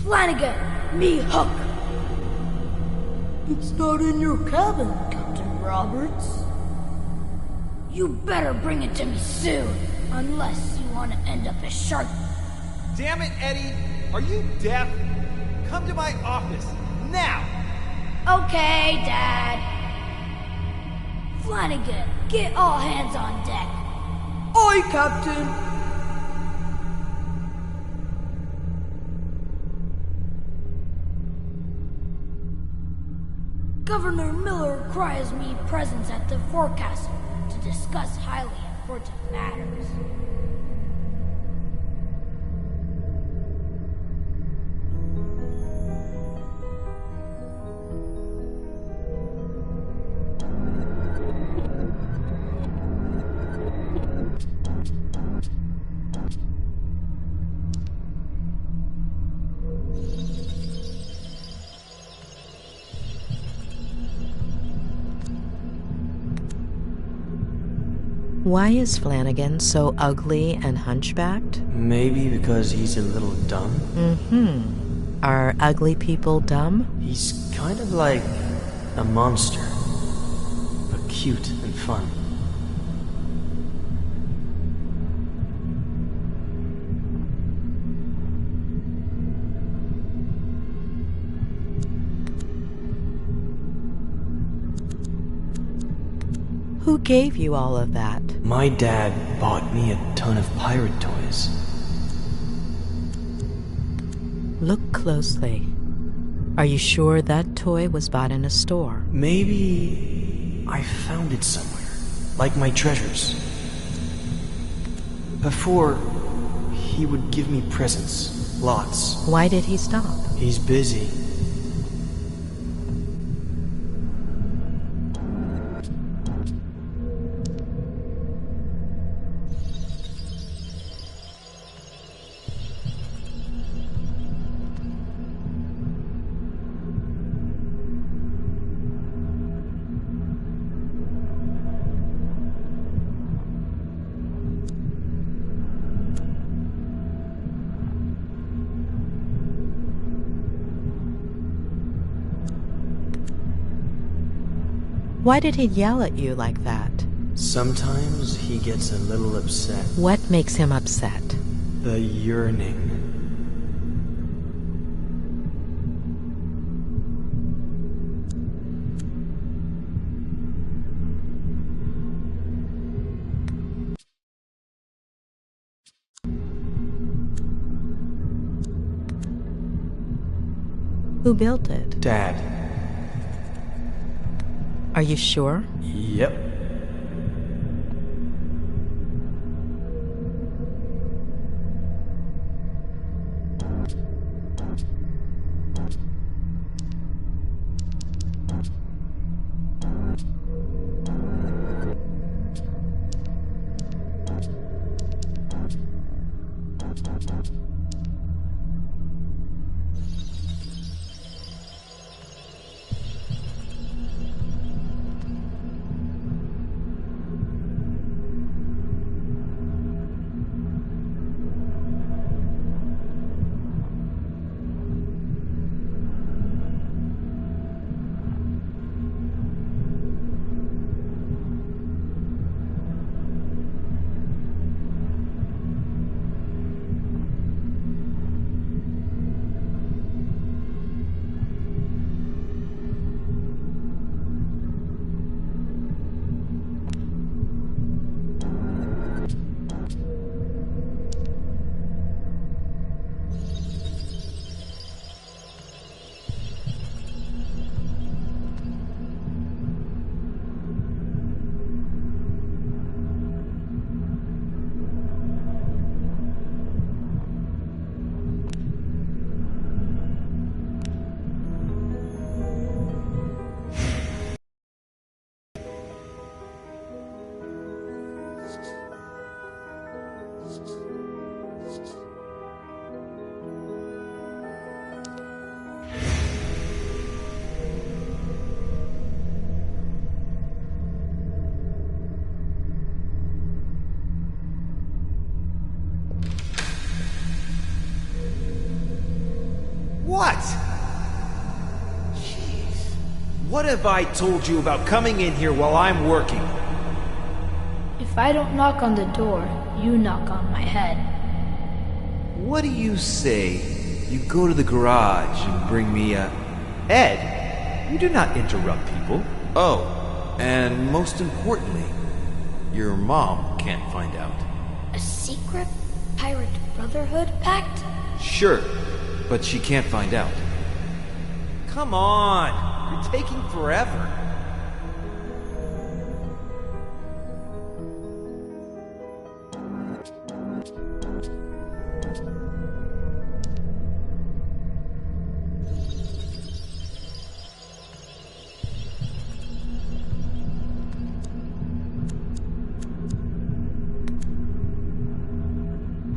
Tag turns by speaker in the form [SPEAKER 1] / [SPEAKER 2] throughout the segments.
[SPEAKER 1] Flanagan, me Hook. It's not in your cabin, Captain Roberts. You better bring it to me soon, unless you want to end up as shark.
[SPEAKER 2] Damn it, Eddie! Are you deaf? Come to my office, now!
[SPEAKER 1] Okay, Dad. Flanagan, get all hands on deck. Aye, Captain. Governor Miller requires me presence at the forecastle to discuss highly important matters.
[SPEAKER 3] Why is Flanagan so ugly and hunchbacked?
[SPEAKER 4] Maybe because he's a little dumb?
[SPEAKER 3] Are ugly people dumb?
[SPEAKER 4] He's kind of like a monster, but cute and fun.
[SPEAKER 3] Who gave you all of that?
[SPEAKER 4] My dad bought me a ton of pirate toys.
[SPEAKER 3] Look closely. Are you sure that toy was bought in a store?
[SPEAKER 4] Maybe I found it somewhere, like my treasures. Before, he would give me presents, lots.
[SPEAKER 3] Why did he stop?
[SPEAKER 4] He's busy.
[SPEAKER 3] Why did he yell at you like that?
[SPEAKER 4] Sometimes he gets a little upset.
[SPEAKER 3] What makes him upset?
[SPEAKER 4] The yearning.
[SPEAKER 3] Who built it?
[SPEAKER 4] Dad.
[SPEAKER 3] Are you sure?
[SPEAKER 4] Yep.
[SPEAKER 2] What? Jeez. What have I told you about coming in here while I'm working?
[SPEAKER 1] If I don't knock on the door, you knock on my head.
[SPEAKER 2] What do you say you go to the garage and bring me a... Ed, you do not interrupt people. Oh, and most importantly, your mom can't find out.
[SPEAKER 1] A secret pirate brotherhood pact?
[SPEAKER 2] Sure, but she can't find out. Come on, you're taking forever.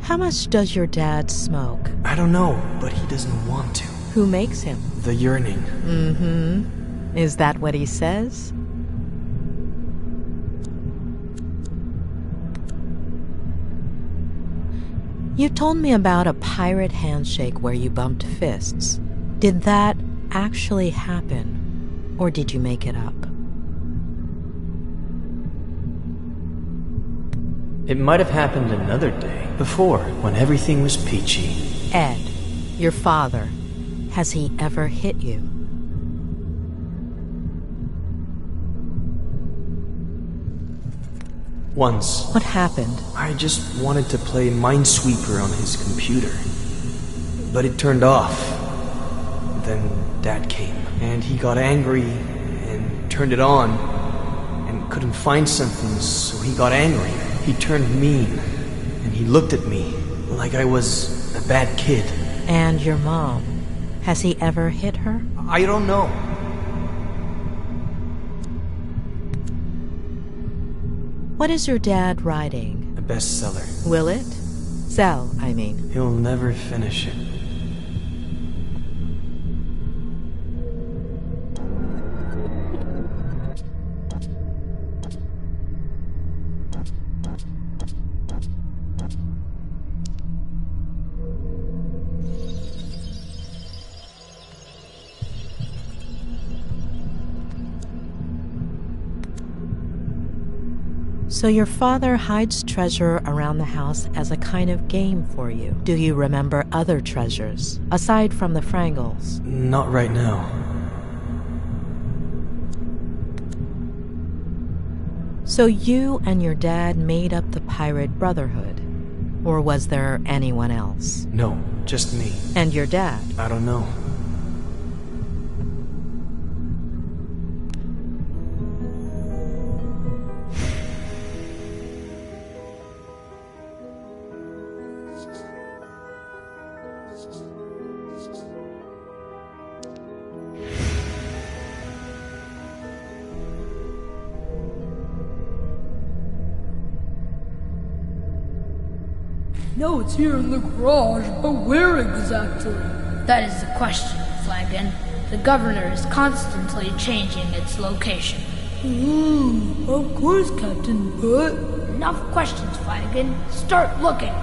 [SPEAKER 3] How much does your dad smoke?
[SPEAKER 4] I don't know, but he doesn't want to.
[SPEAKER 3] Who makes him?
[SPEAKER 4] The yearning.
[SPEAKER 3] Mm-hmm. Is that what he says? You told me about a pirate handshake where you bumped fists. Did that actually happen, or did you make it up?
[SPEAKER 4] It might have happened another day, before, when everything was peachy.
[SPEAKER 3] Ed, your father, has he ever hit you?
[SPEAKER 4] Once.
[SPEAKER 3] What happened?
[SPEAKER 4] I just wanted to play Minesweeper on his computer. But it turned off. Then Dad came, and he got angry and turned it on, and couldn't find something, so he got angry. He turned mean, and he looked at me like I was a bad kid.
[SPEAKER 3] And your mom, has he ever hit her?
[SPEAKER 4] I don't know.
[SPEAKER 3] What is your dad writing?
[SPEAKER 4] A bestseller.
[SPEAKER 3] Will it? Sell, I mean.
[SPEAKER 4] He'll never finish it.
[SPEAKER 3] So your father hides treasure around the house as a kind of game for you. Do you remember other treasures, aside from the Frangles?
[SPEAKER 4] Not right now.
[SPEAKER 3] So you and your dad made up the Pirate Brotherhood? Or was there anyone else?
[SPEAKER 4] No, just me.
[SPEAKER 3] And your dad?
[SPEAKER 4] I don't know.
[SPEAKER 5] No, it's here in the garage, but where exactly?
[SPEAKER 1] That is the question, Flagon. The governor is constantly changing its location.
[SPEAKER 5] Of course, Captain, but...
[SPEAKER 1] Enough questions, Flagon. Start looking.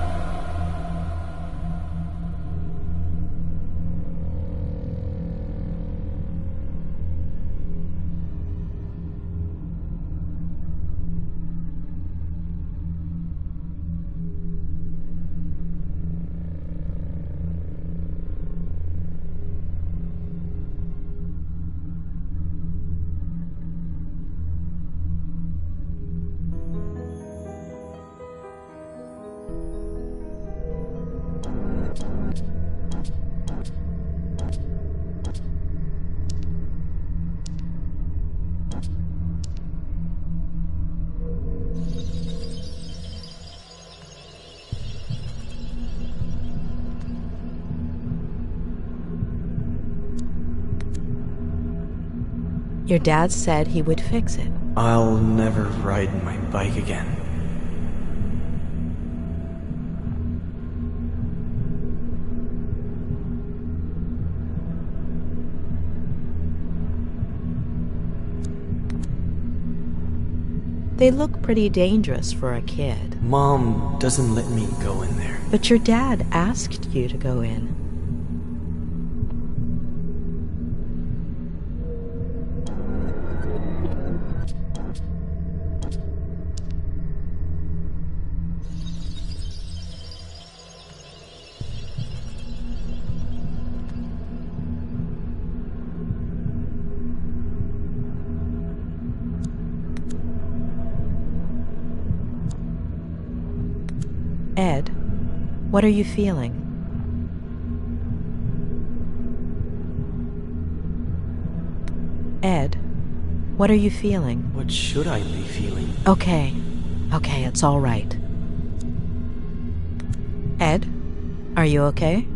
[SPEAKER 3] Your dad said he would fix it.
[SPEAKER 4] I'll never ride my bike again.
[SPEAKER 3] They look pretty dangerous for a kid.
[SPEAKER 4] Mom doesn't let me go in there.
[SPEAKER 3] But your dad asked you to go in. What are you feeling? Ed, what are you feeling?
[SPEAKER 4] What should I be feeling?
[SPEAKER 3] Okay, it's all right. Ed, are you okay?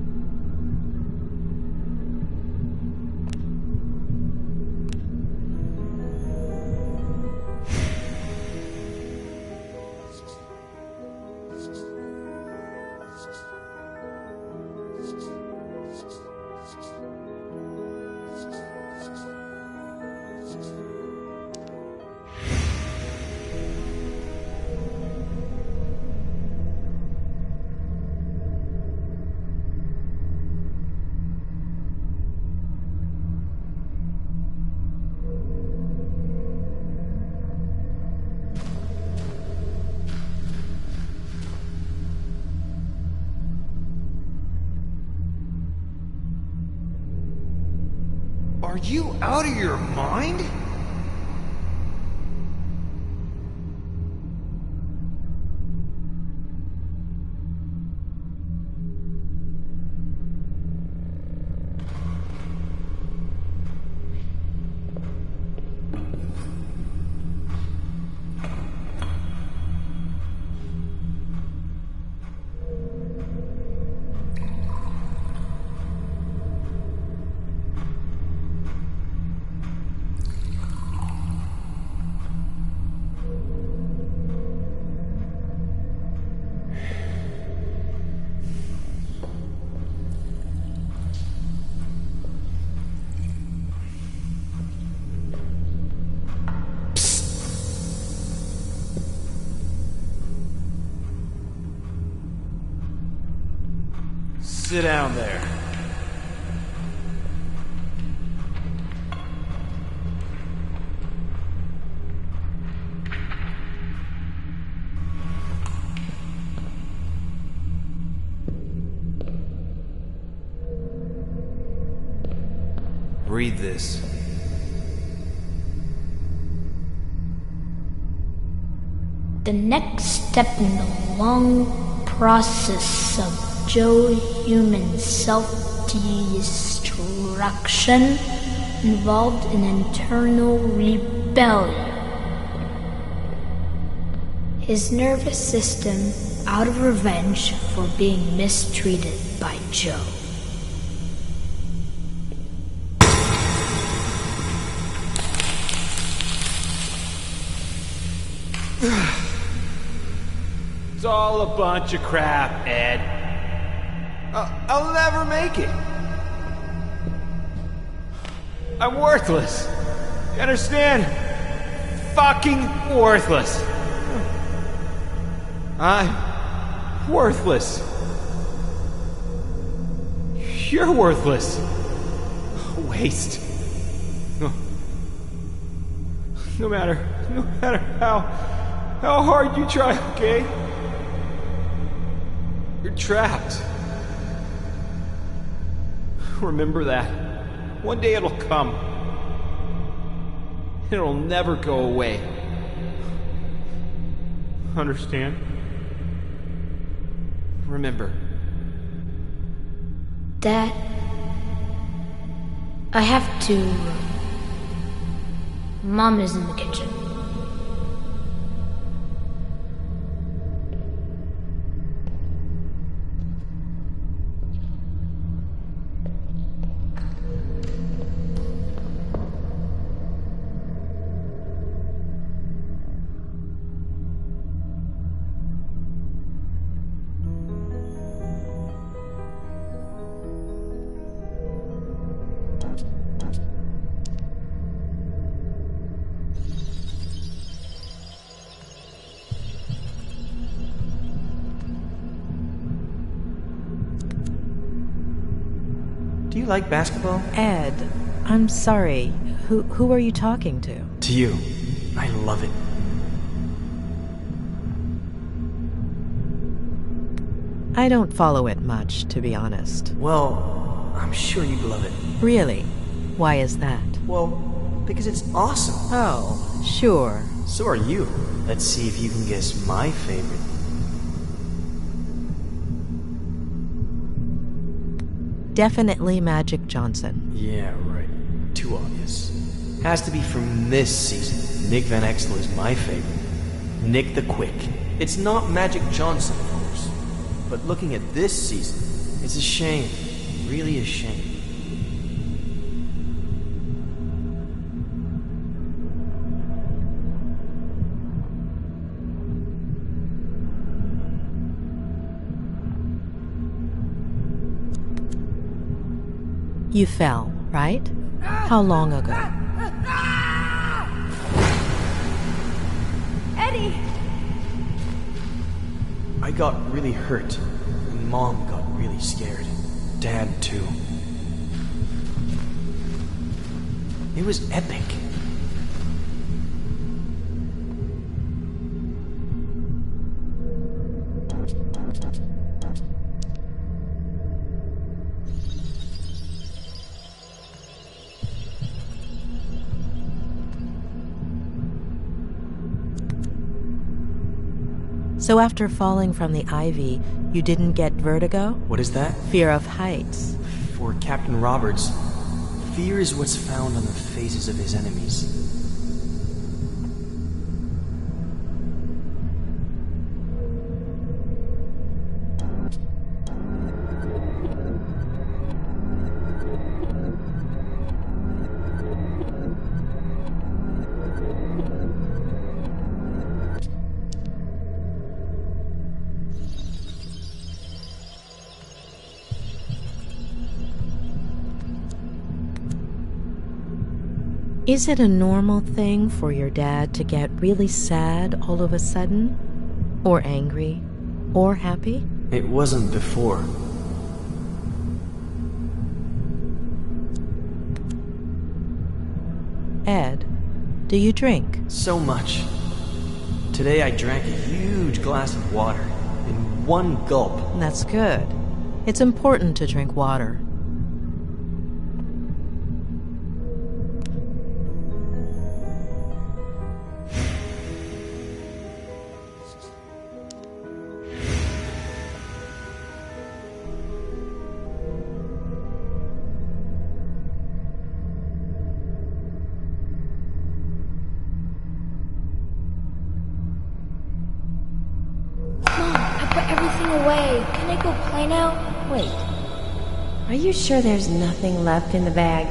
[SPEAKER 2] Are you out of your mind? Sit down there. Read this.
[SPEAKER 1] The next step in the long process of Joe human self-destruction involved an internal rebellion. His nervous system out of revenge for being mistreated by Joe.
[SPEAKER 2] It's all a bunch of crap, Ed. I'll never make it. I'm worthless. You understand? Fucking worthless. I'm worthless. You're worthless. Waste. No matter how hard you try, okay? You're trapped. Remember that. One day it'll come. It'll never go away. Understand? Remember.
[SPEAKER 1] Dad, I have to... Mom is in the kitchen.
[SPEAKER 4] Do you like basketball?
[SPEAKER 3] Ed, I'm sorry. Who are you talking to?
[SPEAKER 4] To you. I love it.
[SPEAKER 3] I don't follow it much, to be honest.
[SPEAKER 4] Well, I'm sure you'd love it.
[SPEAKER 3] Really? Why is that?
[SPEAKER 4] Well, because it's awesome.
[SPEAKER 3] Oh, sure.
[SPEAKER 4] So are you. Let's see if you can guess my favorite.
[SPEAKER 3] Definitely Magic Johnson.
[SPEAKER 4] Yeah, right. Too obvious. Has to be from this season. Nick Van Exel is my favorite. Nick the Quick. It's not Magic Johnson, of course. But looking at this season, it's a shame. Really a shame.
[SPEAKER 3] You fell, right? How long ago?
[SPEAKER 6] Eddie!
[SPEAKER 4] I got really hurt, and Mom got really scared. Dad, too. It was epic.
[SPEAKER 3] So after falling from the ivy, you didn't get vertigo?
[SPEAKER 4] What is that?
[SPEAKER 3] Fear of heights.
[SPEAKER 4] For Captain Roberts, fear is what's found on the faces of his enemies.
[SPEAKER 3] Is it a normal thing for your dad to get really sad all of a sudden? Or angry? Or happy?
[SPEAKER 4] It wasn't before.
[SPEAKER 3] Ed, do you drink?
[SPEAKER 4] So much. Today I drank a huge glass of water in one gulp.
[SPEAKER 3] That's good. It's important to drink water.
[SPEAKER 1] Away. Can I go play now?
[SPEAKER 6] Wait. Are you sure there's nothing left in the bag?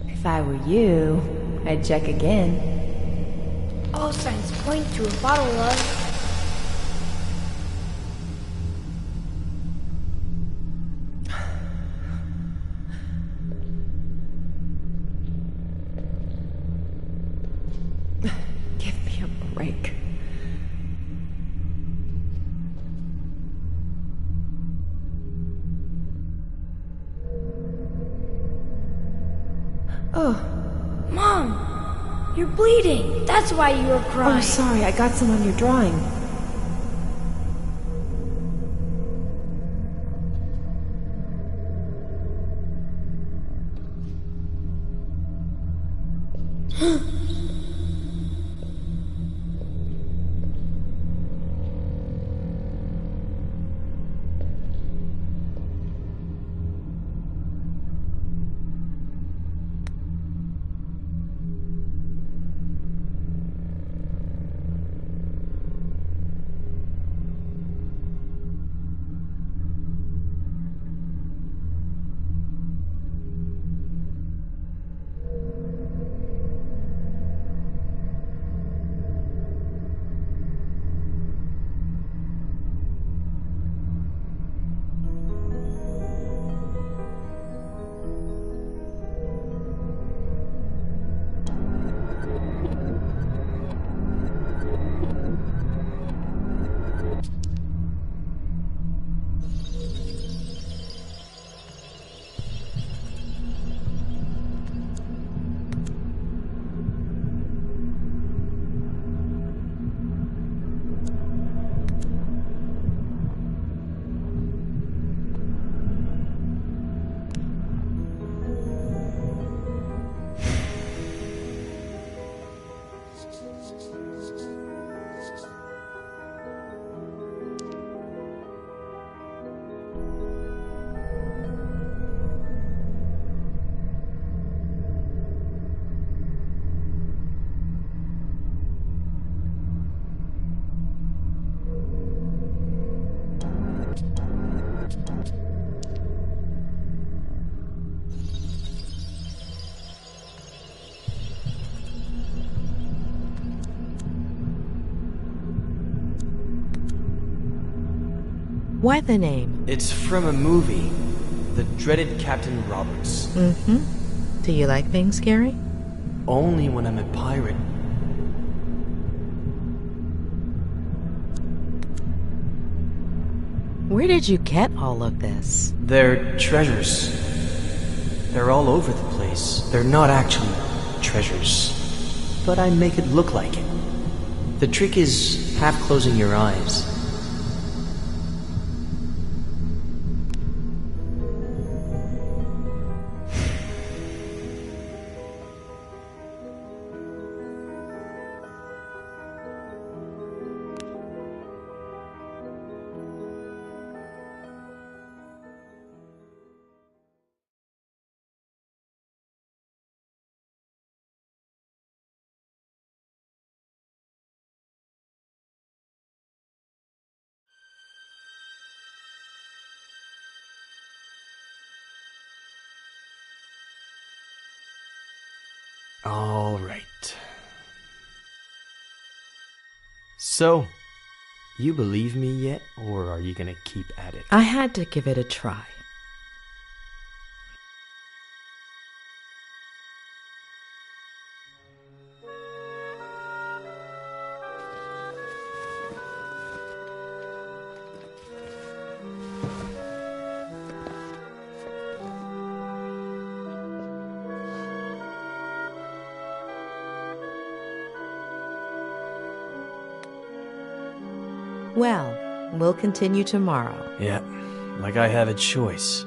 [SPEAKER 6] If I were you, I'd check again.
[SPEAKER 1] All signs point to a bottle of...
[SPEAKER 6] Give me a break. Oh.
[SPEAKER 1] Mom! You're bleeding! That's why you were crying!
[SPEAKER 6] Oh, sorry, I got some on your drawing.
[SPEAKER 3] Why the name?
[SPEAKER 4] It's from a movie, The Dreaded Captain Roberts.
[SPEAKER 3] Mm-hmm. Do you like being scary?
[SPEAKER 4] Only when I'm a pirate.
[SPEAKER 3] Where did you get all of this?
[SPEAKER 4] They're treasures. They're all over the place. They're not actually treasures, but I make it look like it. The trick is half closing your eyes. All right. So, you believe me yet, or are you gonna keep at it?
[SPEAKER 3] I had to give it a try. Well, we'll continue tomorrow.
[SPEAKER 4] Yeah, like I have a choice.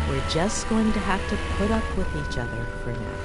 [SPEAKER 3] We're just going to have to put up with each other for now.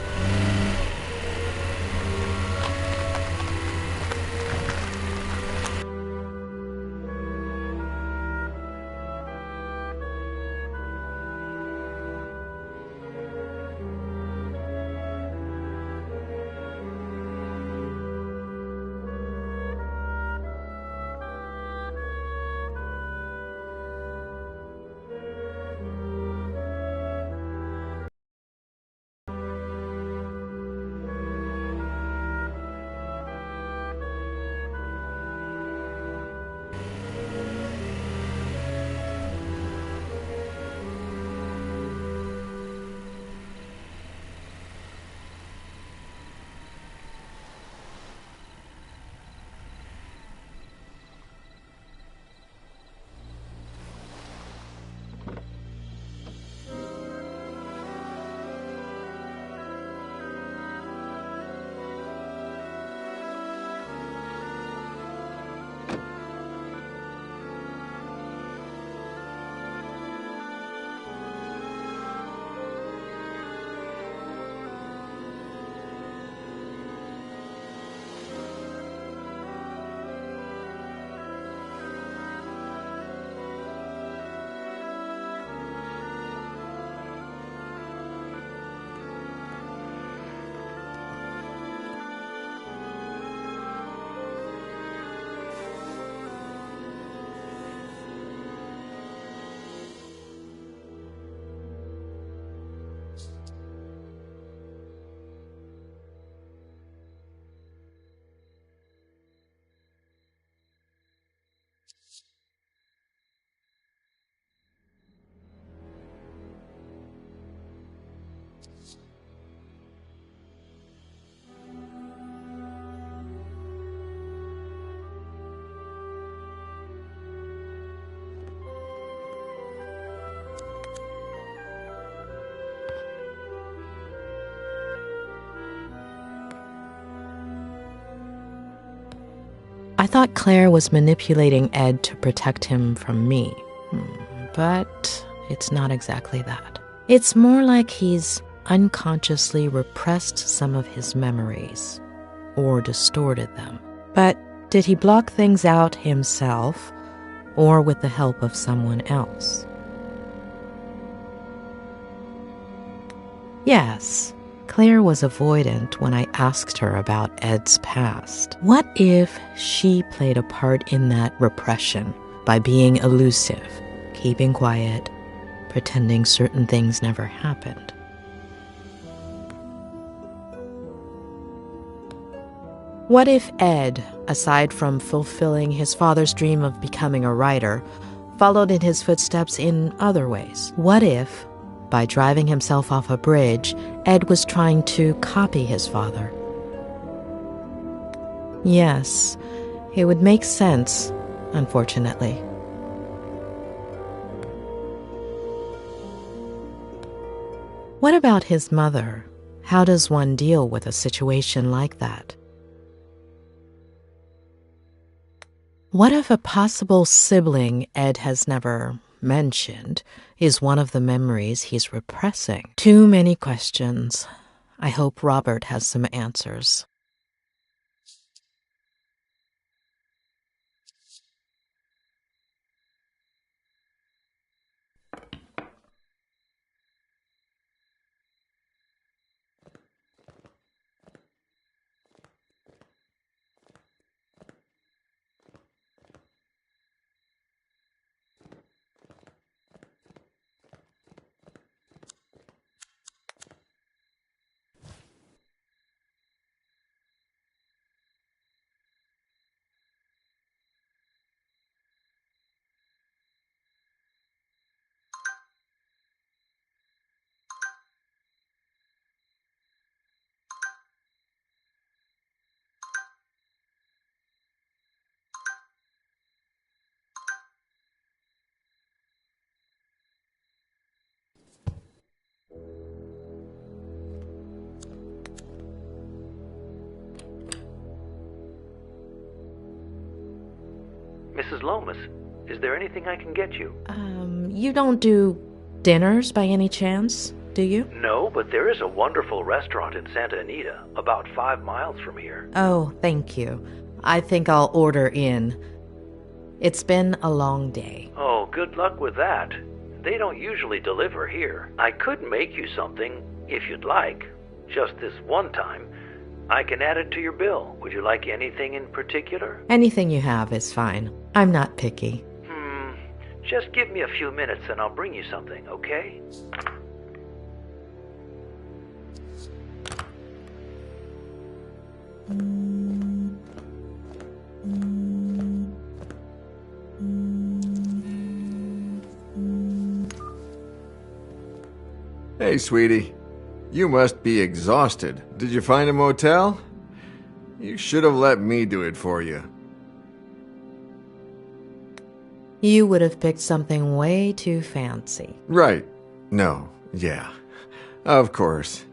[SPEAKER 3] I thought Claire was manipulating Ed to protect him from me. But it's not exactly that. It's more like he's unconsciously repressed some of his memories, or distorted them. But did he block things out himself, or with the help of someone else? Yes, Claire was avoidant when I asked her about Ed's past. What if she played a part in that repression by being elusive, keeping quiet, pretending certain things never happened? What if Ed, aside from fulfilling his father's dream of becoming a writer, followed in his footsteps in other ways? What if, by driving himself off a bridge, Ed was trying to copy his father? Yes, it would make sense, unfortunately. What about his mother? How does one deal with a situation like that? What if a possible sibling Ed has never mentioned is one of the memories he's repressing? Too many questions. I hope Robert has some answers.
[SPEAKER 7] Mrs. Lomas, is there anything I can get you?
[SPEAKER 3] You don't do dinners by any chance, do you?
[SPEAKER 7] No, but there is a wonderful restaurant in Santa Anita, about 5 miles from here.
[SPEAKER 3] Oh, thank you. I think I'll order in. It's been a long day.
[SPEAKER 7] Oh, good luck with that. They don't usually deliver here. I could make you something, if you'd like. Just this one time. I can add it to your bill. Would you like anything in particular?
[SPEAKER 3] Anything you have is fine. I'm not picky.
[SPEAKER 7] Just give me a few minutes and I'll bring you something, okay?
[SPEAKER 8] Hey, sweetie. You must be exhausted. Did you find a motel? You should have let me do it for you.
[SPEAKER 3] You would have picked something way too fancy.
[SPEAKER 8] Right. No. Yeah. Of course.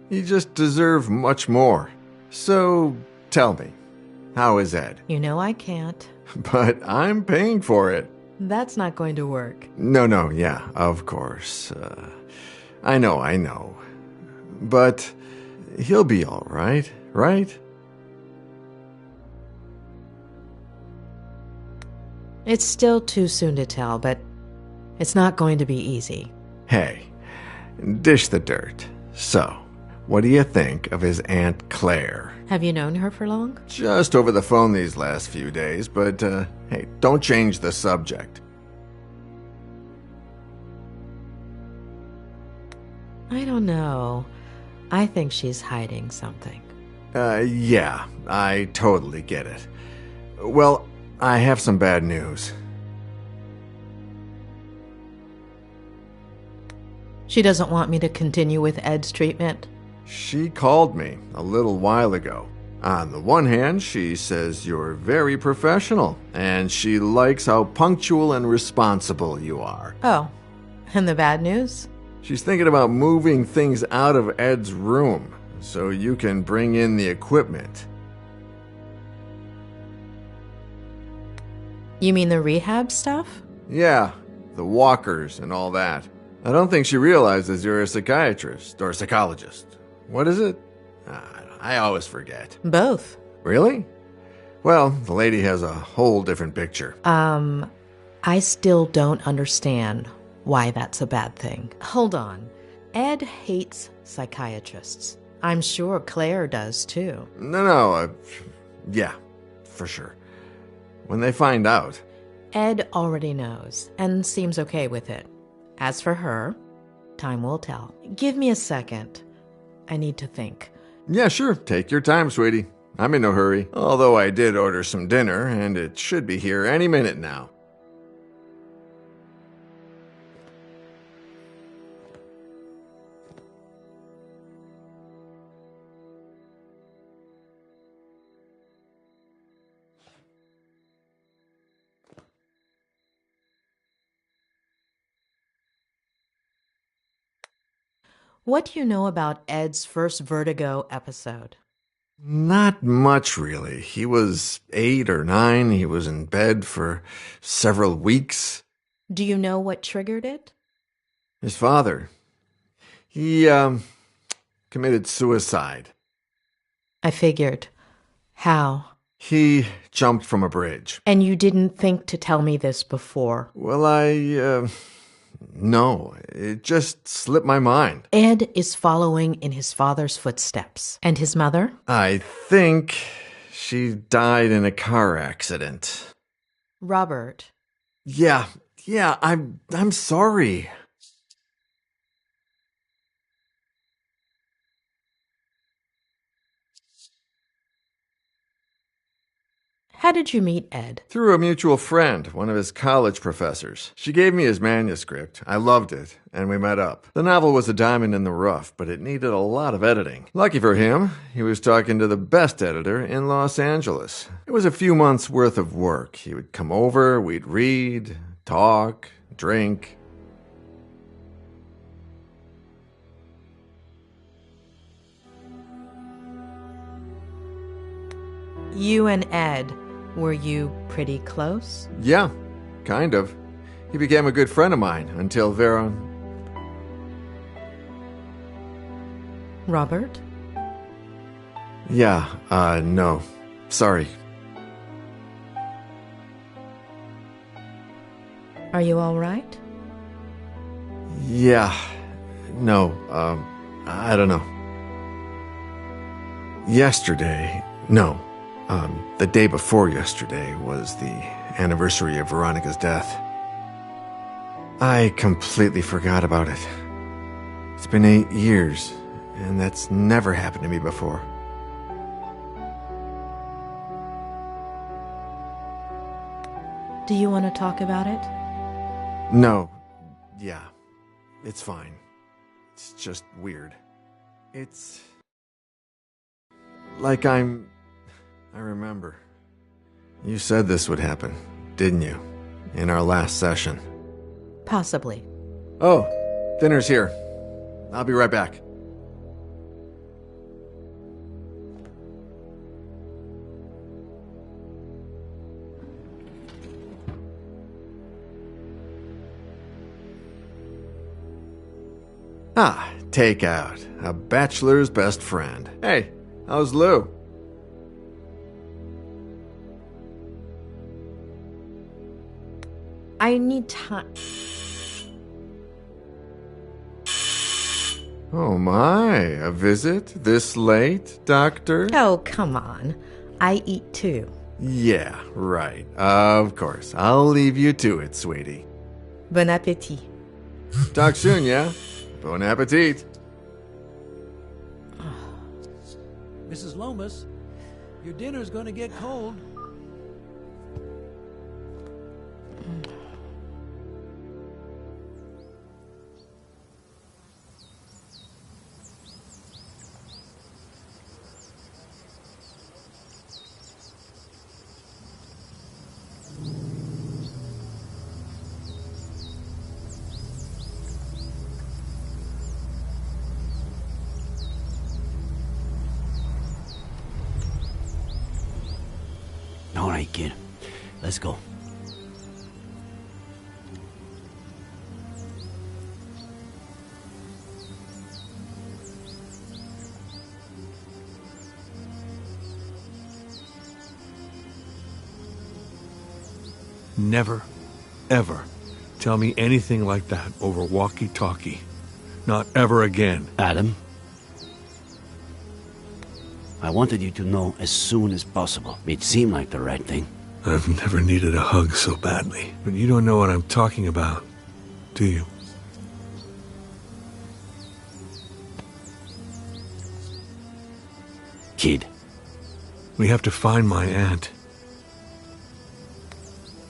[SPEAKER 8] You just deserve much more. So, tell me, how is Ed?
[SPEAKER 3] You know I can't.
[SPEAKER 8] But I'm paying for it.
[SPEAKER 3] That's not going to work.
[SPEAKER 8] No, yeah, of course. I know. But he'll be all right, right?
[SPEAKER 3] It's still too soon to tell, but it's not going to be easy.
[SPEAKER 8] Hey, dish the dirt. So, what do you think of his Aunt Claire?
[SPEAKER 3] Have you known her for long?
[SPEAKER 8] Just over the phone these last few days, but, hey, don't change the subject.
[SPEAKER 3] I don't know. I think she's hiding something.
[SPEAKER 8] Yeah, I totally get it. Well, I have some bad news.
[SPEAKER 3] She doesn't want me to continue with Ed's treatment?
[SPEAKER 8] She called me a little while ago. On the one hand, she says you're very professional, and she likes how punctual and responsible you are.
[SPEAKER 3] Oh, and the bad news?
[SPEAKER 8] She's thinking about moving things out of Ed's room so you can bring in the equipment.
[SPEAKER 3] You mean the rehab stuff?
[SPEAKER 8] Yeah, the walkers and all that. I don't think she realizes you're a psychiatrist or psychologist. What is it? I always forget.
[SPEAKER 3] Both.
[SPEAKER 8] Really? Well, the lady has a whole different picture.
[SPEAKER 3] I still don't understand why that's a bad thing. Hold on. Ed hates psychiatrists. I'm sure Claire does too.
[SPEAKER 8] No, yeah, for sure. When they find out.
[SPEAKER 3] Ed already knows and seems okay with it. As for her, time will tell. Give me a second. I need to think.
[SPEAKER 8] Yeah, sure. Take your time, sweetie. I'm in no hurry. Although I did order some dinner, and it should be here any minute now.
[SPEAKER 3] What do you know about Ed's first Vertigo episode?
[SPEAKER 8] Not much, really. He was 8 or 9. He was in bed for several weeks.
[SPEAKER 3] Do you know what triggered it?
[SPEAKER 8] His father. He, committed suicide.
[SPEAKER 3] I figured. How?
[SPEAKER 8] He jumped from a bridge.
[SPEAKER 3] And you didn't think to tell me this before?
[SPEAKER 8] Well, no. It just slipped my mind.
[SPEAKER 3] Ed is following in his father's footsteps. And his mother?
[SPEAKER 8] I think she died in a car accident.
[SPEAKER 3] Robert.
[SPEAKER 8] Yeah, I'm sorry.
[SPEAKER 3] How did you meet Ed?
[SPEAKER 8] Through a mutual friend, one of his college professors. She gave me his manuscript. I loved it, and we met up. The novel was a diamond in the rough, but it needed a lot of editing. Lucky for him, he was talking to the best editor in Los Angeles. It was a few months' worth of work. He would come over, we'd read, talk, drink.
[SPEAKER 3] You and Ed, were you pretty close?
[SPEAKER 8] Yeah, kind of. He became a good friend of mine until Vera...
[SPEAKER 3] Robert?
[SPEAKER 8] Yeah, no. Sorry.
[SPEAKER 3] Are you all right?
[SPEAKER 8] Yeah. No, I don't know. Yesterday... No. The day before yesterday was the anniversary of Veronica's death. I completely forgot about it. It's been 8 years, and that's never happened to me before.
[SPEAKER 3] Do you want to talk about it?
[SPEAKER 8] No. Yeah. It's fine. It's just weird. It's... like I remember. You said this would happen, didn't you? In our last session.
[SPEAKER 3] Possibly.
[SPEAKER 8] Oh, dinner's here. I'll be right back. Ah, takeout. A bachelor's best friend. Hey, how's Lou?
[SPEAKER 3] I need time.
[SPEAKER 8] Oh my, a visit this late, Doctor?
[SPEAKER 3] Oh, come on. I eat too.
[SPEAKER 8] Yeah, right. Of course. I'll leave you to it, sweetie.
[SPEAKER 3] Bon appétit.
[SPEAKER 8] Talk soon, yeah? Bon appetit.
[SPEAKER 9] Mrs. Lomas, your dinner's gonna get cold. All right, kid. Let's go.
[SPEAKER 10] Never, ever tell me anything like that over walkie-talkie. Not ever again.
[SPEAKER 11] Adam, I wanted you to know as soon as possible. It seemed like the right thing.
[SPEAKER 10] I've never needed a hug so badly. But you don't know what I'm talking about, do you?
[SPEAKER 11] Kid.
[SPEAKER 10] We have to find my aunt.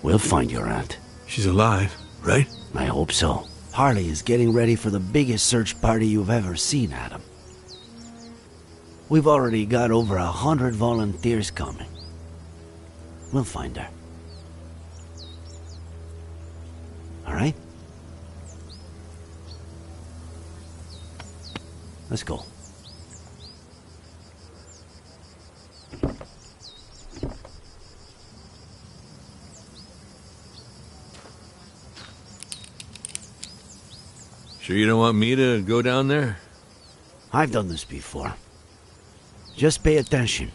[SPEAKER 11] We'll find your aunt.
[SPEAKER 10] She's alive, right?
[SPEAKER 11] I hope so. Harley is getting ready for the biggest search party you've ever seen, Adam. We've already got over 100 volunteers coming. We'll find her. All right? Let's go.
[SPEAKER 10] Sure you don't want me to go down there?
[SPEAKER 11] I've done this before. Just pay attention.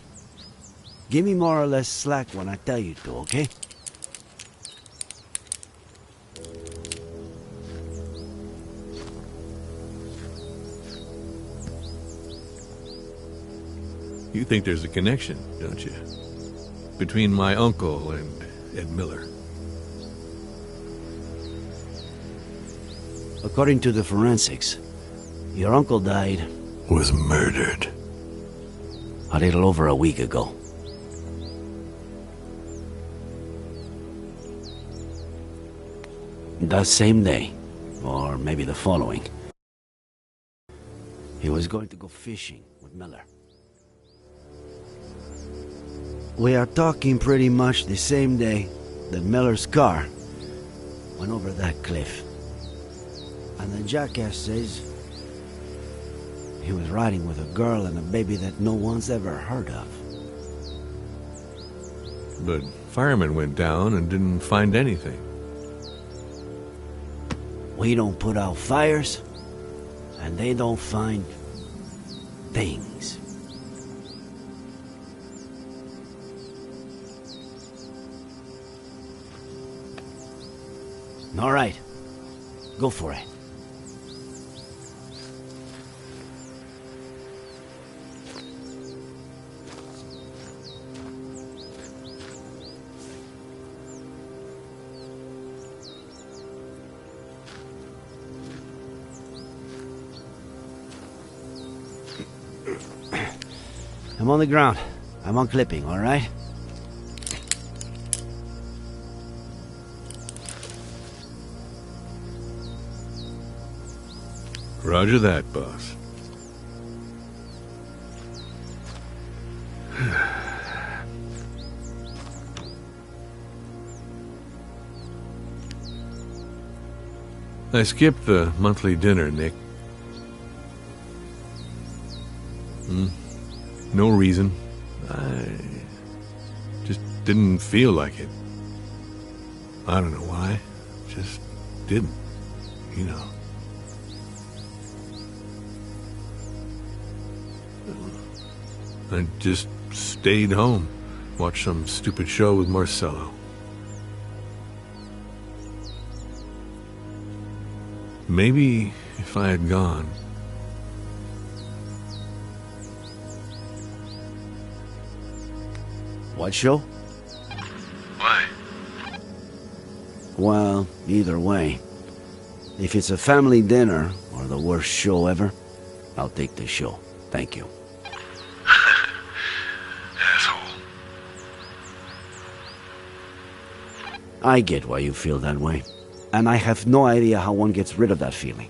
[SPEAKER 11] Give me more or less slack when I tell you to, okay?
[SPEAKER 10] You think there's a connection, don't you? Between my uncle and Ed Miller.
[SPEAKER 11] According to the forensics, your uncle died...
[SPEAKER 10] Was murdered.
[SPEAKER 11] A little over a week ago. That same day, or maybe the following, he was going to go fishing with Miller. We are talking pretty much the same day that Miller's car went over that cliff. And the jackass says he was riding with a girl and a baby that no one's ever heard of.
[SPEAKER 10] But firemen went down and didn't find anything.
[SPEAKER 11] We don't put out fires, and they don't find things. All right, go for it. I'm on the ground. I'm on clipping, all right?
[SPEAKER 10] Roger that, boss. I skipped the monthly dinner, Nick. No reason. I just didn't feel like it. I don't know why. Just didn't, you know. I just stayed home, watched some stupid show with Marcello. Maybe if I had gone...
[SPEAKER 11] What show?
[SPEAKER 10] Why?
[SPEAKER 11] Well, either way. If it's a family dinner, or the worst show ever, I'll take the show. Thank you.
[SPEAKER 10] Asshole.
[SPEAKER 11] I get why you feel that way. And I have no idea how one gets rid of that feeling.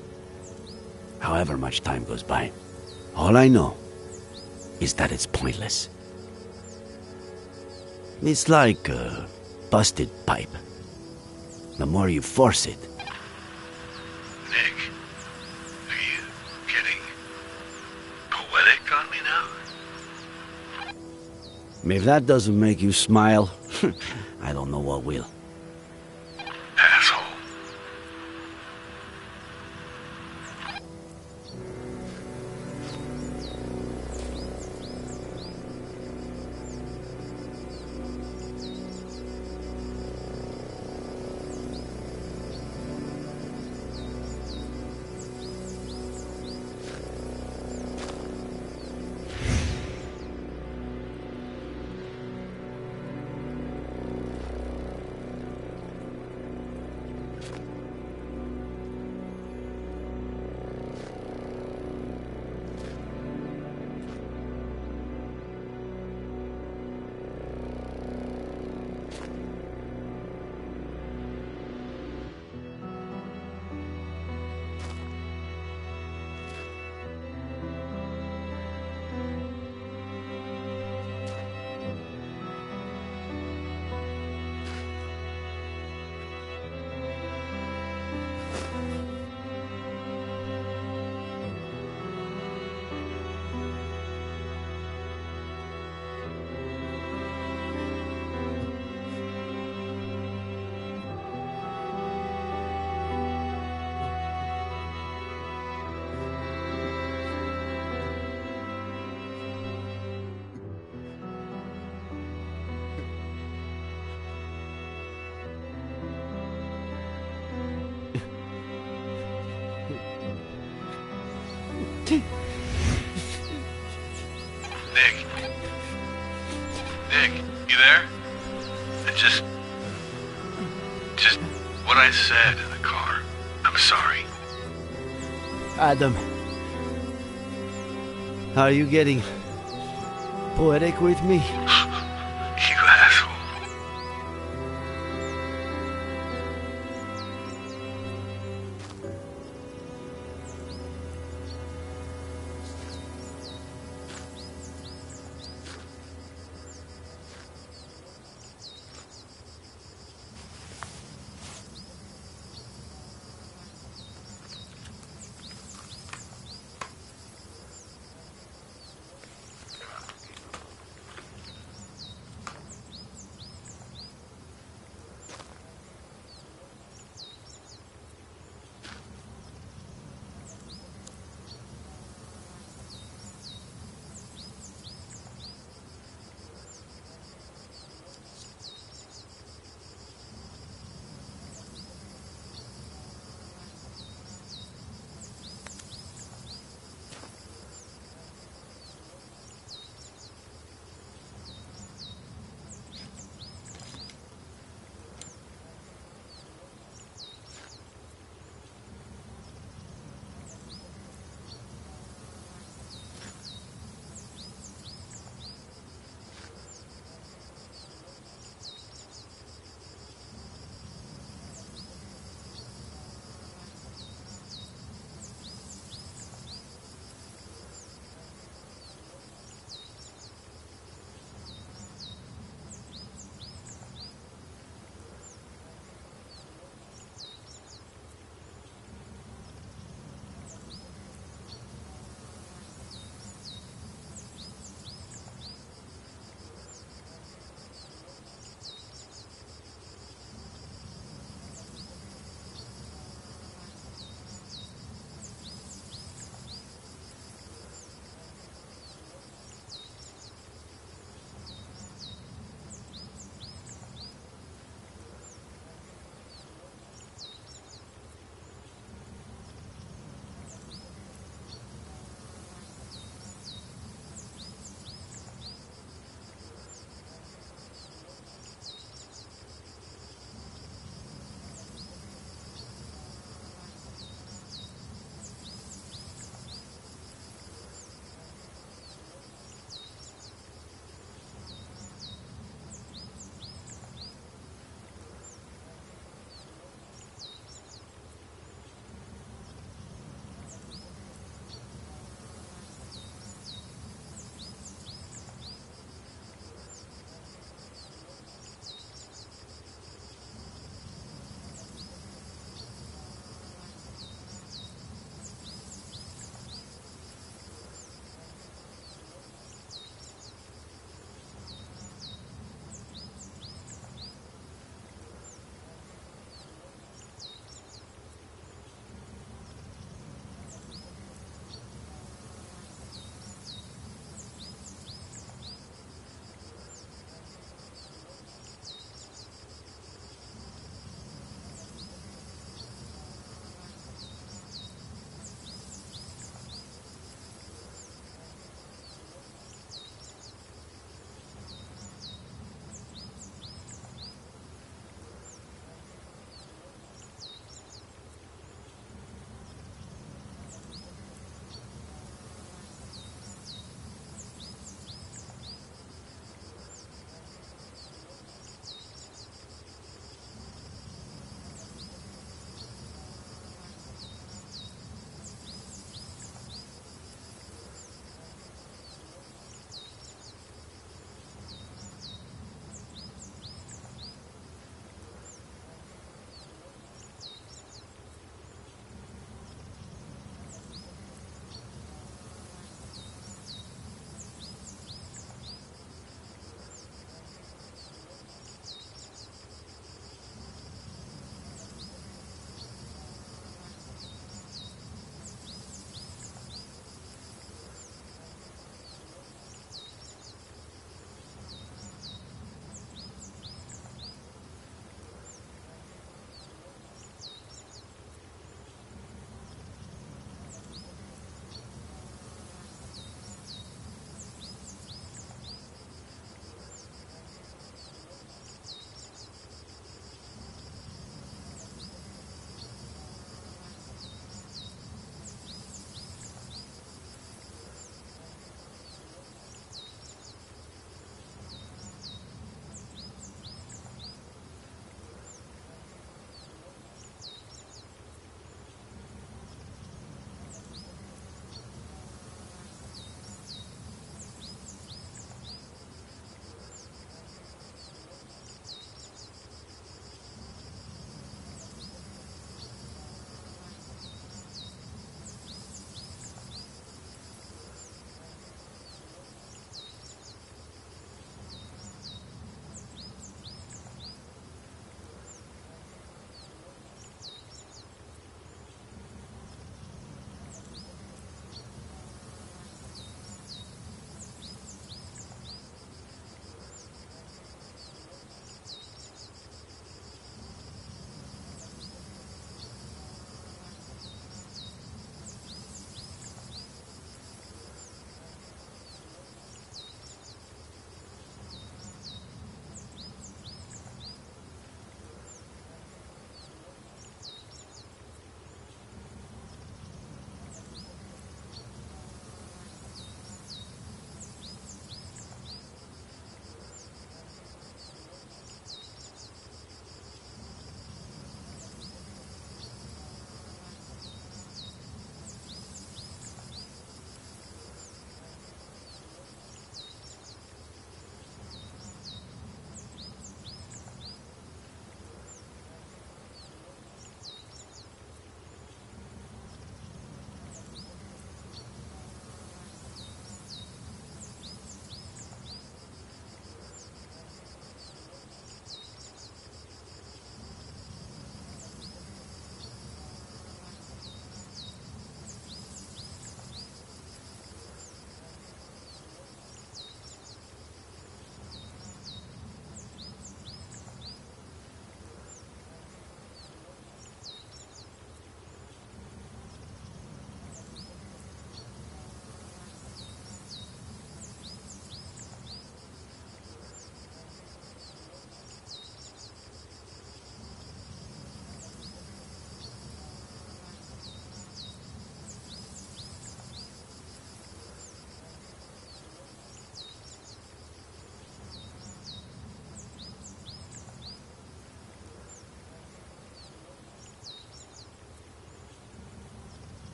[SPEAKER 11] However much time goes by. All I know is that it's pointless. It's like a busted pipe. The more you force it...
[SPEAKER 10] Nick, are you getting poetic on me now?
[SPEAKER 11] If that doesn't make you smile, I don't know what will.
[SPEAKER 10] Asshole. Nick. Nick, you there? Just what I said in the car. I'm sorry.
[SPEAKER 11] Adam. Are you getting poetic with me?
[SPEAKER 10] You asshole.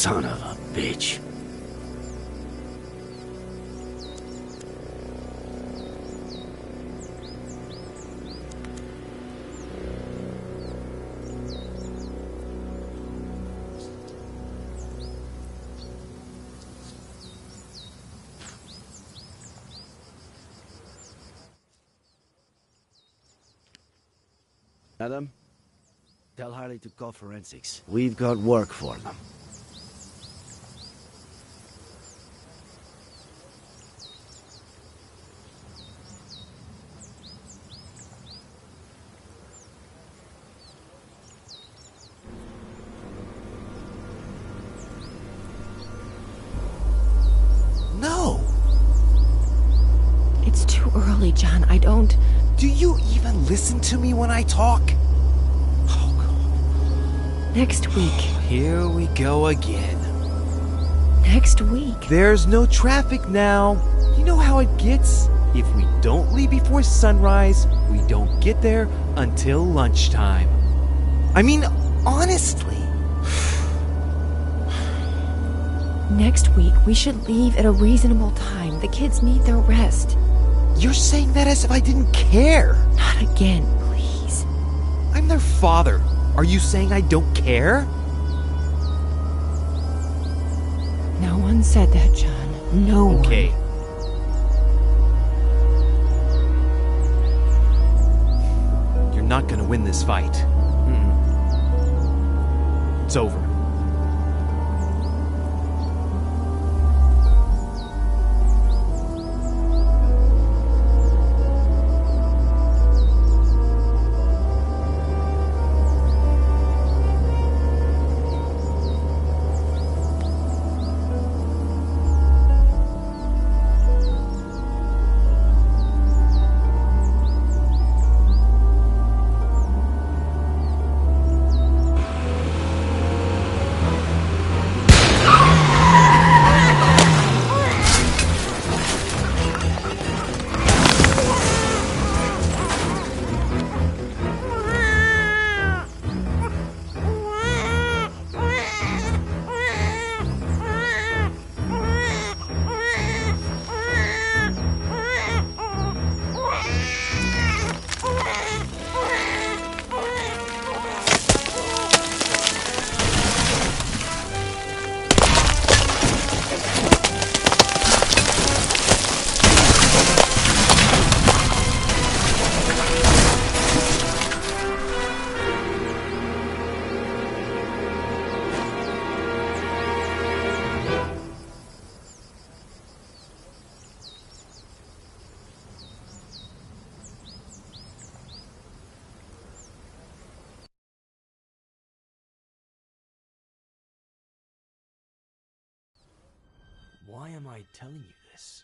[SPEAKER 11] Son of a bitch. Adam, tell Harley to call forensics. We've got work for them.
[SPEAKER 2] No!
[SPEAKER 6] It's too early, John. I don't...
[SPEAKER 2] Do you even listen to me when I talk? Oh, God.
[SPEAKER 6] Next week.
[SPEAKER 2] Here we go again.
[SPEAKER 6] Next week.
[SPEAKER 2] There's no traffic now. You know how it gets? If we don't leave before sunrise, we don't get there until lunchtime. I mean, honestly.
[SPEAKER 6] Next week, we should leave at a reasonable time. The kids need their rest.
[SPEAKER 2] You're saying that as if I didn't care.
[SPEAKER 6] Not again, please.
[SPEAKER 2] I'm their father. Are you saying I don't care?
[SPEAKER 6] No one said that, John. No one.
[SPEAKER 2] Okay. You're not gonna win this fight. It's over.
[SPEAKER 4] Why am I telling you this?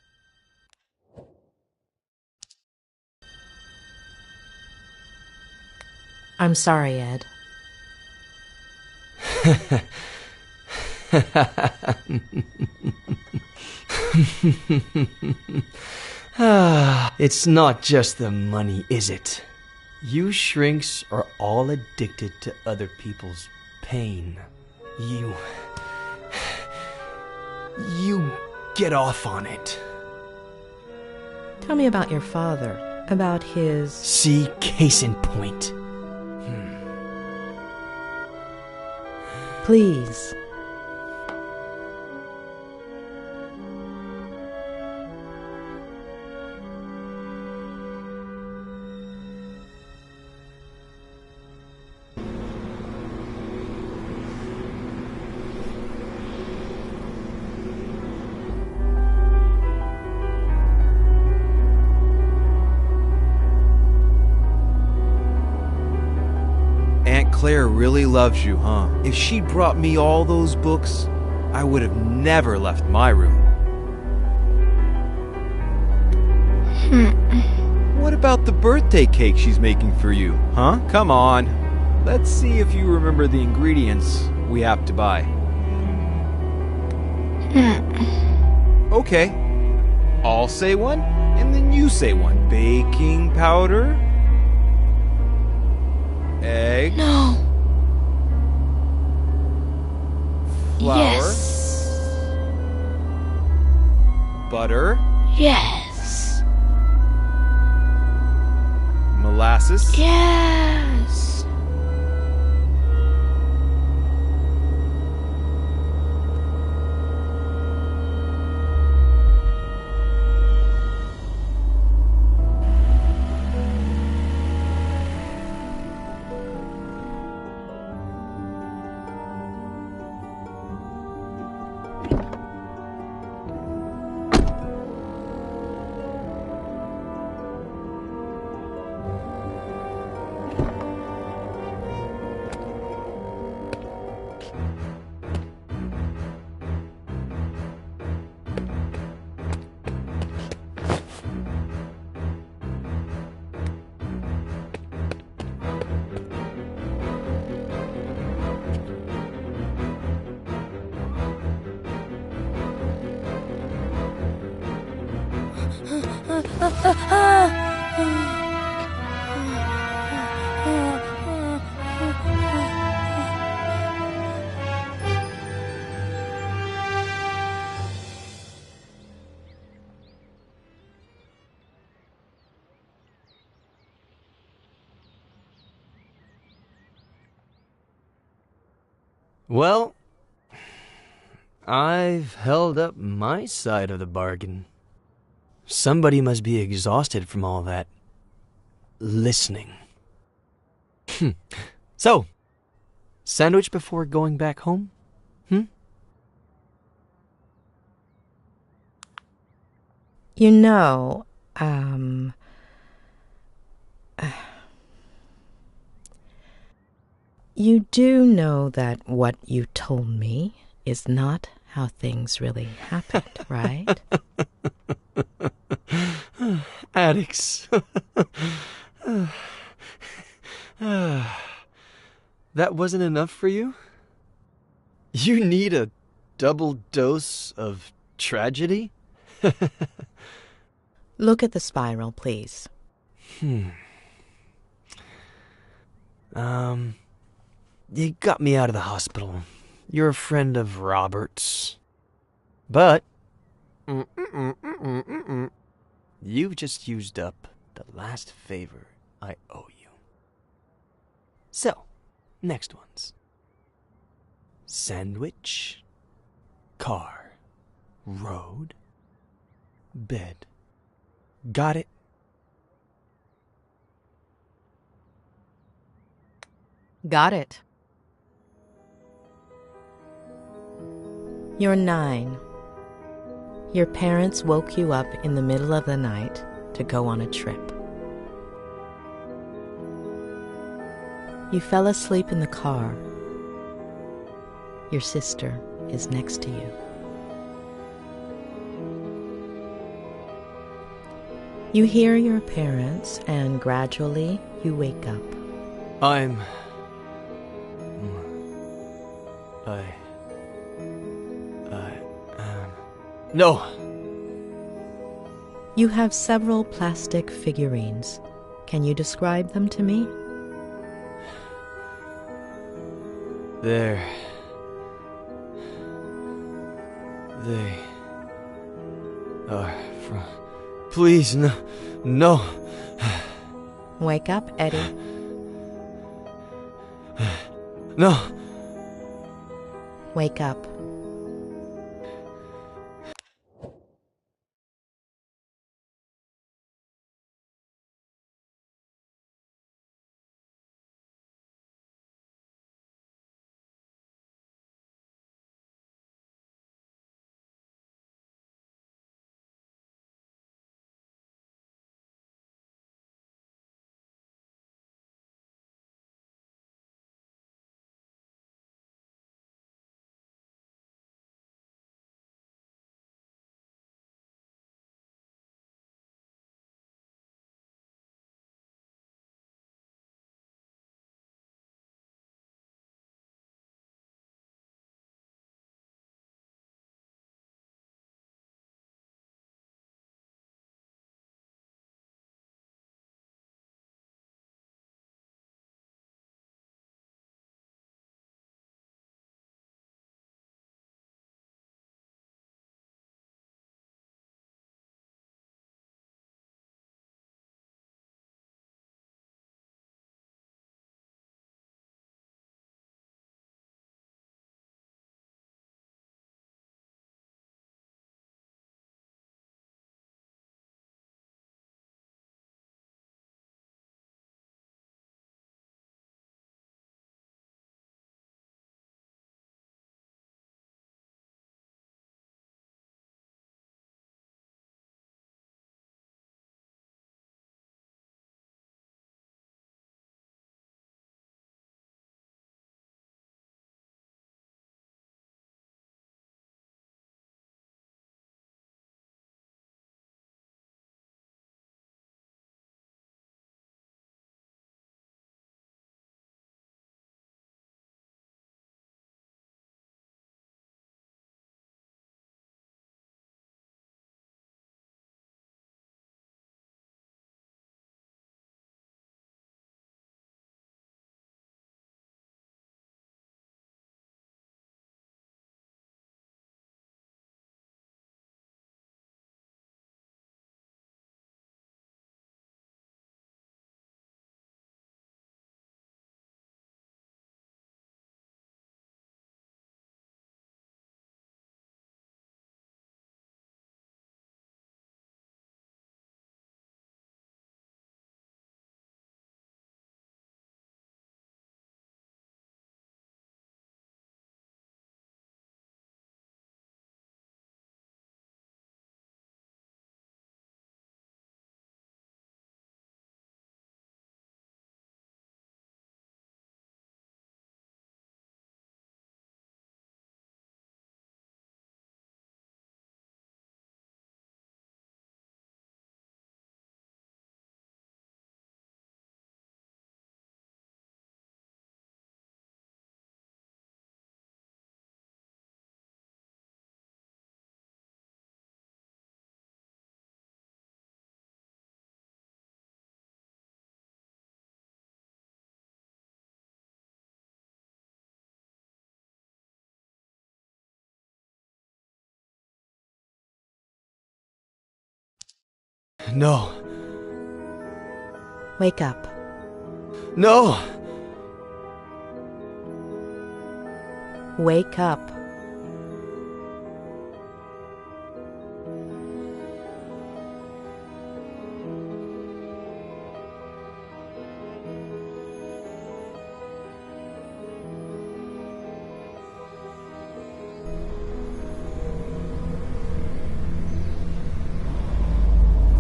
[SPEAKER 3] I'm sorry, Ed.
[SPEAKER 4] It's not just the money, is it? You shrinks are all addicted to other people's pain. You get off on it.
[SPEAKER 3] Tell me about your father. About his...
[SPEAKER 4] See, case in point.
[SPEAKER 3] Please.
[SPEAKER 2] Claire really loves you, huh? If she'd brought me all those books, I would have never left my room. What about the birthday cake she's making for you, huh? Come on. Let's see if you remember the ingredients we have to buy. Okay. I'll say one, and then you say one. Baking powder? Egg.
[SPEAKER 1] No.
[SPEAKER 4] Flour.
[SPEAKER 1] Yes.
[SPEAKER 4] Butter.
[SPEAKER 1] Yes.
[SPEAKER 4] Molasses.
[SPEAKER 1] Yes.
[SPEAKER 4] Well, I've held up my side of the bargain. Somebody must be exhausted from all that listening. So, sandwich before going back home?
[SPEAKER 3] You know, you do know that what you told me is not how things really happened, right?
[SPEAKER 4] Addicts. That wasn't enough for you? You need a double dose of tragedy?
[SPEAKER 3] Look at the spiral, please.
[SPEAKER 4] You got me out of the hospital. You're a friend of Robert's. But you've just used up the last favor I owe you. So, next ones. Sandwich, car, road, bed. Got it?
[SPEAKER 3] Got it. You're 9. Your parents woke you up in the middle of the night to go on a trip. You fell asleep in the car. Your sister is next to you. You hear your parents, and gradually you wake up.
[SPEAKER 4] No.
[SPEAKER 3] You have several plastic figurines. Can you describe them to me?
[SPEAKER 4] They are from... Please, no.
[SPEAKER 3] Wake up, Eddie.
[SPEAKER 4] No.
[SPEAKER 3] Wake up.
[SPEAKER 4] No.
[SPEAKER 3] Wake up.
[SPEAKER 4] No!
[SPEAKER 3] Wake up.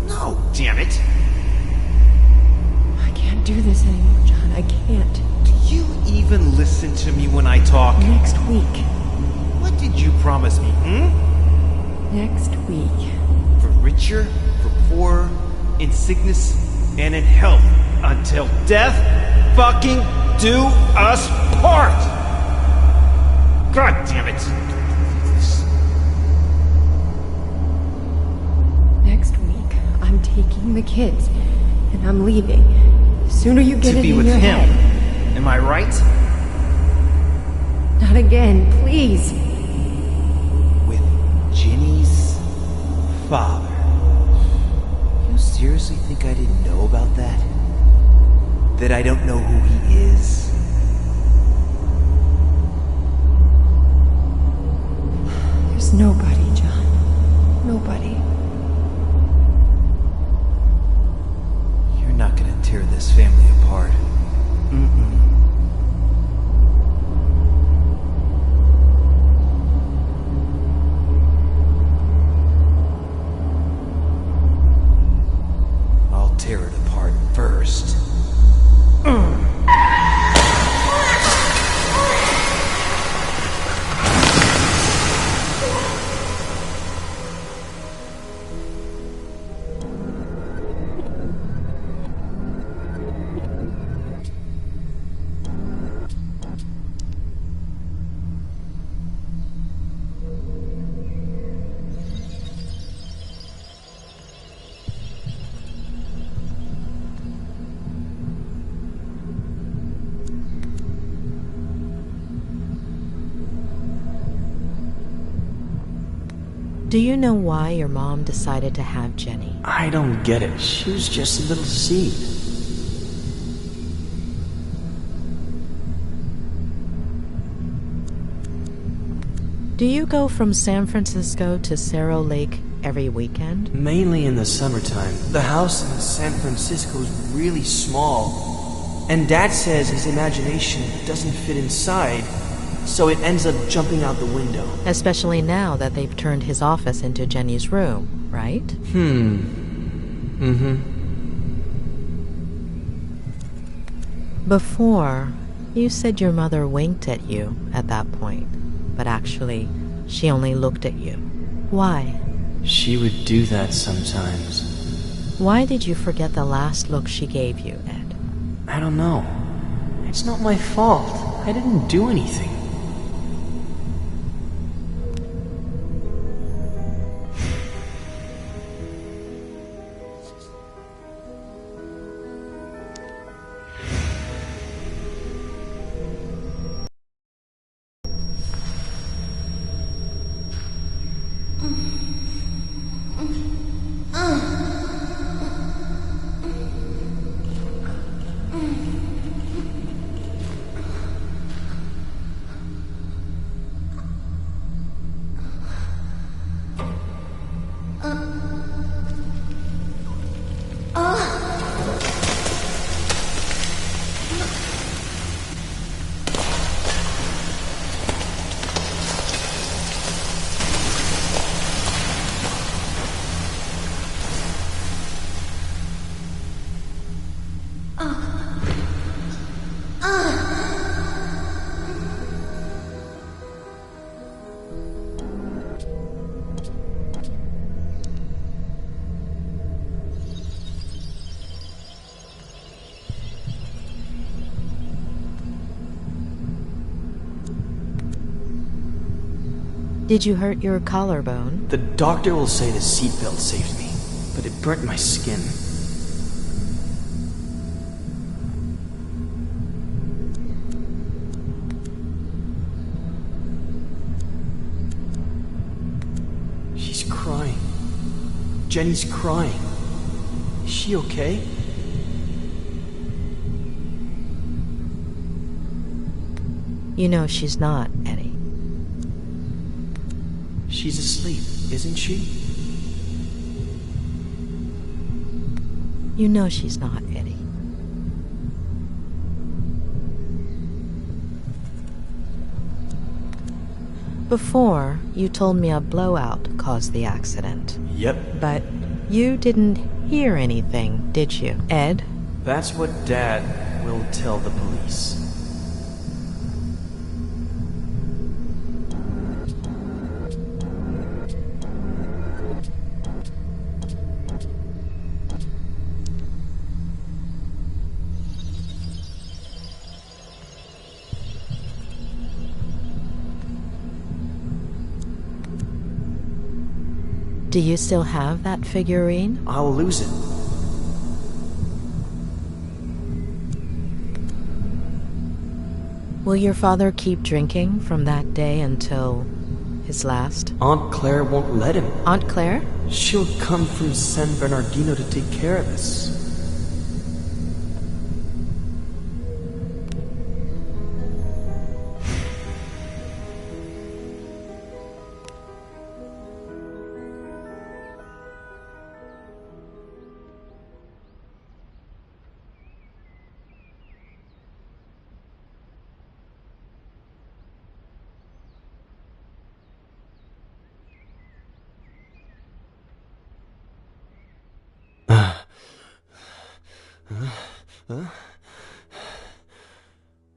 [SPEAKER 2] No, damn it!
[SPEAKER 6] I can't do this anymore, John. I can't.
[SPEAKER 2] Do you even listen to me when I talk?
[SPEAKER 6] Next week.
[SPEAKER 2] What did you promise me,
[SPEAKER 6] Next week.
[SPEAKER 2] For richer, for poorer, in sickness, and in health, until death fucking do us part! God damn it!
[SPEAKER 6] Next week, I'm taking the kids, and I'm leaving. The sooner you get
[SPEAKER 2] To
[SPEAKER 6] it
[SPEAKER 2] be
[SPEAKER 6] in
[SPEAKER 2] with
[SPEAKER 6] your
[SPEAKER 2] him.
[SPEAKER 6] head.
[SPEAKER 2] Am I right?
[SPEAKER 6] Not again, please.
[SPEAKER 2] With Ginny's father. You seriously think I didn't know about that? That I don't know who he is?
[SPEAKER 6] There's nobody, John. Nobody.
[SPEAKER 2] You're not gonna tear this family apart. I'll tear it apart first.
[SPEAKER 3] Do you know why your mom decided to have Jenny?
[SPEAKER 4] I don't get it. She was just a little seed.
[SPEAKER 3] Do you go from San Francisco to Cerro Lake every weekend?
[SPEAKER 4] Mainly in the summertime. The house in San Francisco is really small. And Dad says his imagination doesn't fit inside, so it ends up jumping out the window.
[SPEAKER 3] Especially now that they've turned his office into Jenny's room, right? Before, you said your mother winked at you at that point, but actually, she only looked at you. Why?
[SPEAKER 4] She would do that sometimes.
[SPEAKER 3] Why did you forget the last look she gave you, Ed?
[SPEAKER 4] I don't know. It's not my fault. I didn't do anything.
[SPEAKER 3] Did you hurt your collarbone?
[SPEAKER 4] The doctor will say the seatbelt saved me, but it burnt my skin. She's crying. Jenny's crying. Is she okay?
[SPEAKER 3] You know she's not, Eddie.
[SPEAKER 4] She's asleep, isn't she?
[SPEAKER 3] You know she's not, Eddie. Before, you told me a blowout caused the accident.
[SPEAKER 4] Yep.
[SPEAKER 3] But you didn't hear anything, did you, Ed?
[SPEAKER 4] That's what Dad will tell the police.
[SPEAKER 3] Do you still have that figurine?
[SPEAKER 4] I'll lose it.
[SPEAKER 3] Will your father keep drinking from that day until his last?
[SPEAKER 4] Aunt Claire won't let him.
[SPEAKER 3] Aunt Claire?
[SPEAKER 4] She'll come from San Bernardino to take care of us.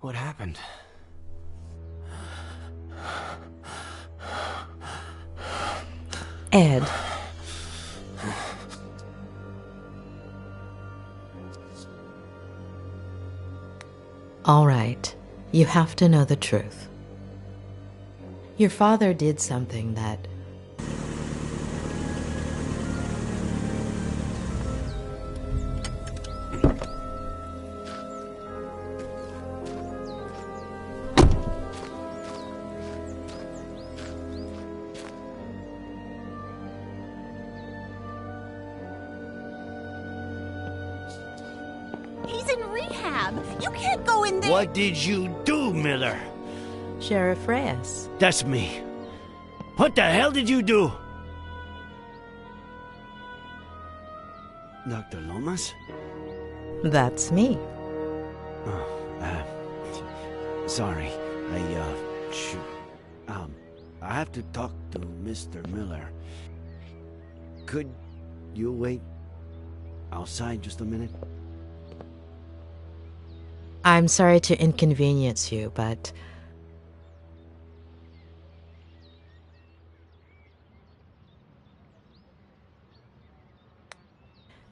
[SPEAKER 4] What happened?
[SPEAKER 3] Ed. All right. You have to know the truth. Your father did something that...
[SPEAKER 12] He's in rehab. You can't go in there.
[SPEAKER 11] What did you do, Miller?
[SPEAKER 3] Sheriff Reyes.
[SPEAKER 11] That's me. What the hell did you do? Dr. Lomas?
[SPEAKER 3] That's me.
[SPEAKER 11] Sorry. I have to talk to Mr. Miller. Could you wait outside just a minute?
[SPEAKER 3] I'm sorry to inconvenience you, but...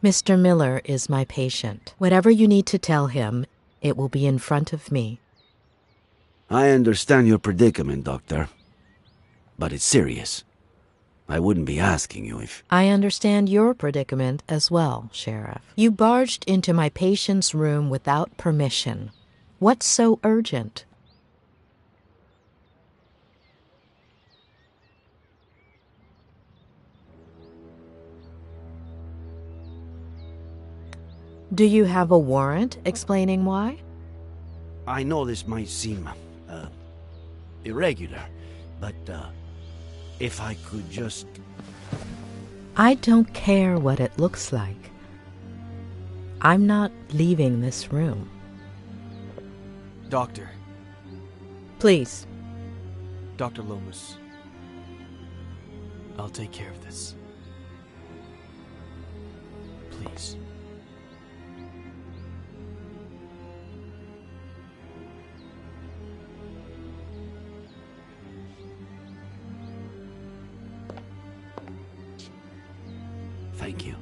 [SPEAKER 3] Mr. Miller is my patient. Whatever you need to tell him, it will be in front of me.
[SPEAKER 11] I understand your predicament, Doctor. But it's serious. I wouldn't be asking you if...
[SPEAKER 3] I understand your predicament as well, Sheriff. You barged into my patient's room without permission. What's so urgent? Do you have a warrant explaining why?
[SPEAKER 11] I know this might seem, irregular, but, if I could just...
[SPEAKER 3] I don't care what it looks like. I'm not leaving this room.
[SPEAKER 4] Doctor.
[SPEAKER 3] Please.
[SPEAKER 4] Dr. Lomas. I'll take care of this. Please.
[SPEAKER 11] Thank you.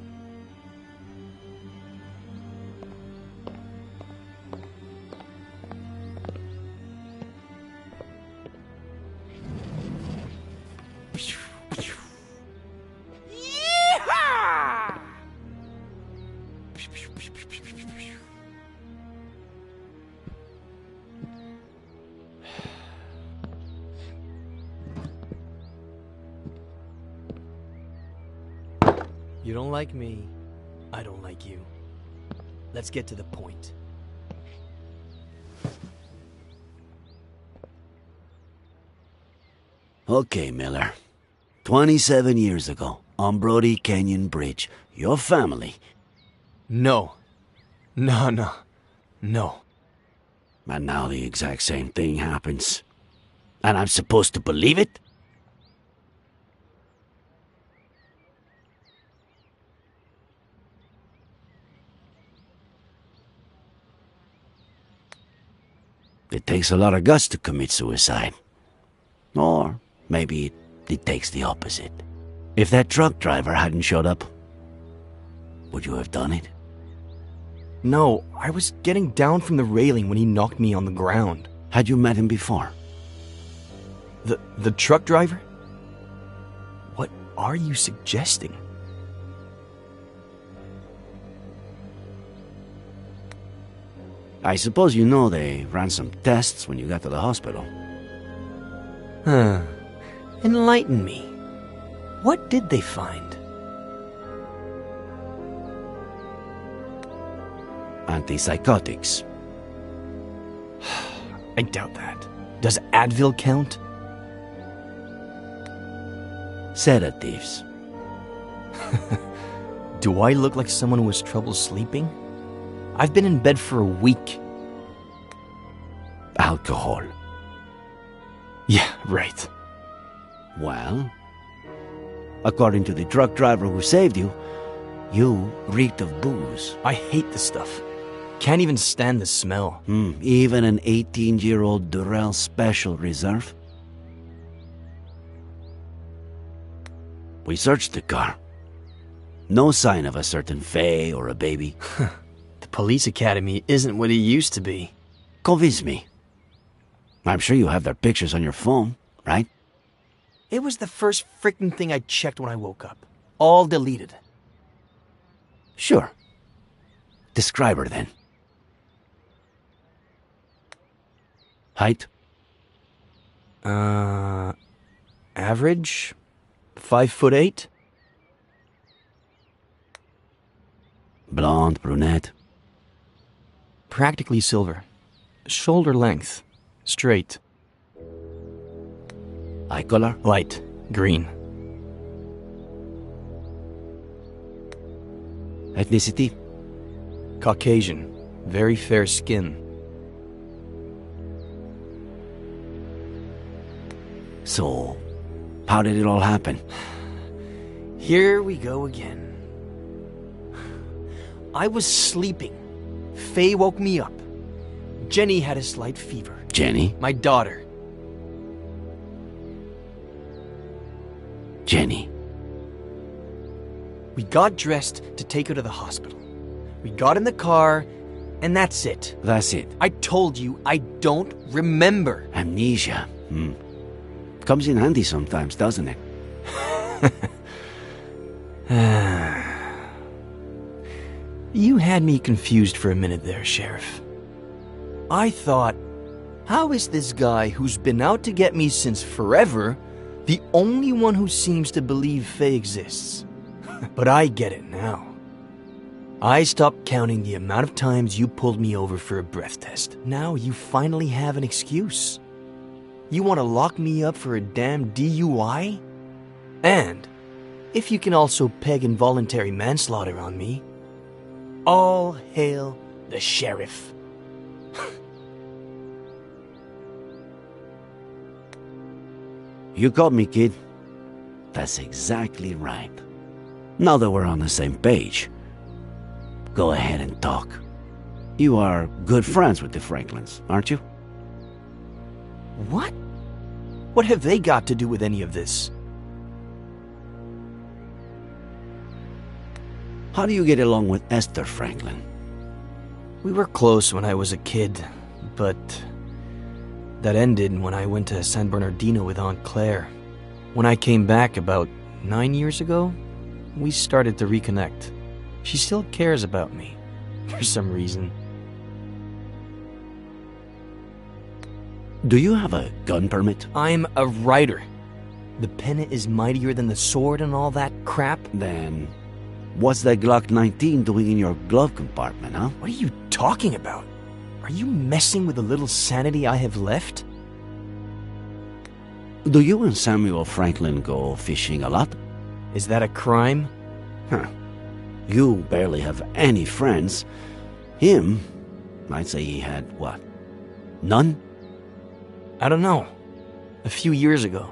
[SPEAKER 12] Yeehaw!
[SPEAKER 4] You don't like me. I don't like you. Let's get to the point.
[SPEAKER 11] Okay, Miller. 27 years ago, on Brody Canyon Bridge, your family...
[SPEAKER 4] No. No.
[SPEAKER 11] And now the exact same thing happens. And I'm supposed to believe it? It takes a lot of guts to commit suicide. Or maybe it takes the opposite. If that truck driver hadn't showed up, would you have done it?
[SPEAKER 4] No, I was getting down from the railing when he knocked me on the ground.
[SPEAKER 11] Had you met him before?
[SPEAKER 4] The truck driver? What are you suggesting?
[SPEAKER 11] I suppose you know they ran some tests when you got to the hospital.
[SPEAKER 4] Enlighten me. What did they find?
[SPEAKER 11] Antipsychotics.
[SPEAKER 4] I doubt that. Does Advil count?
[SPEAKER 11] Sedatives.
[SPEAKER 4] Do I look like someone who has trouble sleeping? I've been in bed for a week.
[SPEAKER 11] Alcohol.
[SPEAKER 4] Yeah, right.
[SPEAKER 11] Well, according to the truck driver who saved you, you reeked of booze.
[SPEAKER 4] I hate the stuff. Can't even stand the smell.
[SPEAKER 11] Even an 18-year-old Durrell Special Reserve? We searched the car. No sign of a certain Faye or a baby.
[SPEAKER 4] The police academy isn't what it used to be.
[SPEAKER 11] Convince me. I'm sure you have their pictures on your phone, right?
[SPEAKER 4] It was the first freaking thing I checked when I woke up. All deleted.
[SPEAKER 11] Sure. Describe her then. Height?
[SPEAKER 4] Average? 5'8".
[SPEAKER 11] Blonde, brunette?
[SPEAKER 4] Practically silver. Shoulder length. Straight.
[SPEAKER 11] Eye color?
[SPEAKER 4] Light. Green.
[SPEAKER 11] Ethnicity?
[SPEAKER 4] Caucasian. Very fair skin.
[SPEAKER 11] So, how did it all happen?
[SPEAKER 4] Here we go again. I was sleeping. Faye woke me up. Jenny had a slight fever.
[SPEAKER 11] Jenny?
[SPEAKER 4] My daughter.
[SPEAKER 11] Jenny.
[SPEAKER 4] We got dressed to take her to the hospital. We got in the car, and that's it.
[SPEAKER 11] That's it.
[SPEAKER 4] I told you, I don't remember.
[SPEAKER 11] Amnesia. Comes in handy sometimes, doesn't it?
[SPEAKER 4] You had me confused for a minute there, Sheriff. I thought, how is this guy who's been out to get me since forever the only one who seems to believe Faye exists? But I get it now. I stopped counting the amount of times you pulled me over for a breath test. Now you finally have an excuse. You want to lock me up for a damn DUI? And if you can also peg involuntary manslaughter on me, all hail the sheriff.
[SPEAKER 11] You got me, kid. That's exactly right. Now that we're on the same page, go ahead and talk. You are good friends with the Franklins, aren't you?
[SPEAKER 4] What? What have they got to do with any of this?
[SPEAKER 11] How do you get along with Esther Franklin?
[SPEAKER 4] We were close when I was a kid, but that ended when I went to San Bernardino with Aunt Claire. When I came back about 9 years ago, we started to reconnect. She still cares about me, for some reason.
[SPEAKER 11] Do you have a gun permit?
[SPEAKER 4] I'm a writer. The pen is mightier than the sword and all that crap.
[SPEAKER 11] Then, What's that Glock 19 doing in your glove compartment, huh?
[SPEAKER 4] What are you talking about? Are you messing with the little sanity I have left?
[SPEAKER 11] Do you and Samuel Franklin go fishing a lot?
[SPEAKER 4] Is that a crime?
[SPEAKER 11] Huh. You barely have any friends. Him, I'd say he had, what, none?
[SPEAKER 4] I don't know. A few years ago,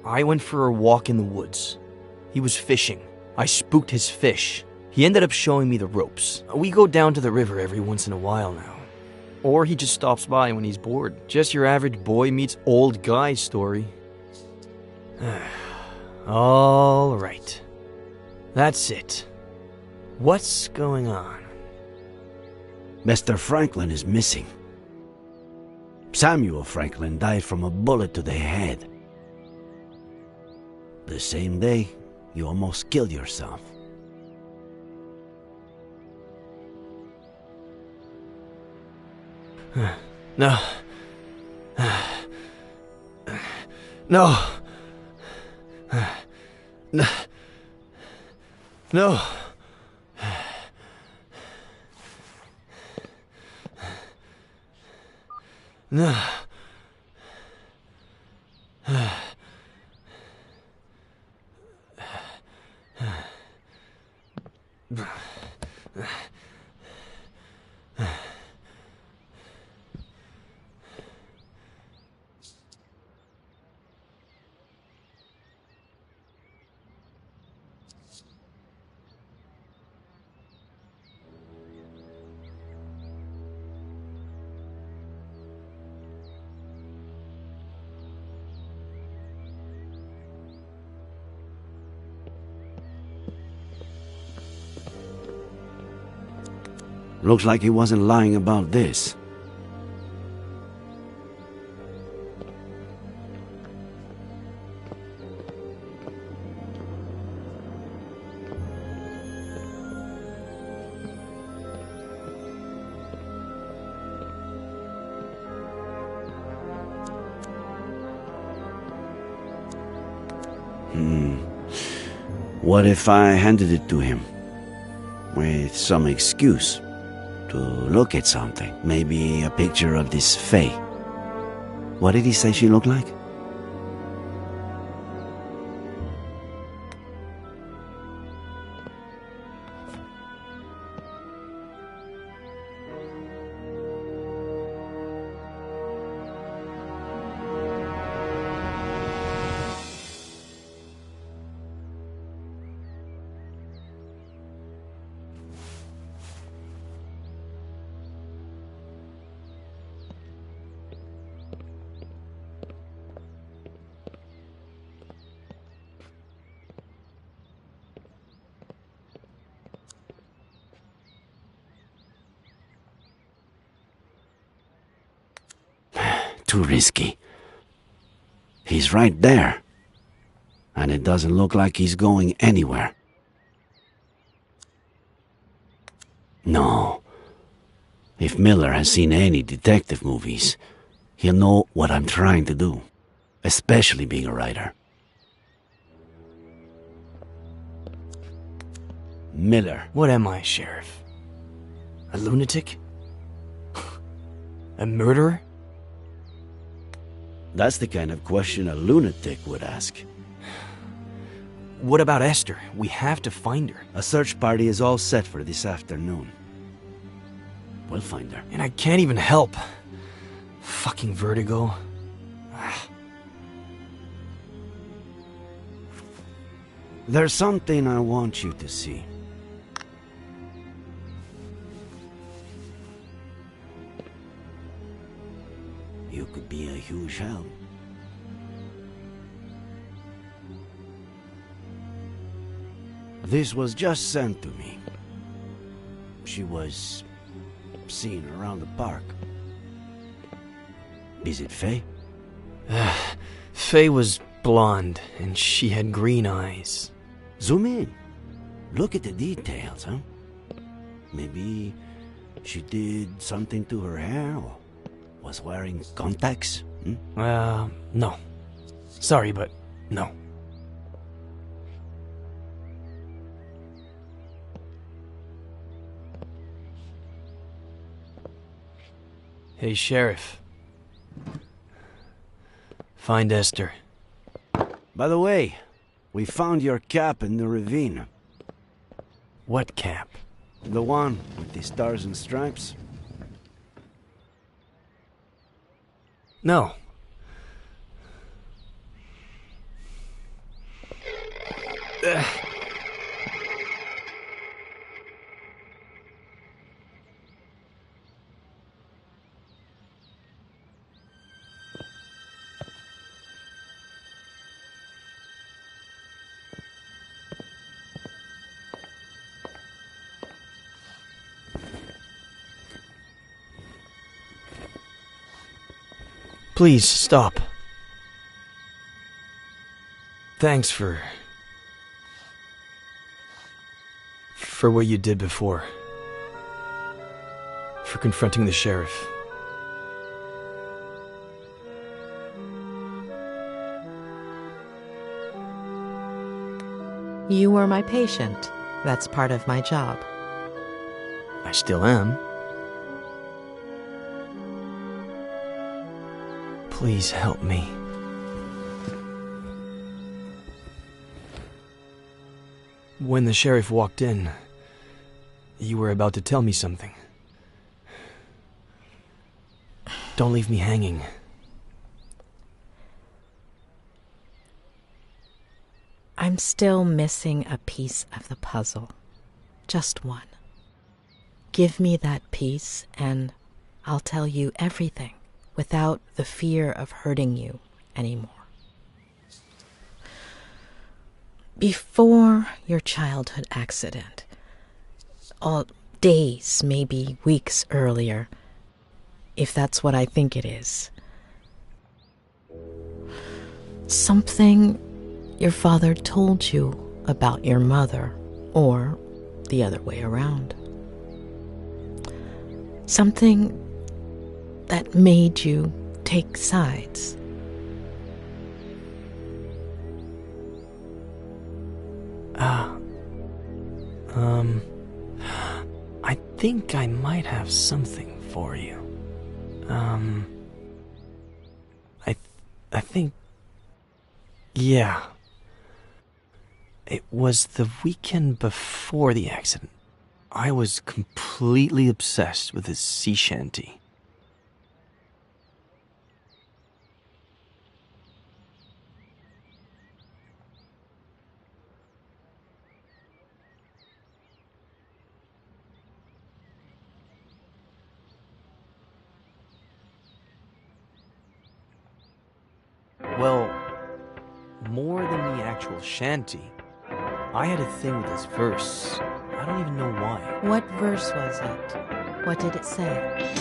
[SPEAKER 4] I went for a walk in the woods. He was fishing. I spooked his fish. He ended up showing me the ropes. We go down to the river every once in a while now. Or he just stops by when he's bored. Just your average boy meets old guy story. All right. That's it. What's going on?
[SPEAKER 11] Mr. Franklin is missing. Samuel Franklin died from a bullet to the head. The same day, you almost killed yourself.
[SPEAKER 4] No. No. No. No. No.
[SPEAKER 11] Looks like he wasn't lying about this. What if I handed it to him? With some excuse to look at something. Maybe a picture of this Faye. What did he say she looked like? Too risky. He's right there. And it doesn't look like he's going anywhere. No. If Miller has seen any detective movies, he'll know what I'm trying to do. Especially being a writer. Miller.
[SPEAKER 4] What am I, Sheriff? A lunatic? A murderer?
[SPEAKER 11] That's the kind of question a lunatic would ask.
[SPEAKER 4] What about Esther? We have to find her.
[SPEAKER 11] A search party is all set for this afternoon. We'll find her.
[SPEAKER 4] And I can't even help. Fucking Vertigo.
[SPEAKER 11] There's something I want you to see. You could be a huge help. This was just sent to me. She was seen around the park. Is it Faye?
[SPEAKER 4] Faye was blonde, and she had green eyes.
[SPEAKER 11] Zoom in. Look at the details, huh? Maybe she did something to her hair, or was wearing contacts?
[SPEAKER 4] No. Sorry, but no. Hey, Sheriff. Find Esther.
[SPEAKER 11] By the way, we found your cap in the ravine.
[SPEAKER 4] What cap?
[SPEAKER 11] The one with the stars and stripes?
[SPEAKER 4] No. Please, stop. Thanks for what you did before. For confronting the sheriff.
[SPEAKER 3] You were my patient. That's part of my job.
[SPEAKER 4] I still am. Please help me. When the sheriff walked in, you were about to tell me something. Don't leave me hanging.
[SPEAKER 3] I'm still missing a piece of the puzzle. Just one. Give me that piece and I'll tell you everything without the fear of hurting you anymore. Before your childhood accident, all days, maybe weeks earlier, if that's what I think it is, something your father told you about your mother, or the other way around. Something that made you take sides.
[SPEAKER 4] I think I might have something for you. I think... Yeah. It was the weekend before the accident. I was completely obsessed with his sea shanty. Well, more than the actual shanty, I had a thing with this verse. I don't even know why.
[SPEAKER 3] What verse was it? What did it say?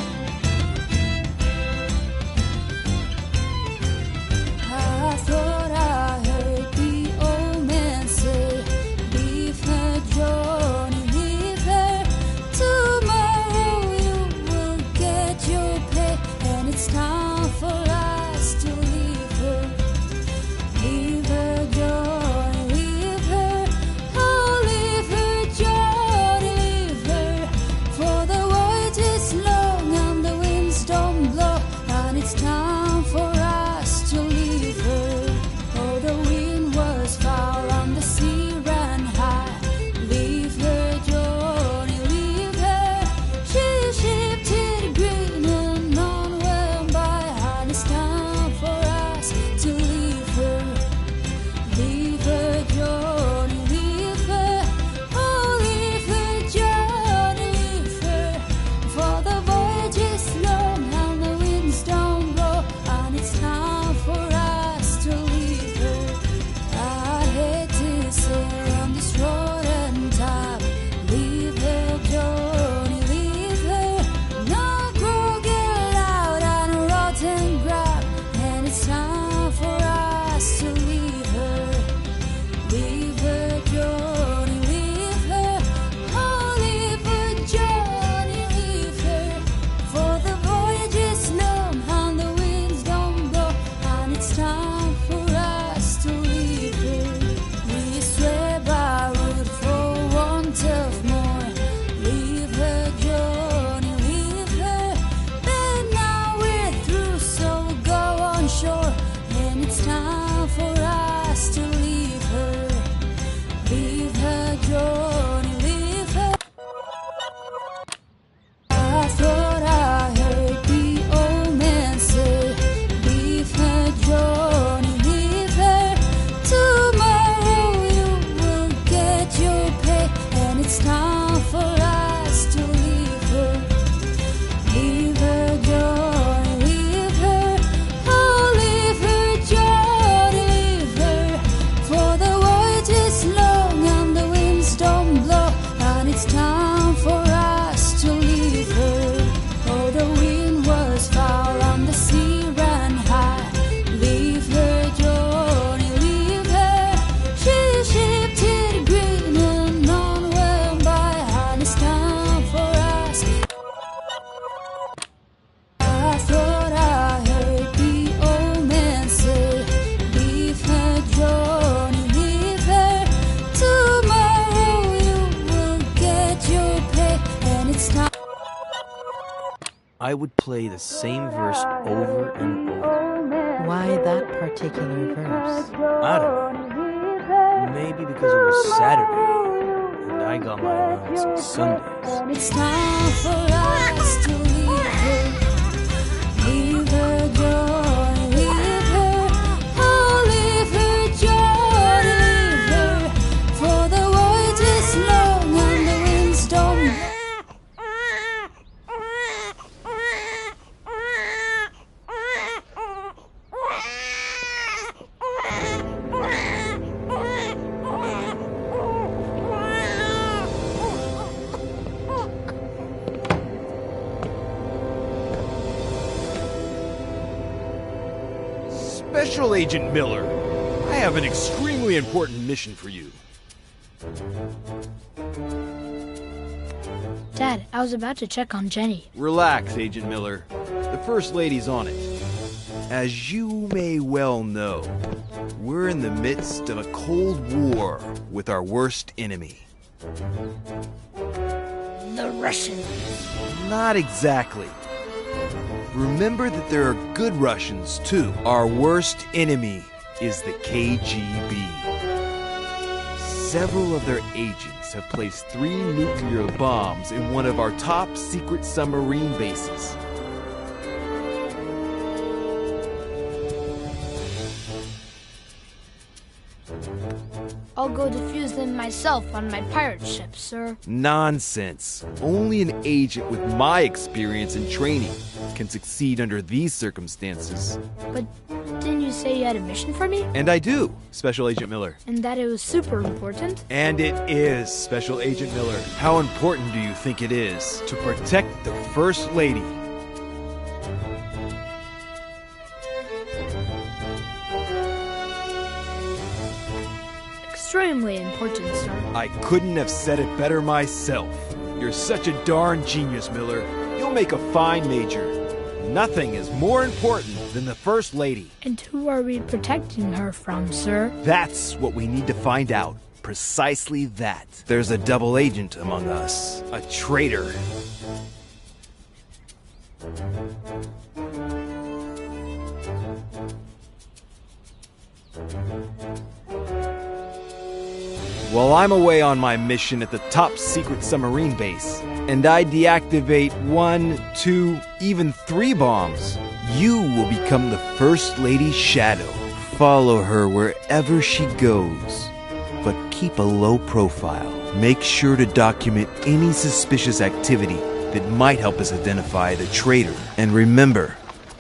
[SPEAKER 1] I thought I heard the old man say, leave her, Johnny, leave her. Tomorrow you will get your pay, and it's time for us to leave her. Leave her, Johnny, leave her. Oh, leave her, Johnny, leave her. For the voyage is long and
[SPEAKER 4] I would play the same verse over and over.
[SPEAKER 3] Why that particular verse?
[SPEAKER 4] I don't know. Maybe because it was Saturday, and I got my allowance on Sundays.
[SPEAKER 1] It's time for us to leave her. Leave her joy, leave her. Oh, leave her joy, leave her. For the voyage is long and the winds don't.
[SPEAKER 13] Special Agent Miller, I have an extremely important mission for you.
[SPEAKER 14] Dad, I was about to check on Jenny.
[SPEAKER 2] Relax, Agent Miller. The First Lady's on it. As you may well know, we're in the midst of a Cold War with our worst enemy.
[SPEAKER 14] The Russians.
[SPEAKER 2] Not exactly. Remember that there are good Russians, too. Our worst enemy is the KGB. Several of their agents have placed 3 nuclear bombs in one of our top secret submarine bases.
[SPEAKER 14] I'll go defuse them myself on my pirate ship, sir.
[SPEAKER 2] Nonsense. Only an agent with my experience and training can succeed under these circumstances.
[SPEAKER 14] But didn't you say you had a mission for me?
[SPEAKER 2] And I do, Special Agent Miller.
[SPEAKER 14] And that it was super important?
[SPEAKER 2] And it is, Special Agent Miller. How important do you think it is to protect the First Lady?
[SPEAKER 14] Extremely important, sir.
[SPEAKER 2] I couldn't have said it better myself. You're such a darn genius, Miller. You'll make a fine major. Nothing is more important than the First Lady.
[SPEAKER 14] And who are we protecting her from, sir?
[SPEAKER 2] That's what we need to find out. Precisely that. There's a double agent among us. A traitor. While I'm away on my mission at the top secret submarine base, and I deactivate 1, 2, even 3 bombs, you will become the First Lady's shadow. Follow her wherever she goes, but keep a low profile. Make sure to document any suspicious activity that might help us identify the traitor. And remember,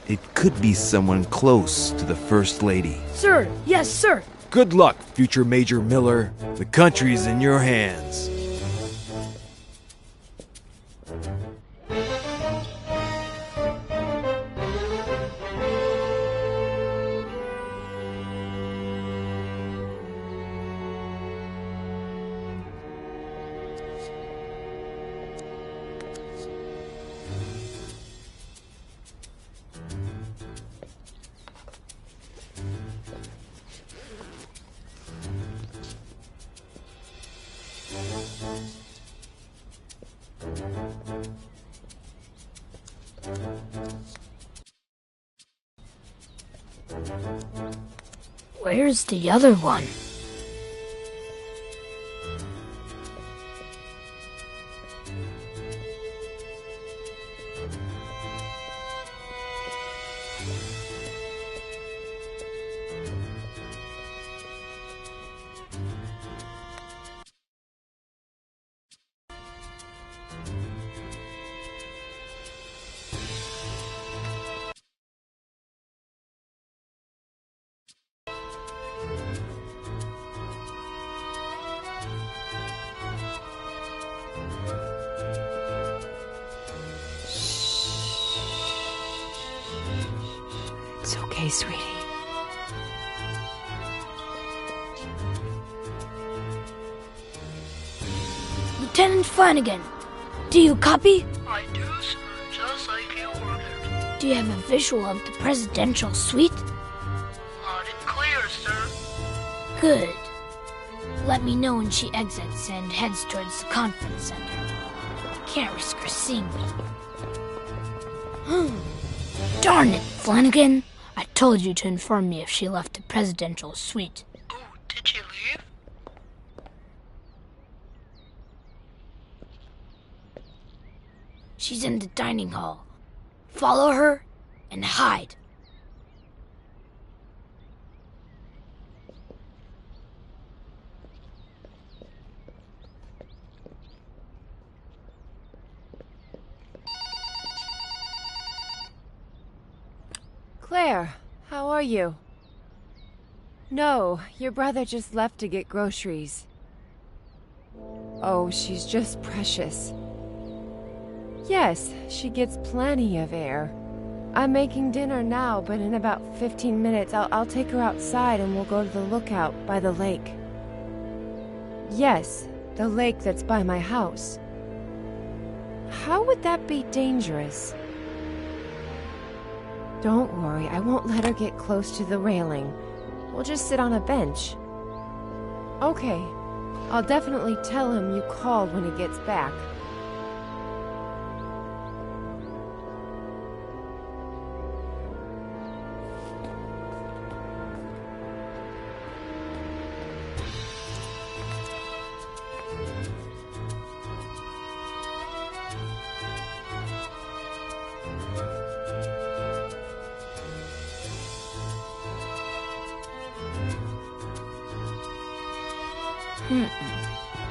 [SPEAKER 2] it could be someone close to the First Lady.
[SPEAKER 14] Sir, yes, sir.
[SPEAKER 2] Good luck, future Major Miller. The country's in your hands.
[SPEAKER 14] Where's the other one?
[SPEAKER 6] It's okay, sweetie.
[SPEAKER 14] Lieutenant Flanagan, do you copy?
[SPEAKER 5] I do, sir, just like you ordered.
[SPEAKER 14] Do you have a visual of the presidential suite?
[SPEAKER 5] Loud and clear, sir.
[SPEAKER 14] Good. Let me know when she exits and heads towards the conference center. I can't risk her seeing me. Darn it, Flanagan. I told you to inform me if she left the presidential suite.
[SPEAKER 5] Oh, did she leave?
[SPEAKER 14] She's in the dining hall. Follow her and hide.
[SPEAKER 6] Claire, how are you? No, your brother just left to get groceries. Oh, she's just precious. Yes, she gets plenty of air. I'm making dinner now, but in about 15 minutes I'll take her outside and we'll go to the lookout by the lake. Yes, the lake that's by my house. How would that be dangerous? Don't worry, I won't let her get close to the railing. We'll just sit on a bench. Okay, I'll definitely tell him you called when he gets back.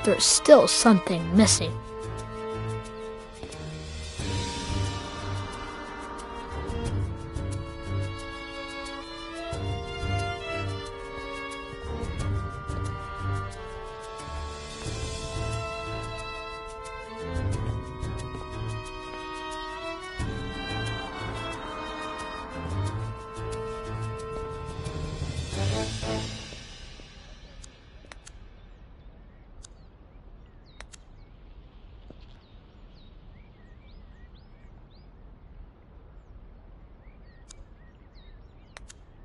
[SPEAKER 14] There's still something missing.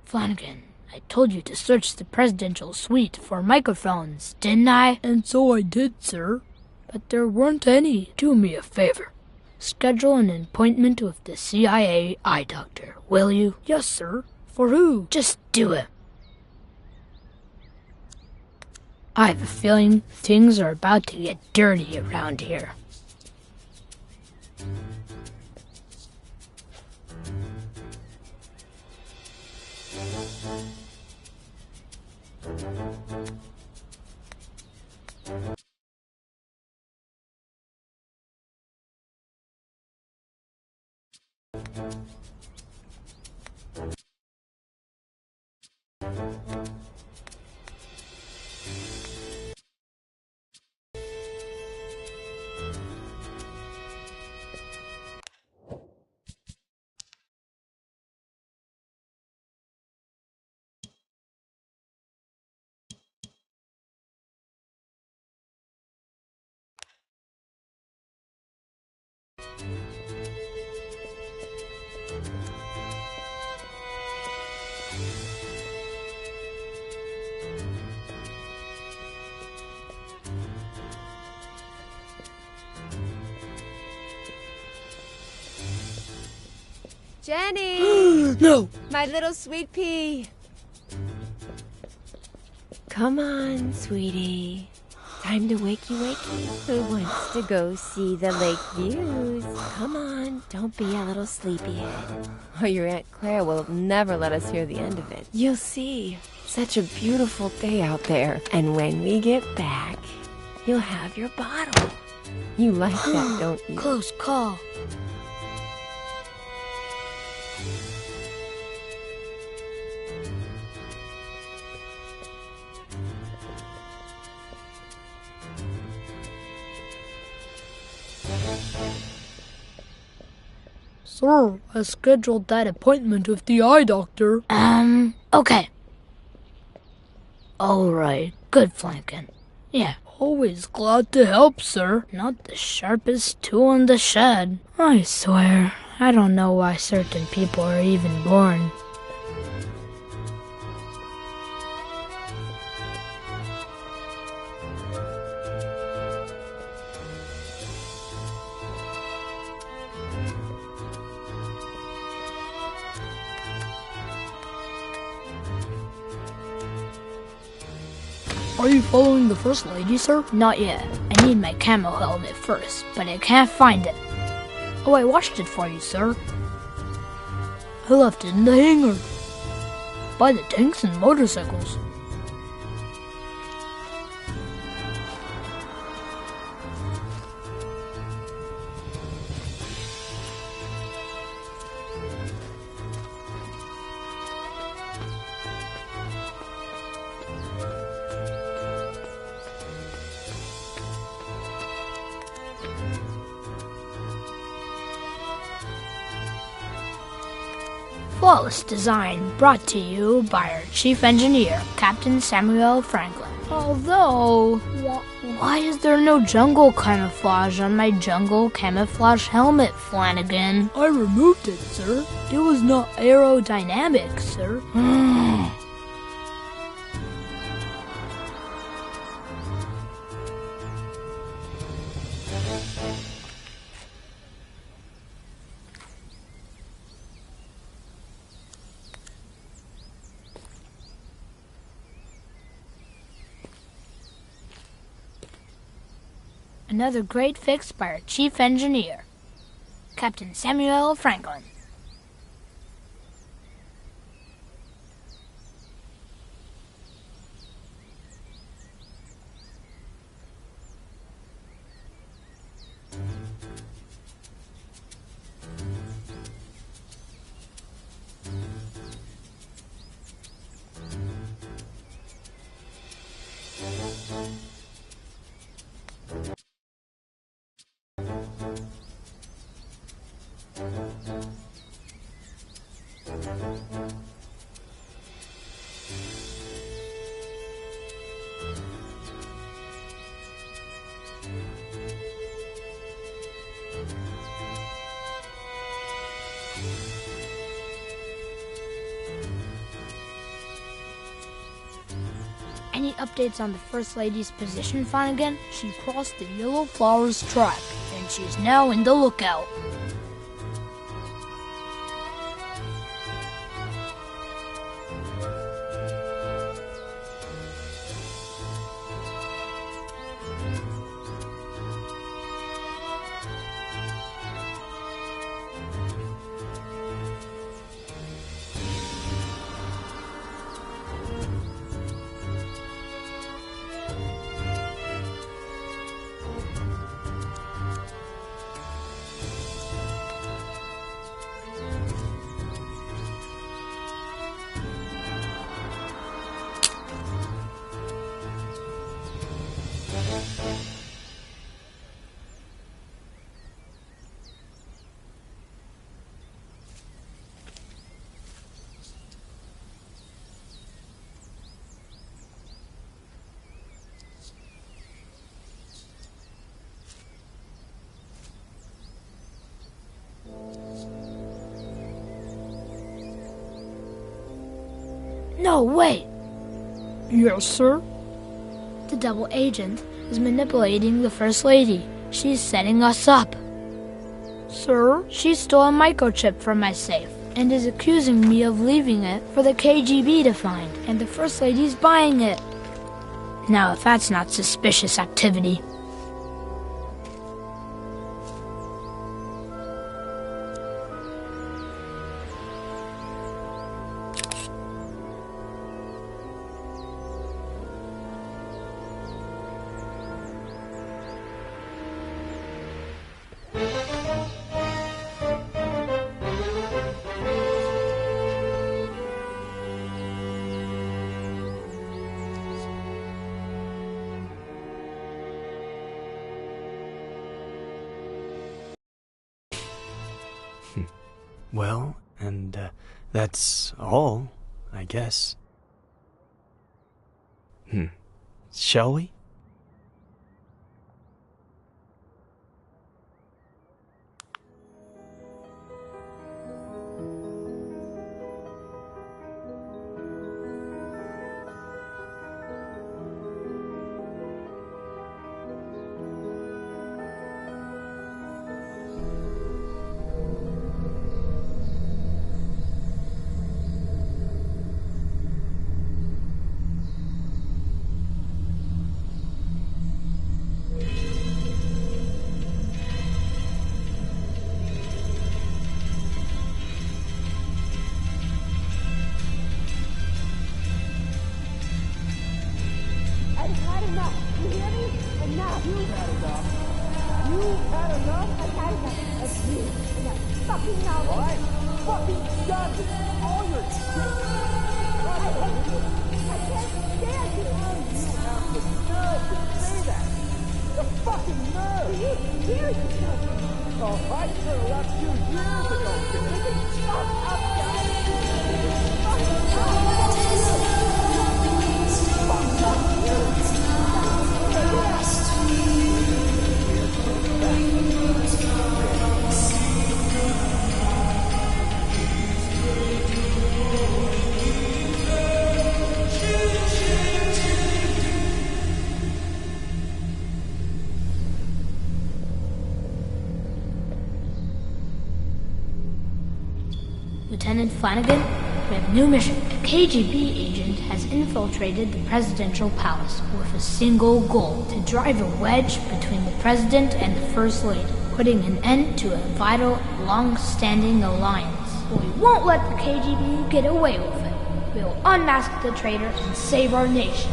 [SPEAKER 14] Flanagan, I told you to search the presidential suite for microphones, didn't I? And so I did, sir. But there weren't any. Do me a favor. Schedule an appointment with the CIA eye doctor, will you? Yes, sir. For who? Just do it. I have a feeling things are about to get dirty around here.
[SPEAKER 6] Jenny!
[SPEAKER 14] No!
[SPEAKER 6] My little sweet pea! Come on, sweetie. Time to wakey. Who wants to go see the lake views? Come on, don't be a little sleepyhead. Or your Aunt Claire will never let us hear the end of it. You'll see. Such a beautiful day out there. And when we get back, you'll have your bottle. You like that, don't you?
[SPEAKER 14] Close call. Sir, I scheduled that appointment with the eye doctor. Okay. Alright, good Flankin. Yeah, always glad to help, sir. Not the sharpest tool in the shed. I swear, I don't know why certain people are even born. Are you following the First Lady, sir? Not yet. I need my camo helmet first, but I can't find it. Oh, I washed it for you, sir. I left it in the hangar. By the tanks and motorcycles. Flawless design brought to you by our chief engineer, Captain Samuel Franklin. Although, why is there no jungle camouflage on my jungle camouflage helmet, Flanagan? I removed it, sir. It was not aerodynamic, sir. Another great fix by our chief engineer, Captain Samuel Franklin. Any updates on the First Lady's position, Flanagan? She crossed the Yellow Flowers track, and she's now in the lookout. No, wait! Yes, sir? The double agent is manipulating the First Lady. She's setting us up. Sir? She stole a microchip from my safe and is accusing me of leaving it for the KGB to find, and the First Lady's buying it. Now, if that's not suspicious activity.
[SPEAKER 4] Well, and that's all, I guess. Shall we?
[SPEAKER 12] You hear me? Enough. You've had enough. You've had enough? I've had enough of you and that fucking novel.
[SPEAKER 13] All right. Fucking done with all your shit.
[SPEAKER 12] I hate you. I can't stand you.
[SPEAKER 13] You have the nerve to say that. The fucking nerve.
[SPEAKER 12] You hear yourself.
[SPEAKER 13] Oh, I should have left you years ago, Cindy.
[SPEAKER 12] Fuck up, guys.
[SPEAKER 14] Lieutenant Flanagan, we have a new mission. A KGB agent has infiltrated the presidential palace with a single goal: to drive a wedge between the president and the first lady, putting an end to a vital, long-standing alliance. But we won't let the KGB get away with it. We will unmask the traitor and save our nation.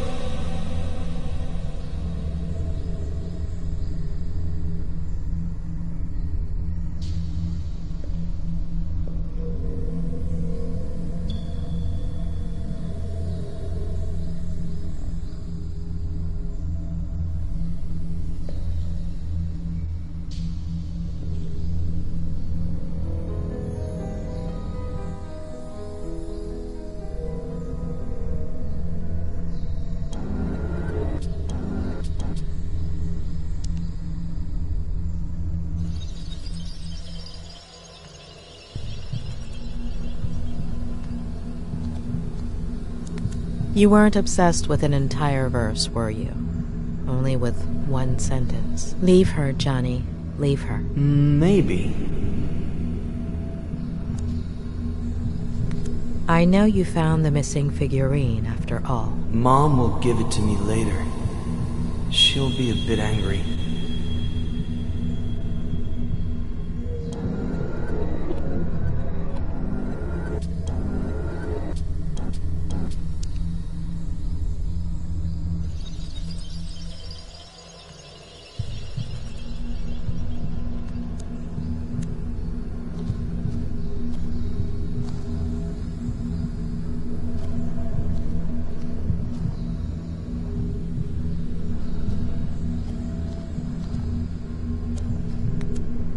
[SPEAKER 3] You weren't obsessed with an entire verse, were you? Only with one sentence. Leave her, Johnny. Leave her.
[SPEAKER 4] Maybe.
[SPEAKER 3] I know you found the missing figurine after all.
[SPEAKER 4] Mom will give it to me later. She'll be a bit angry.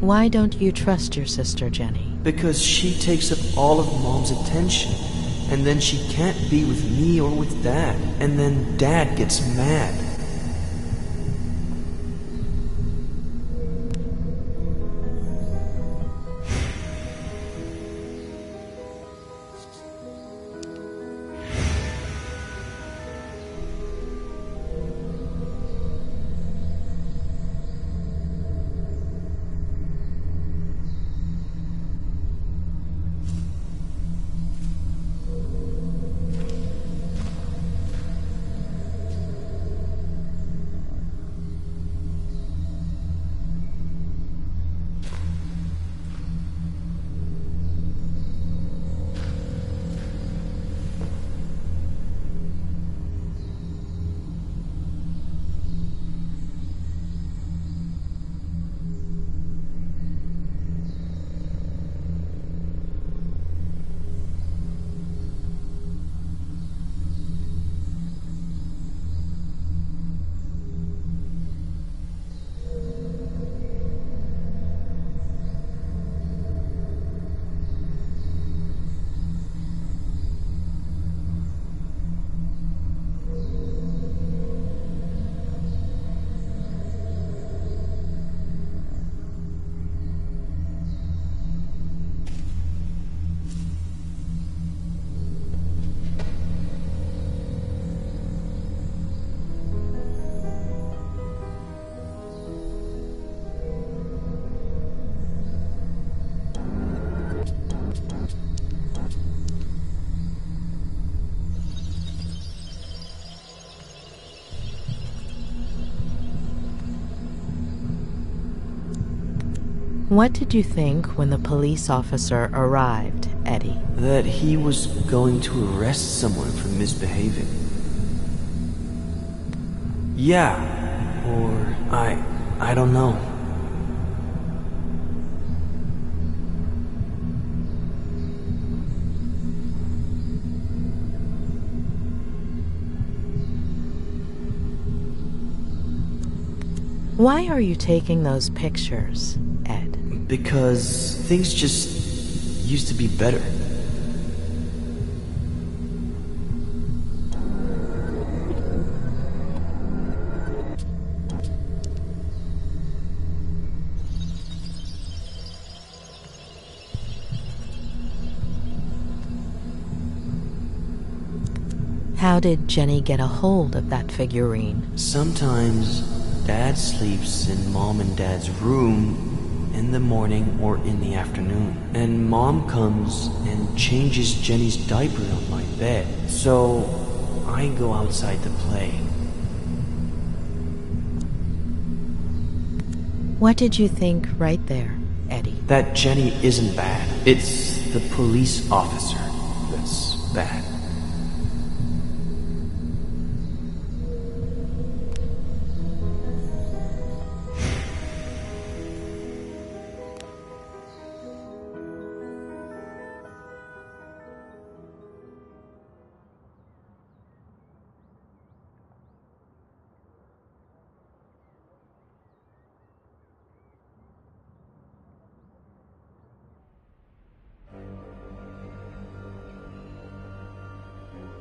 [SPEAKER 3] Why don't you trust your sister, Jenny?
[SPEAKER 4] Because she takes up all of Mom's attention, and then she can't be with me or with Dad, and then Dad gets mad.
[SPEAKER 3] What did you think when the police officer arrived, Eddie?
[SPEAKER 4] That he was going to arrest someone for misbehaving. Yeah, or I don't know.
[SPEAKER 3] Why are you taking those pictures, Ed?
[SPEAKER 4] Because things just used to be better.
[SPEAKER 3] How did Jenny get a hold of that figurine?
[SPEAKER 4] Sometimes Dad sleeps in Mom and Dad's room in the morning or in the afternoon. And Mom comes and changes Jenny's diaper on my bed. So I go outside to play.
[SPEAKER 3] What did you think right there, Eddie?
[SPEAKER 4] That Jenny isn't bad. It's the police officer that's bad.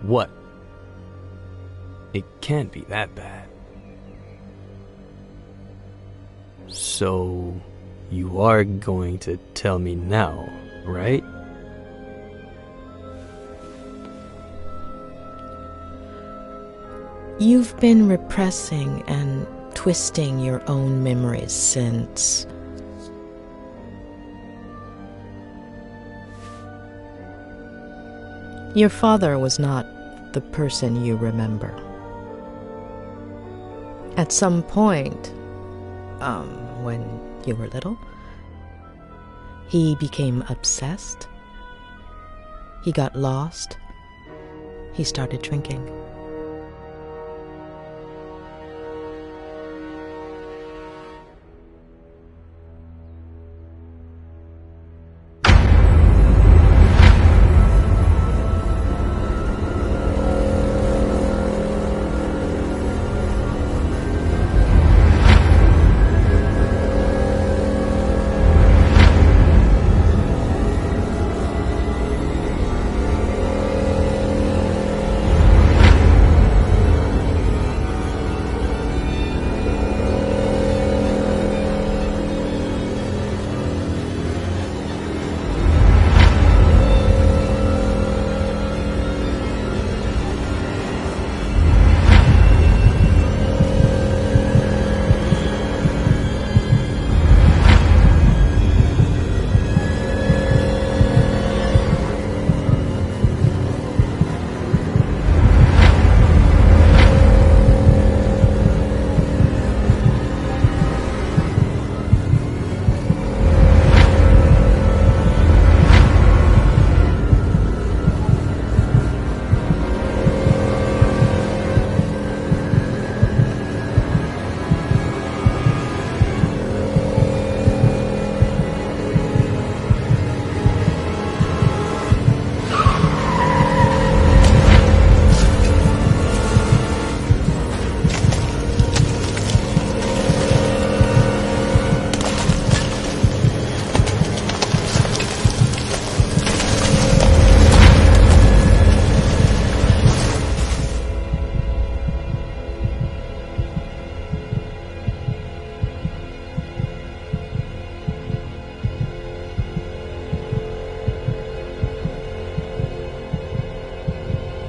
[SPEAKER 4] What? It can't be that bad. So, you are going to tell me now, right?
[SPEAKER 3] You've been repressing and twisting your own memories since... Your father was not the person you remember. At some point, when you were little, he became obsessed. He got lost. He started drinking.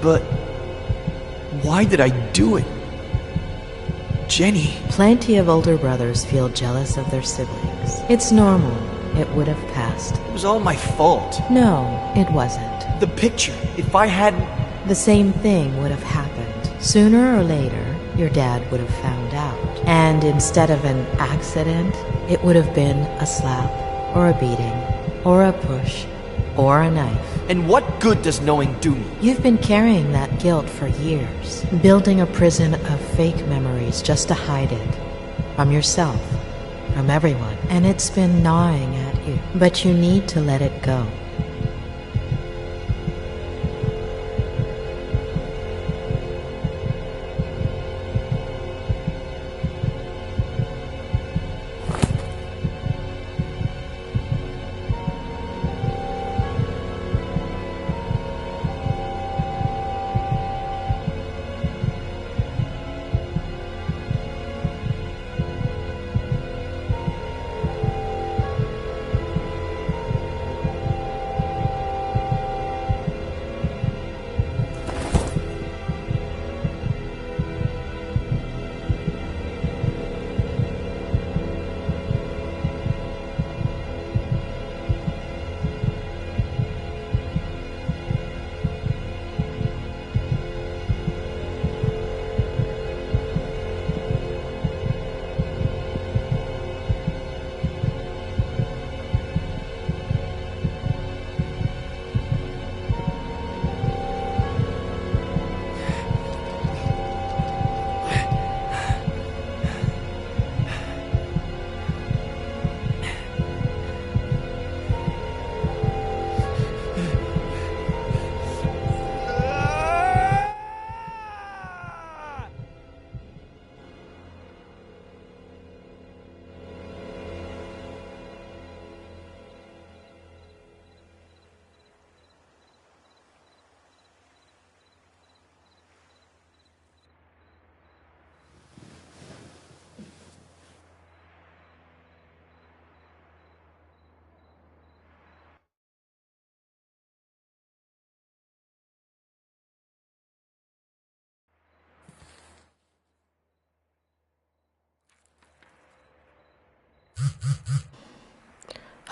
[SPEAKER 4] But why did I do it? Jenny.
[SPEAKER 3] Plenty of older brothers feel jealous of their siblings. It's normal. It would have passed.
[SPEAKER 4] It was all my fault.
[SPEAKER 3] No, it wasn't.
[SPEAKER 4] The picture. If I hadn't...
[SPEAKER 3] The same thing would have happened. Sooner or later, your dad would have found out. And instead of an accident, it would have been a slap, or a beating, or a push, or a knife.
[SPEAKER 4] And what good does knowing do me?
[SPEAKER 3] You've been carrying that guilt for years, building a prison of fake memories just to hide it. From yourself, from everyone. And it's been gnawing at you. But you need to let it go.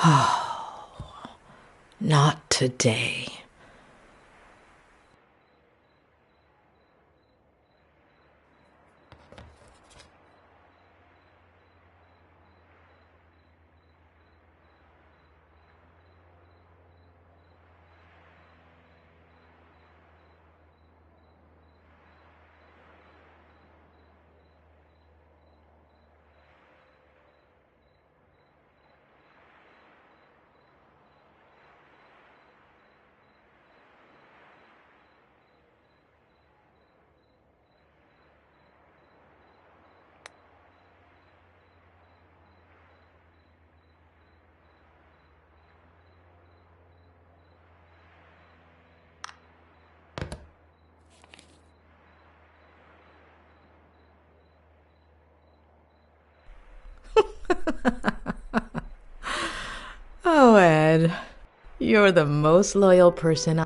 [SPEAKER 3] Oh, not today. Oh, Ed, you're the most loyal person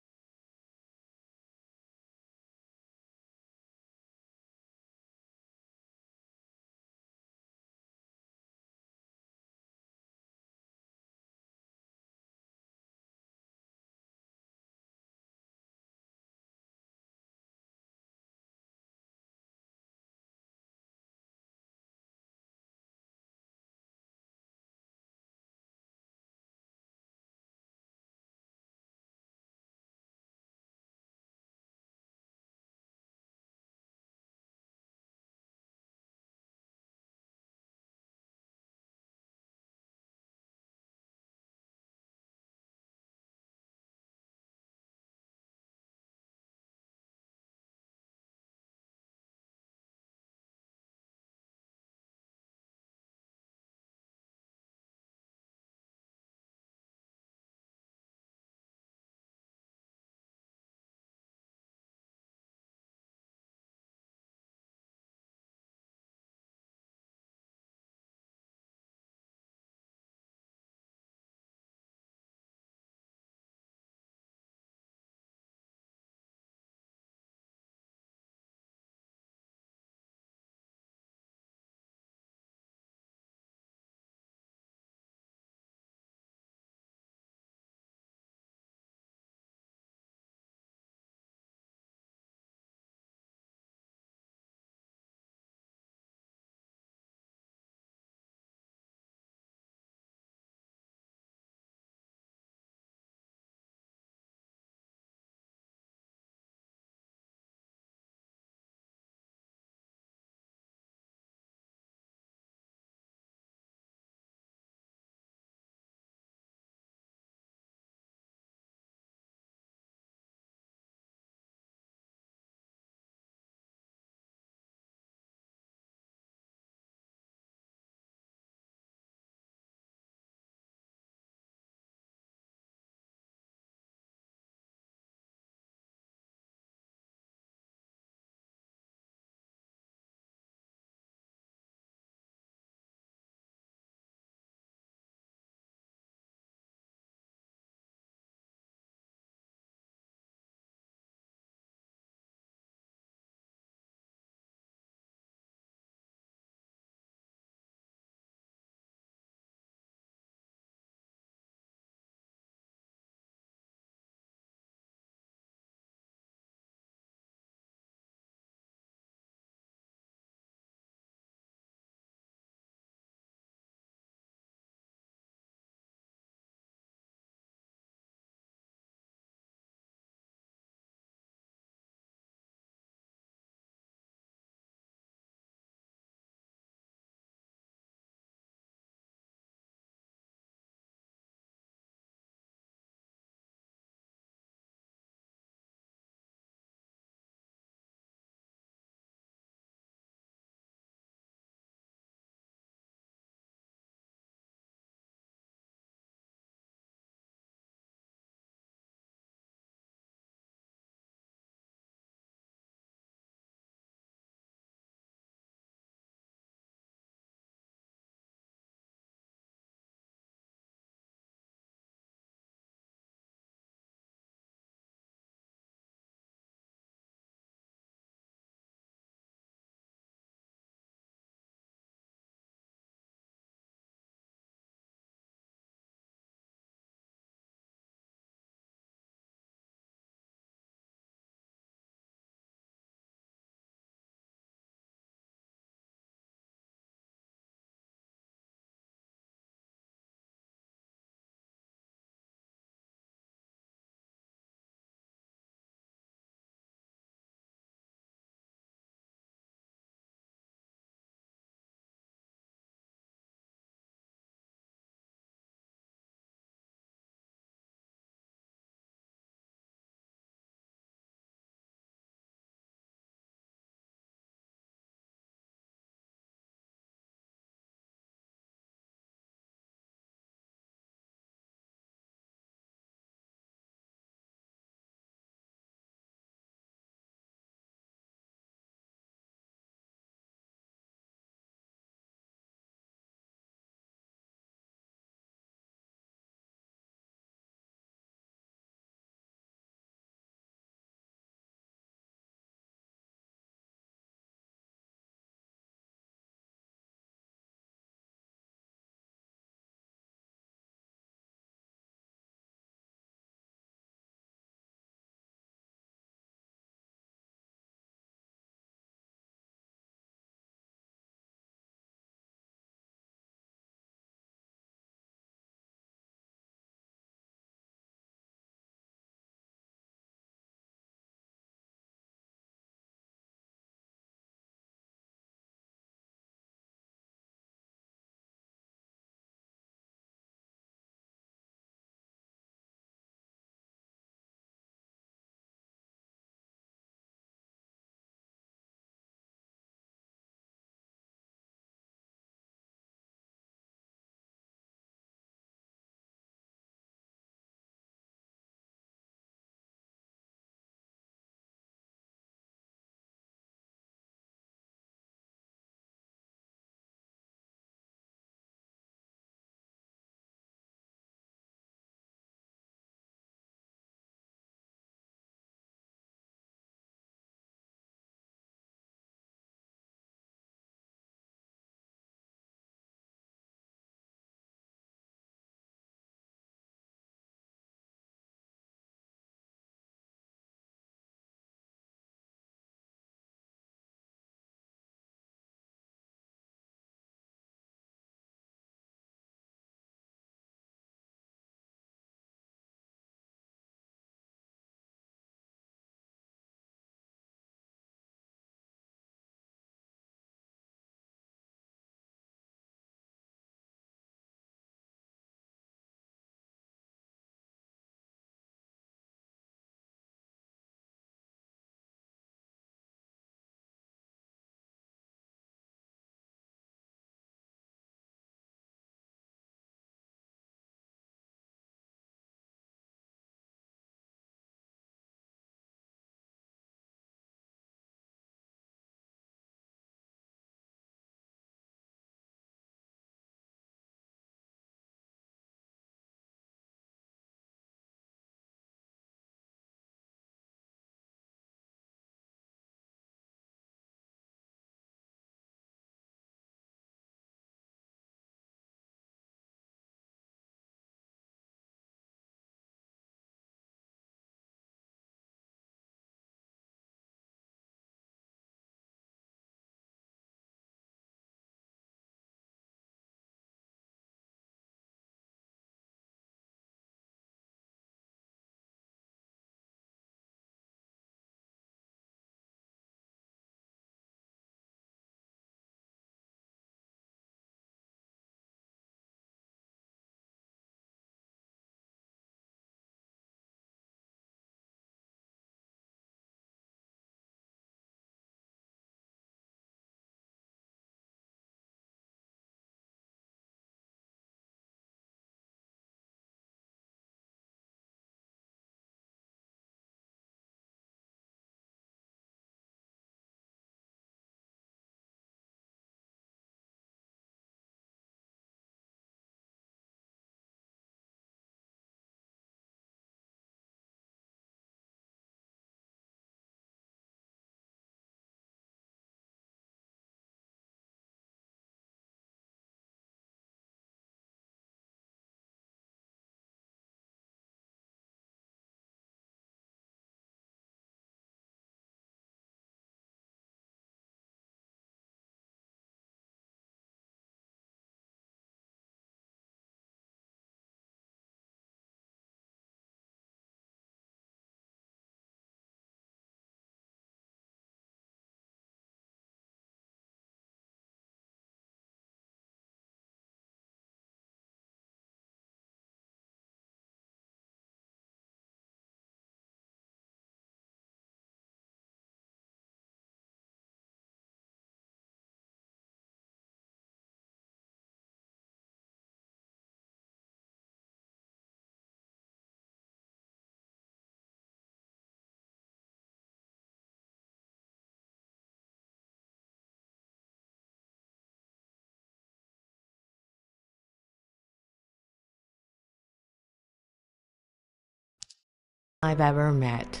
[SPEAKER 3] I've ever met.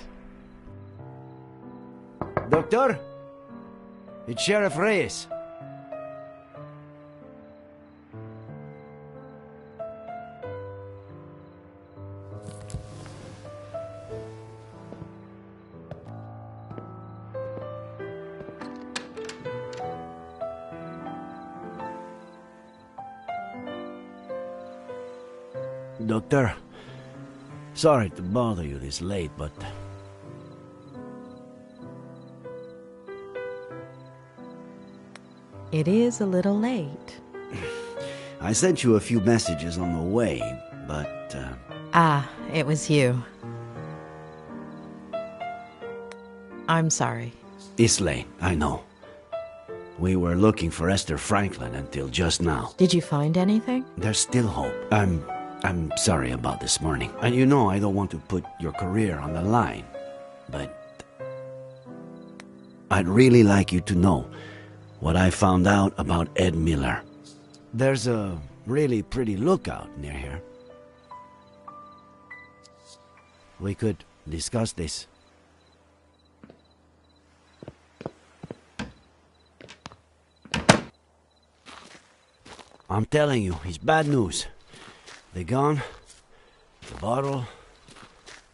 [SPEAKER 11] Doctor? It's Sheriff Reyes. Doctor, sorry to bother you this late, but...
[SPEAKER 3] It is a little late.
[SPEAKER 11] I sent you a few messages on the way, but...
[SPEAKER 3] Ah, it was you. I'm sorry.
[SPEAKER 11] It's late, I know. We were looking for Esther Franklin until just now.
[SPEAKER 3] Did you find anything?
[SPEAKER 11] There's still hope. I'm sorry about this morning. And you know I don't want to put your career on the line. But... I'd really like you to know what I found out about Ed Miller. There's a really pretty lookout near here. We could discuss this. I'm telling you, it's bad news. The gun, the bottle,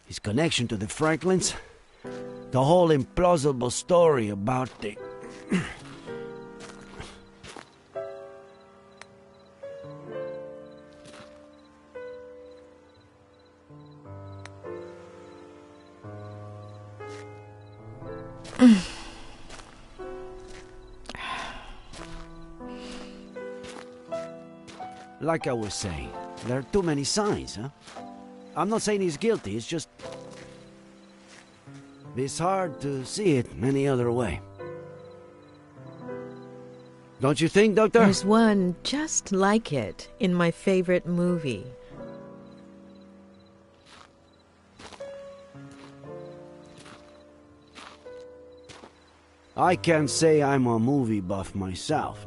[SPEAKER 11] his connection to the Franklins, the whole implausible story about the... Like I was saying, there are too many signs, huh? I'm not saying he's guilty, it's just... It's hard to see it any other way. Don't you think, Doctor?
[SPEAKER 3] There's one just like it in my favorite movie.
[SPEAKER 11] I can't say I'm a movie buff myself.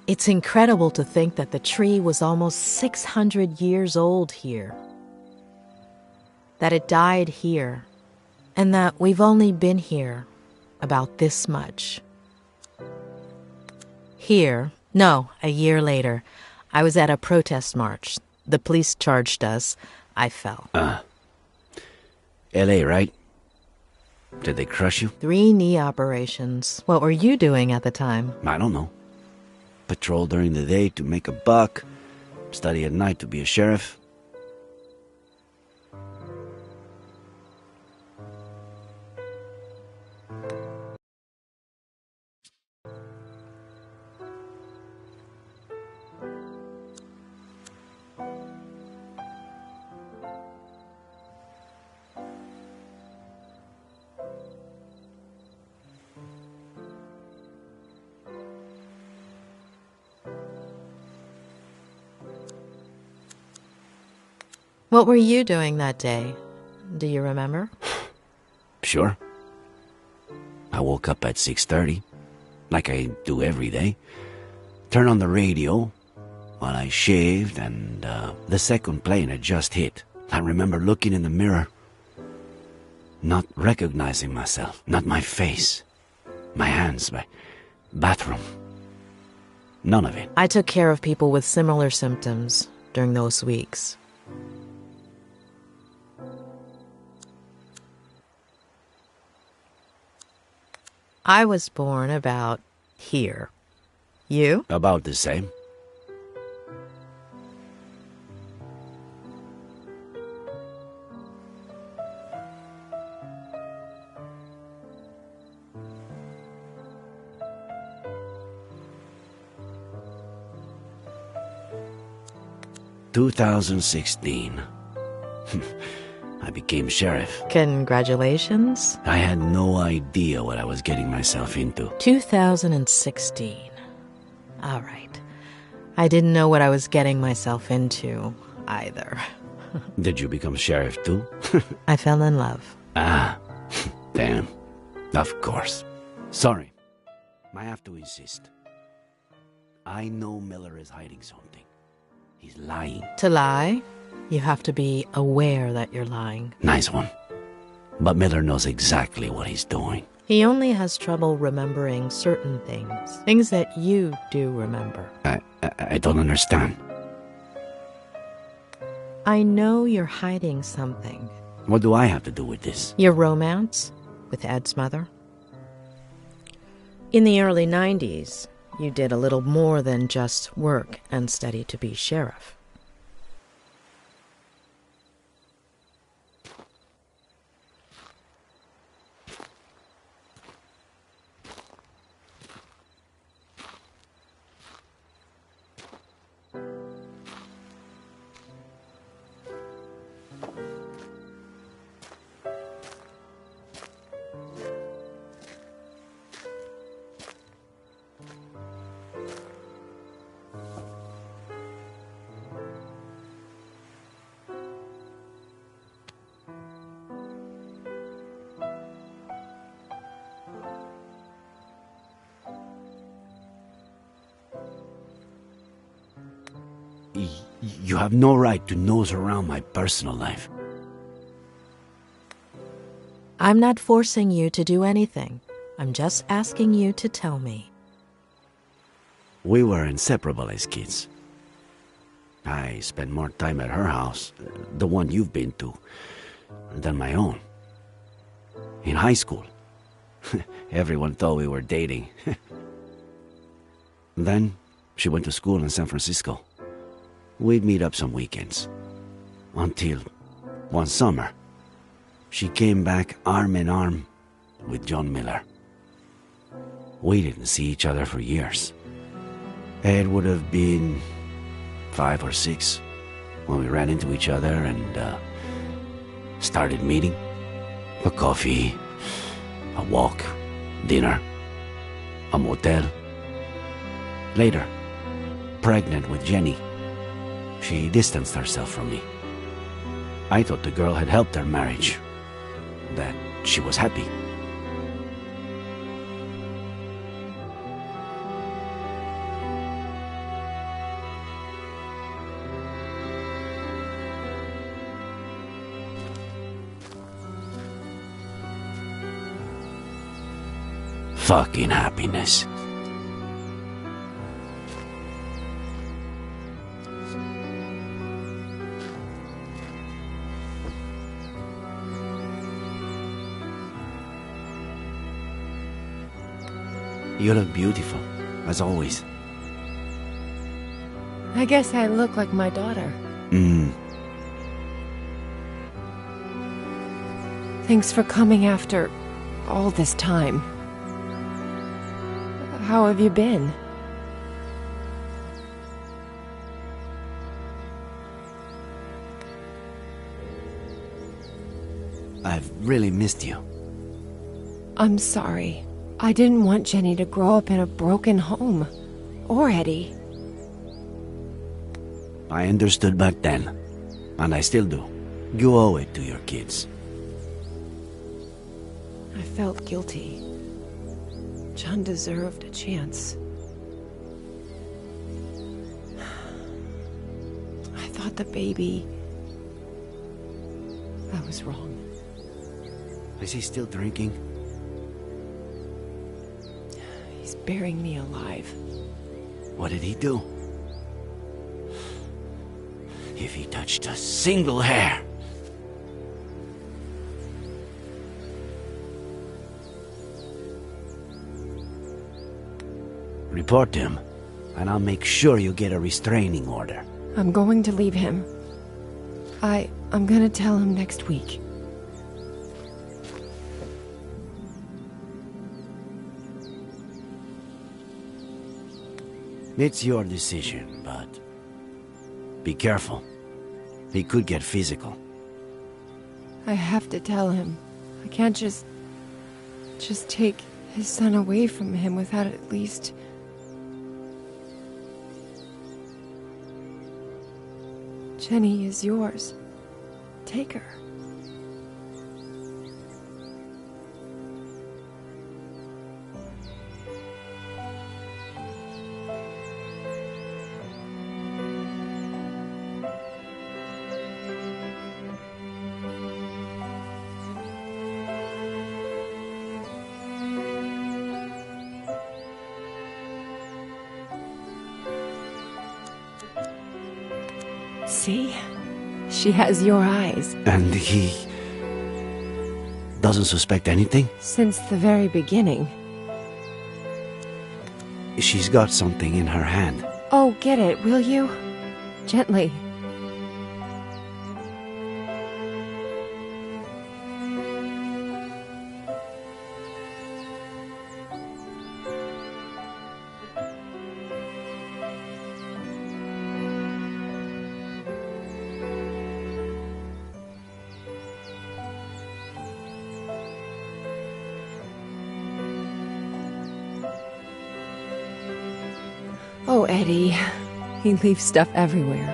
[SPEAKER 3] It's incredible to think that the tree was almost 600 years old here. That it died here, and that we've only been here about this much. Here, no, a year later, I was at a protest march. The police charged us. I fell.
[SPEAKER 11] L.A., right? Did they crush you?
[SPEAKER 3] 3 knee operations. What were you doing at the time?
[SPEAKER 11] I don't know. Patrol during the day to make a buck, study at night to be a sheriff.
[SPEAKER 3] What were you doing that day? Do you remember?
[SPEAKER 11] Sure. I woke up at 6:30, like I do every day. Turned on the radio while I shaved, and the second plane had just hit. I remember looking in the mirror, not recognizing myself, not my face, my hands, my bathroom. None of it.
[SPEAKER 3] I took care of people with similar symptoms during those weeks. I was born about here. You?
[SPEAKER 11] About the same. "2016. I became sheriff.
[SPEAKER 3] Congratulations.
[SPEAKER 11] I had no idea what I was getting myself into.
[SPEAKER 3] 2016. All right. I didn't know what I was getting myself into, either.
[SPEAKER 11] Did you become sheriff too?
[SPEAKER 3] I fell in love.
[SPEAKER 11] Ah, damn. Of course. Sorry. I have to insist. I know Miller is hiding something. He's lying.
[SPEAKER 3] To lie, you have to be aware that you're lying.
[SPEAKER 11] Nice one. But Miller knows exactly what he's doing.
[SPEAKER 3] He only has trouble remembering certain things. Things that you do remember.
[SPEAKER 11] I don't understand.
[SPEAKER 3] I know you're hiding something.
[SPEAKER 11] What do I have to do with this?
[SPEAKER 3] Your romance with Ed's mother? In the early 90s, you did a little more than just work and study to be sheriff.
[SPEAKER 11] You have no right to nose around my personal life.
[SPEAKER 3] I'm not forcing you to do anything. I'm just asking you to tell me.
[SPEAKER 11] We were inseparable as kids. I spent more time at her house, the one you've been to, than my own. In high school, everyone thought we were dating. Then, she went to school in San Francisco. We'd meet up some weekends. Until one summer, she came back arm in arm with John Miller. We didn't see each other for years. Ed would have been 5 or 6 when we ran into each other and started meeting. A coffee, a walk, dinner, a motel. Later, pregnant with Jenny, she distanced herself from me. I thought the girl had helped our marriage, that she was happy. Fucking happiness. You look beautiful, as always.
[SPEAKER 6] I guess I look like my daughter. Thanks for coming after all this time. How have you been?
[SPEAKER 11] I've really missed you.
[SPEAKER 6] I'm sorry. I didn't want Jenny to grow up in a broken home. Or Eddie.
[SPEAKER 11] I understood back then, and I still do. You owe it to your kids.
[SPEAKER 6] I felt guilty. John deserved a chance. I thought the baby... I was wrong.
[SPEAKER 11] Is he still drinking?
[SPEAKER 6] He's burying me alive.
[SPEAKER 11] What did he do? If he touched a single hair... Report him, and I'll make sure you get a restraining order.
[SPEAKER 6] I'm going to leave him. I'm gonna tell him next week.
[SPEAKER 11] It's your decision, but be careful. He could get physical.
[SPEAKER 6] I have to tell him. I can't just take his son away from him without at least... Jenny is yours. Take her. See? She has your eyes.
[SPEAKER 11] And he doesn't suspect anything?
[SPEAKER 6] Since the very beginning.
[SPEAKER 11] She's got something in her hand.
[SPEAKER 6] Oh, get it, will you? Gently. Oh, Eddie. He leaves stuff everywhere.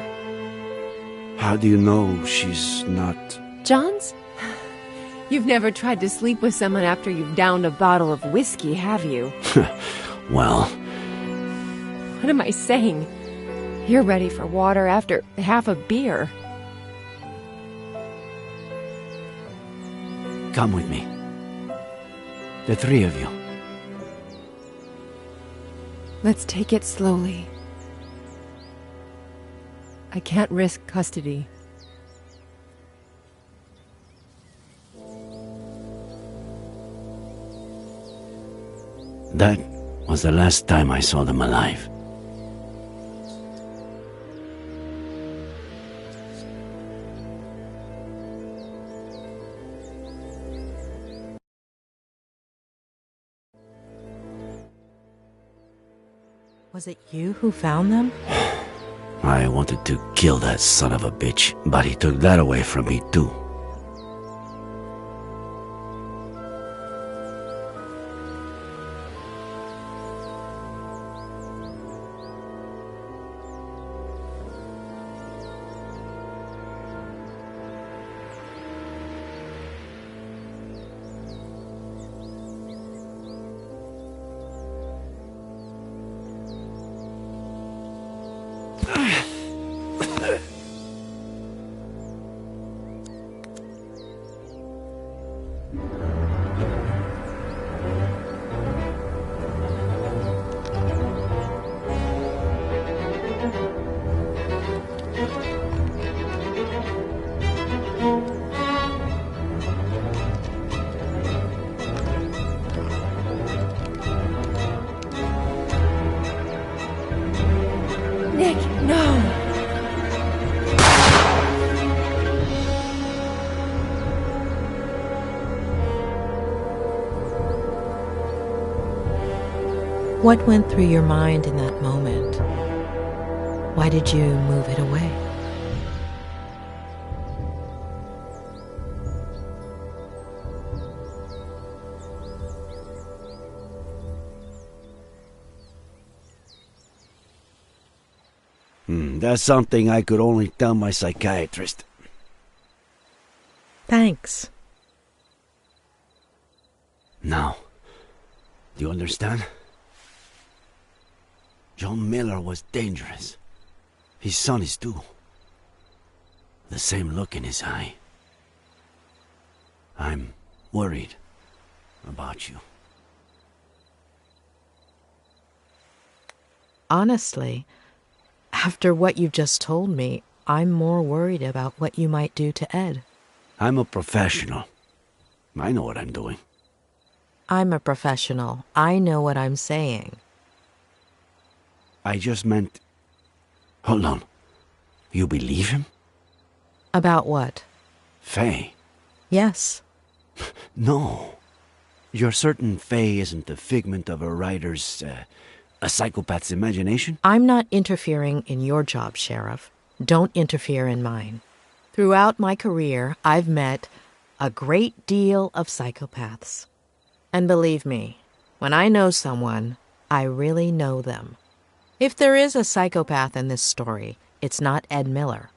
[SPEAKER 11] How do you know she's not...
[SPEAKER 6] John's? You've never tried to sleep with someone after you've downed a bottle of whiskey, have you?
[SPEAKER 11] Well...
[SPEAKER 6] What am I saying? You're ready for water after half a beer.
[SPEAKER 11] Come with me. The three of you.
[SPEAKER 6] Let's take it slowly. I can't risk custody.
[SPEAKER 11] That was the last time I saw them alive.
[SPEAKER 3] Was it you who found them?
[SPEAKER 11] I wanted to kill that son of a bitch, but he took that away from me too.
[SPEAKER 6] Nick, no!
[SPEAKER 3] What went through your mind in that moment? Why did you move it away?
[SPEAKER 11] That's something I could only tell my psychiatrist.
[SPEAKER 3] Thanks.
[SPEAKER 11] Now, do you understand? John Miller was dangerous. His son is too. The same look in his eye. I'm worried about you.
[SPEAKER 3] Honestly, after what you've just told me, I'm more worried about what you might do to Ed.
[SPEAKER 11] I'm a professional. I know what I'm doing.
[SPEAKER 3] I'm a professional. I know what I'm saying.
[SPEAKER 11] I just meant... Hold on. You believe him?
[SPEAKER 3] About what?
[SPEAKER 11] Faye.
[SPEAKER 3] Yes.
[SPEAKER 11] No. You're certain Faye isn't a figment of a writer's, a psychopath's imagination?
[SPEAKER 3] I'm not interfering in your job, Sheriff. Don't interfere in mine. Throughout my career, I've met a great deal of psychopaths. And believe me, when I know someone, I really know them. If there is a psychopath in this story, it's not Ed Miller.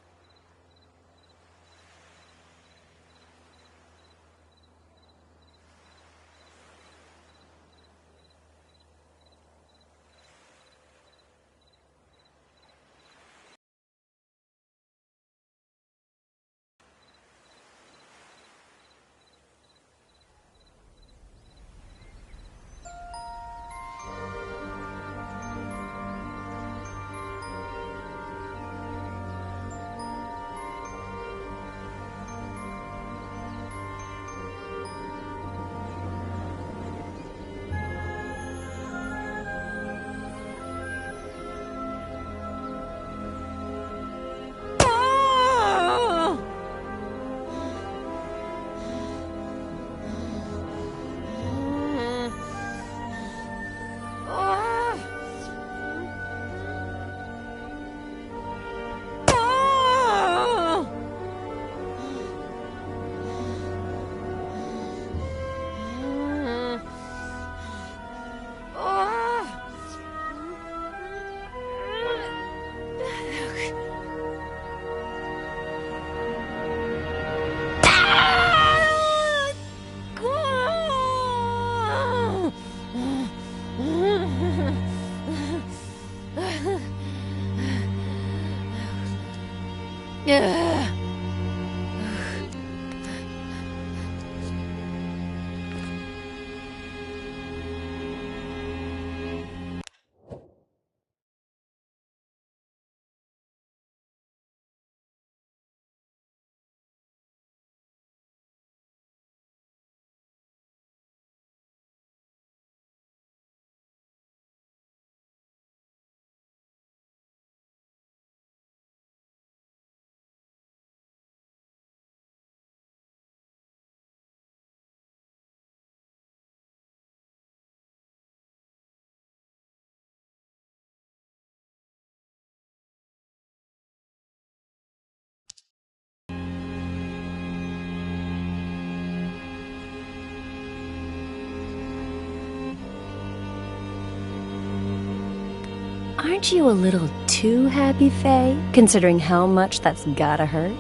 [SPEAKER 6] Aren't you a little too happy, Faye, considering how much that's gotta hurt?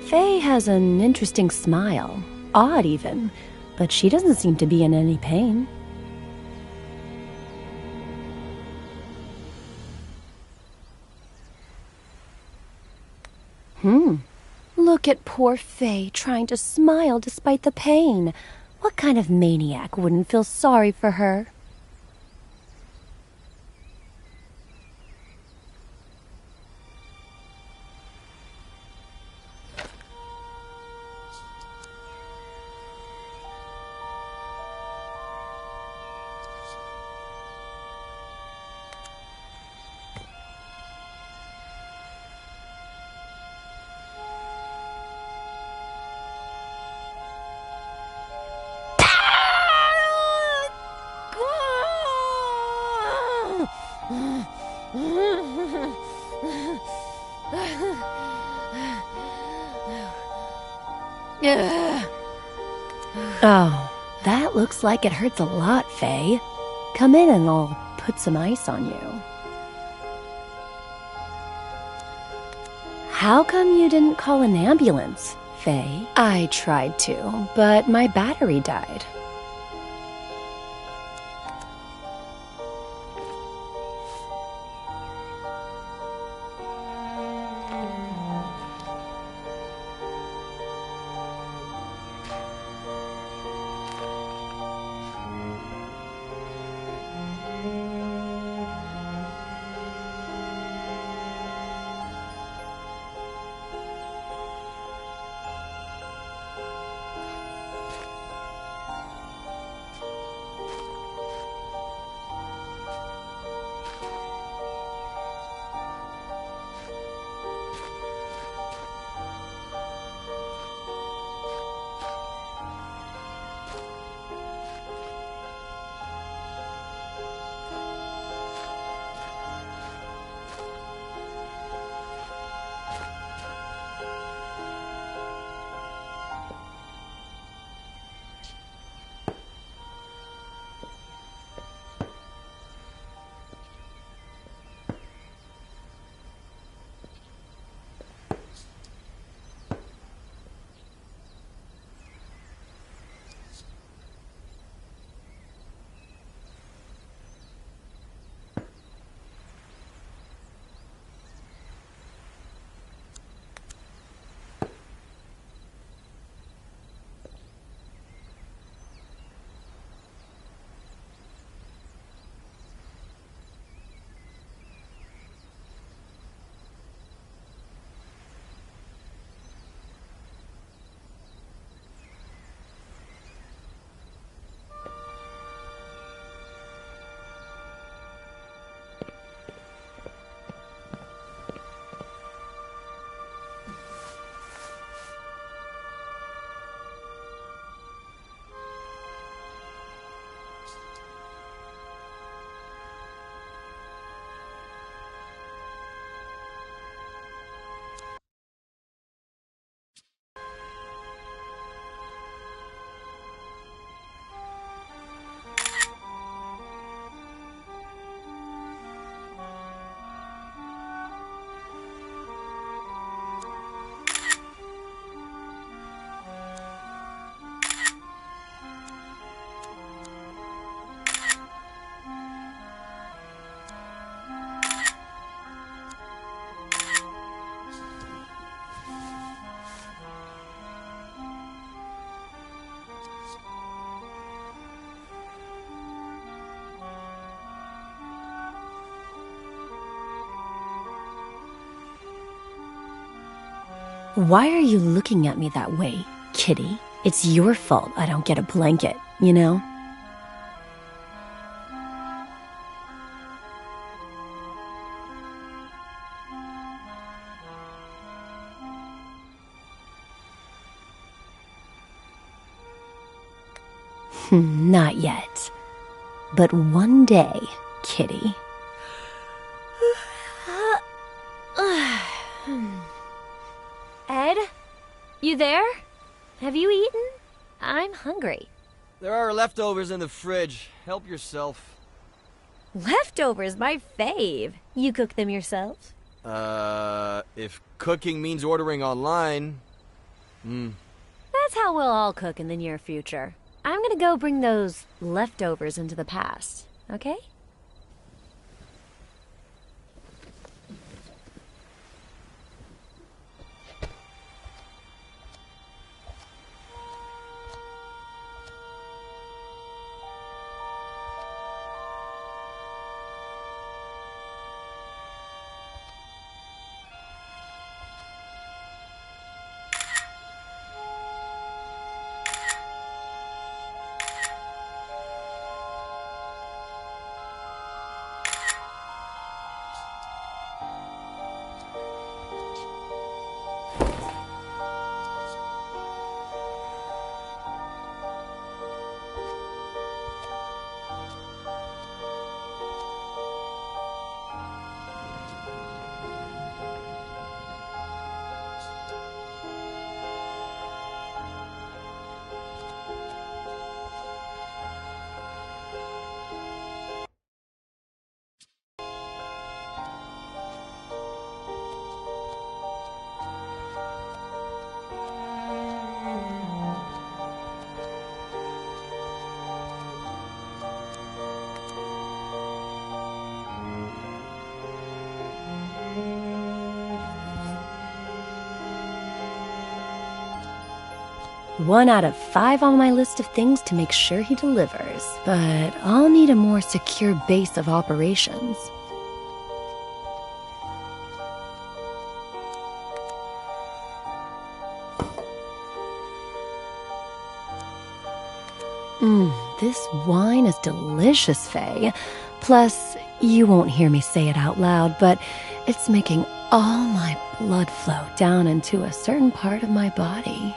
[SPEAKER 6] Faye has an interesting smile. Odd, even. But she doesn't seem to be in any pain. Look at poor Faye trying to smile despite the pain. What kind of maniac wouldn't feel sorry for her? Oh, that looks like it hurts a lot, Faye. Come in and I'll put some ice on you. How come you didn't call an ambulance, Faye? I tried to, but my battery died. Why are you looking at me that way, kitty? It's your fault I don't get a blanket, you know? Not yet. But one day, kitty. Ed? You there? Have you eaten? I'm hungry.
[SPEAKER 13] There are leftovers in the fridge. Help yourself.
[SPEAKER 6] Leftovers, my fave. You cook them yourself?
[SPEAKER 13] If cooking means ordering online...
[SPEAKER 6] That's how we'll all cook in the near future. I'm gonna go bring those leftovers into the past, okay? One out of 5 on my list of things to make sure he delivers, but I'll need a more secure base of operations. This wine is delicious, Faye. Plus, you won't hear me say it out loud, but it's making all my blood flow down into a certain part of my body.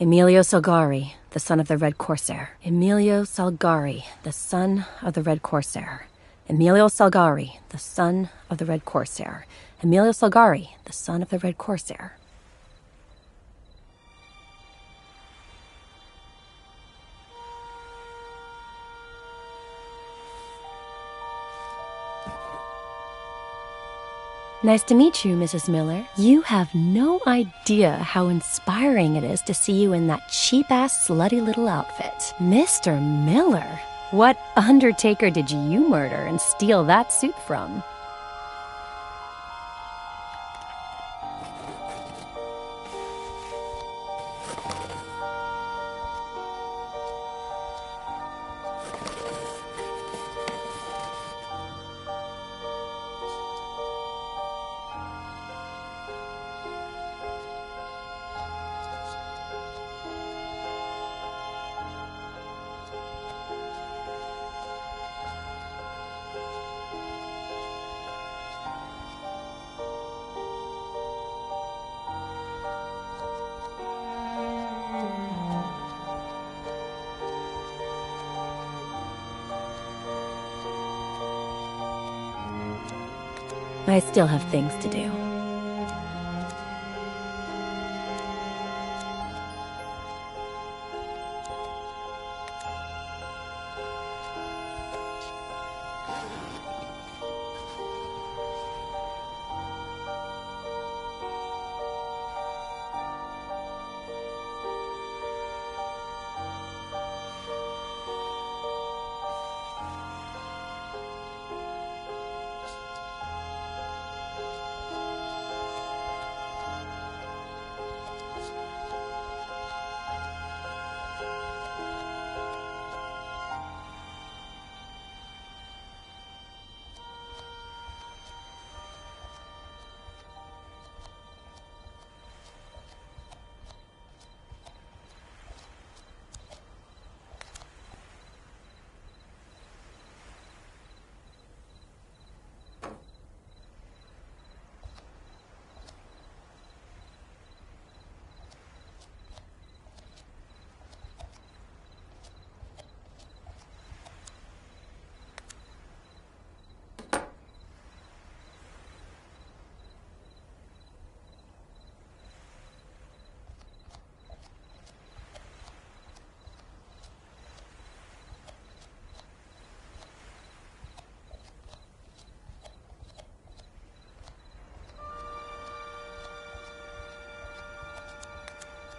[SPEAKER 15] Emilio Salgari, the son of the Red Corsair. Emilio Salgari, the son of the Red Corsair. Emilio Salgari, the son of the Red Corsair. Emilio Salgari, the son of the Red Corsair. Nice to meet you, Mrs. Miller. You have no idea how inspiring it is to see you in that cheap-ass, slutty little outfit. Mr. Miller, what undertaker did you murder and steal that suit from? I still have things to do.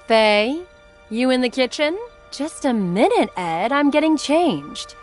[SPEAKER 15] Faye, you in the kitchen? Just a minute, Ed. I'm getting changed.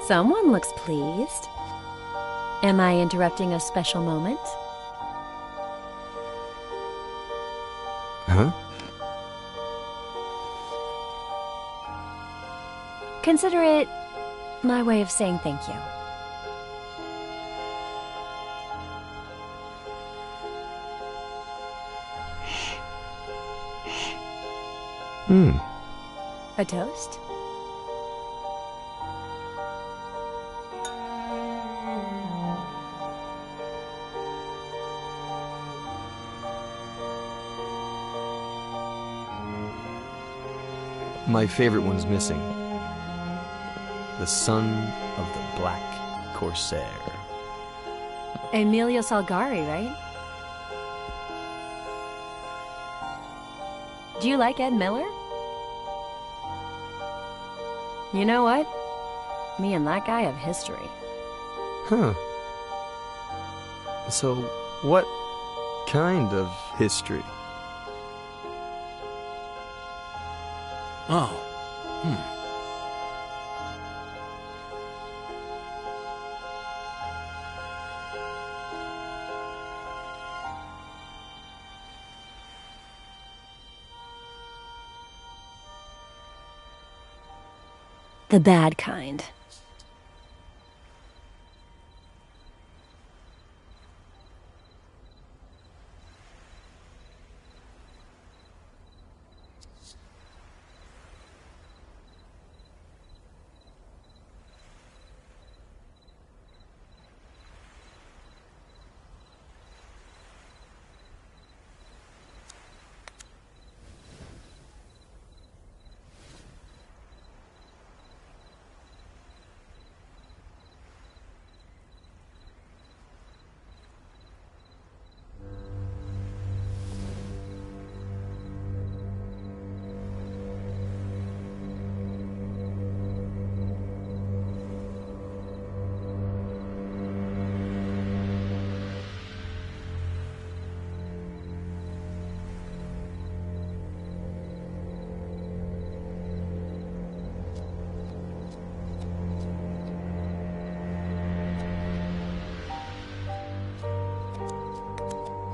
[SPEAKER 15] Someone looks pleased. Am I interrupting a special moment?
[SPEAKER 4] Huh?
[SPEAKER 15] Consider it my way of saying thank you. A toast?
[SPEAKER 4] My favorite one's missing. The son of the Black Corsair.
[SPEAKER 15] Emilio Salgari, right? Do you like Ed Miller? You know what? Me and that guy have history.
[SPEAKER 4] Huh. So, what kind of history?
[SPEAKER 9] Oh.
[SPEAKER 15] The bad kind.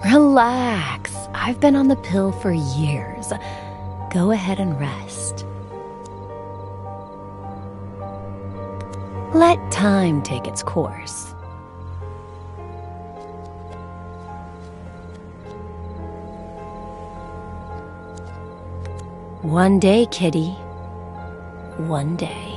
[SPEAKER 15] Relax. I've been on the pill for years. Go ahead and rest. Let time take its course. One day, kitty. One day.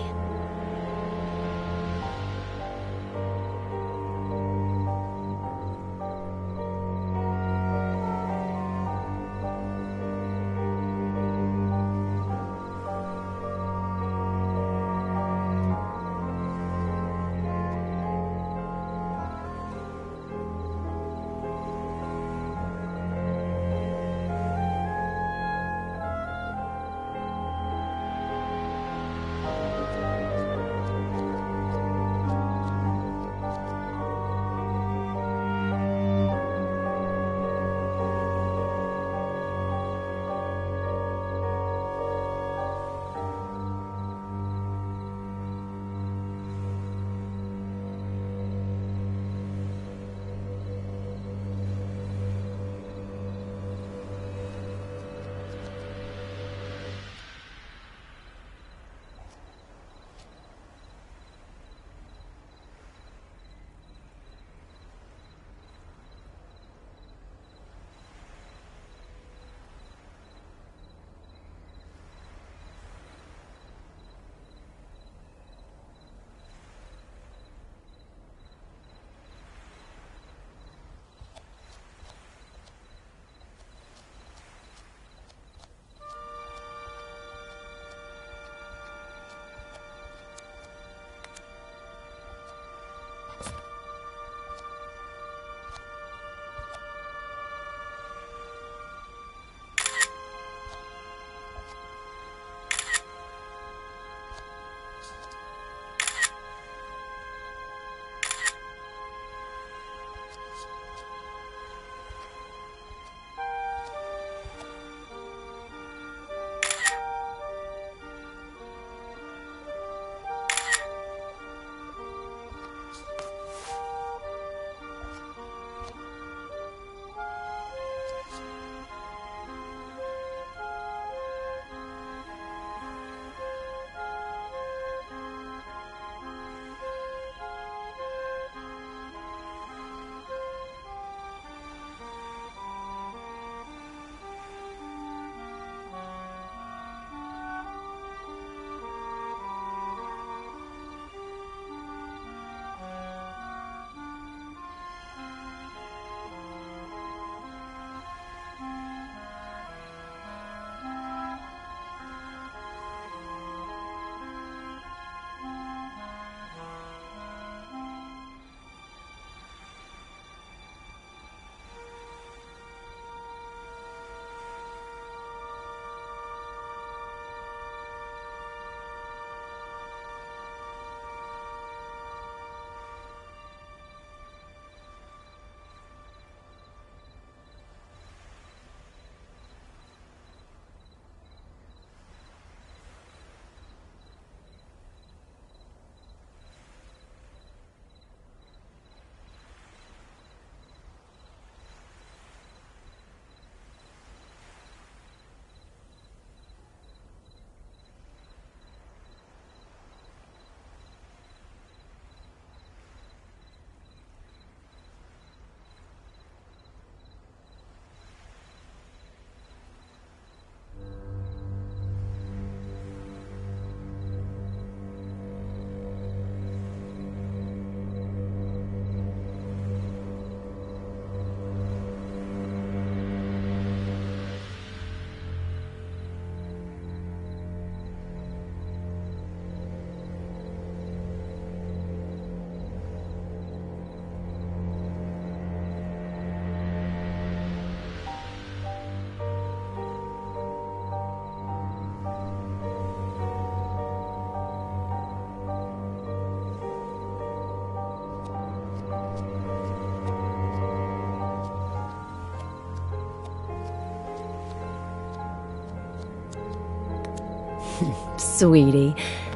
[SPEAKER 15] Sweetie,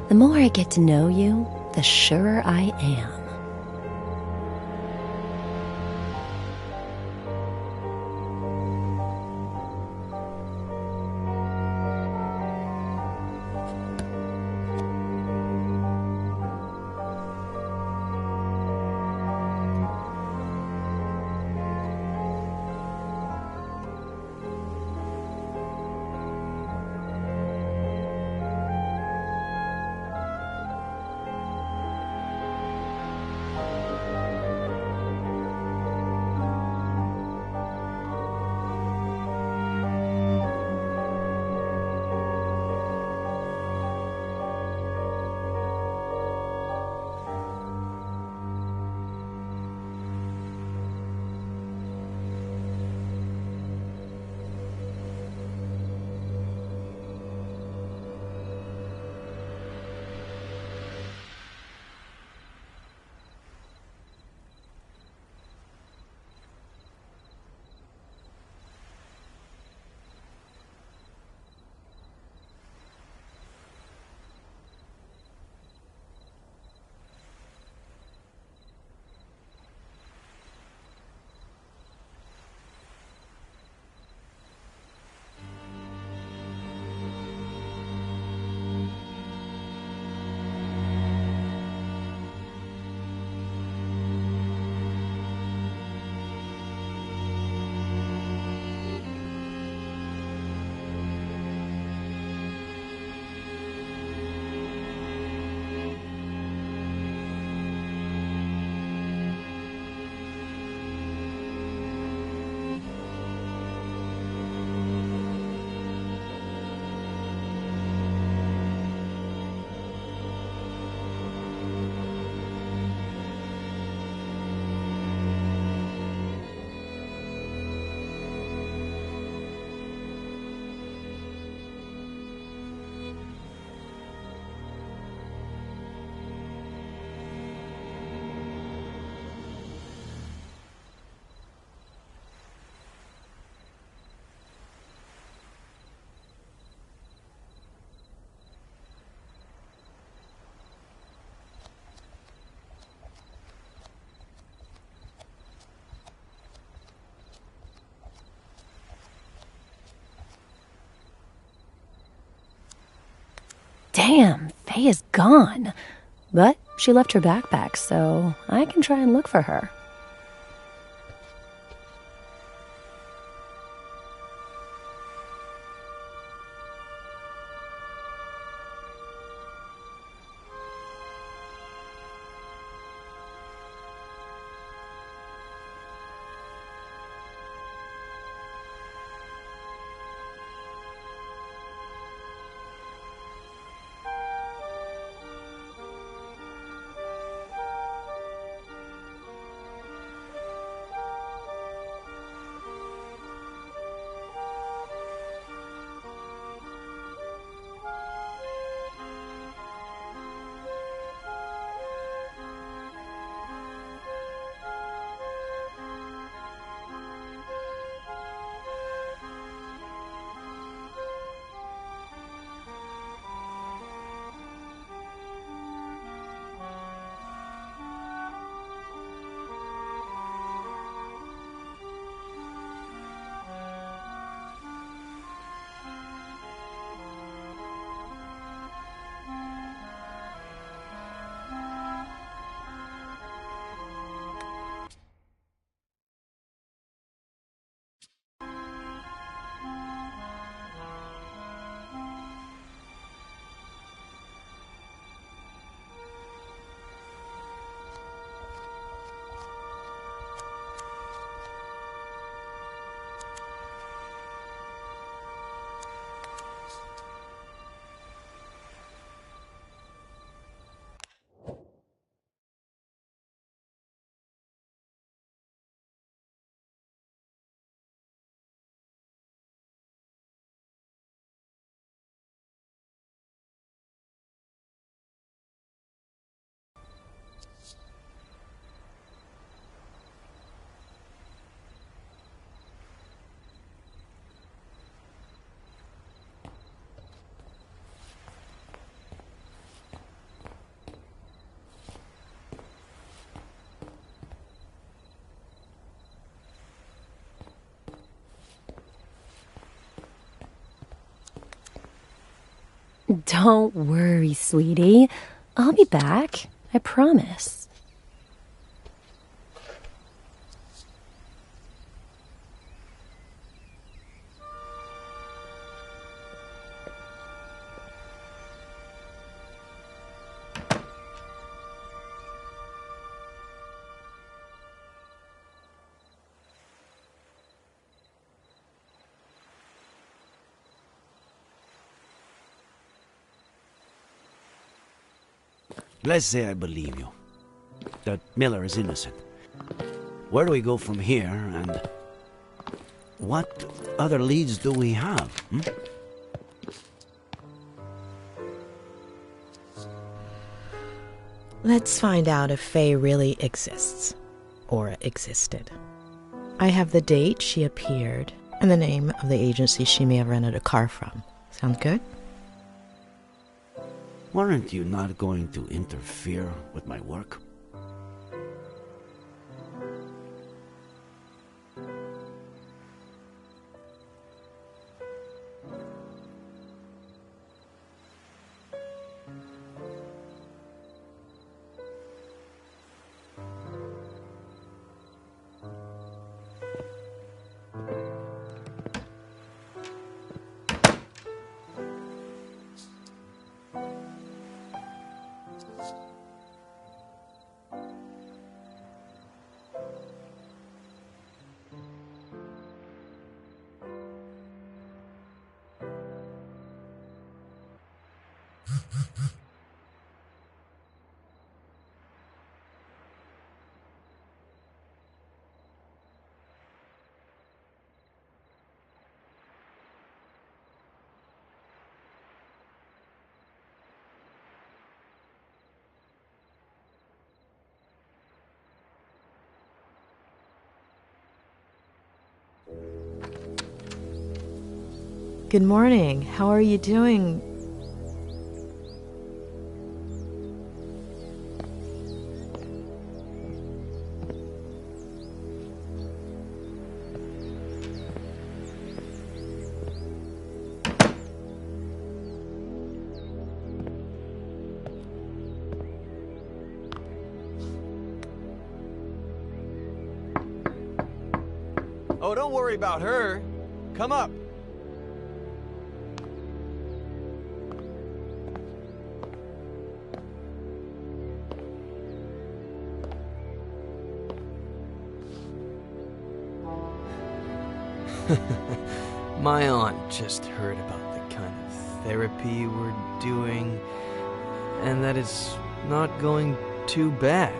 [SPEAKER 15] the more I get to know you, the surer I am. Damn, Faye is gone. But she left her backpack, so I can try and look for her. Don't worry, sweetie. I'll be back. I promise.
[SPEAKER 11] Let's say I believe you, that Miller is innocent. Where do we go from here, and what other leads do we have?
[SPEAKER 3] Let's find out if Faye really exists, or existed. I have the date she appeared, and the name of the agency she may have rented a car from. Sound good?
[SPEAKER 11] Weren't you not going to interfere with my work?
[SPEAKER 3] Good morning. How are you doing?
[SPEAKER 4] Oh, don't worry about her. Come up. My aunt just heard about the kind of therapy we're doing, and that it's not going too bad.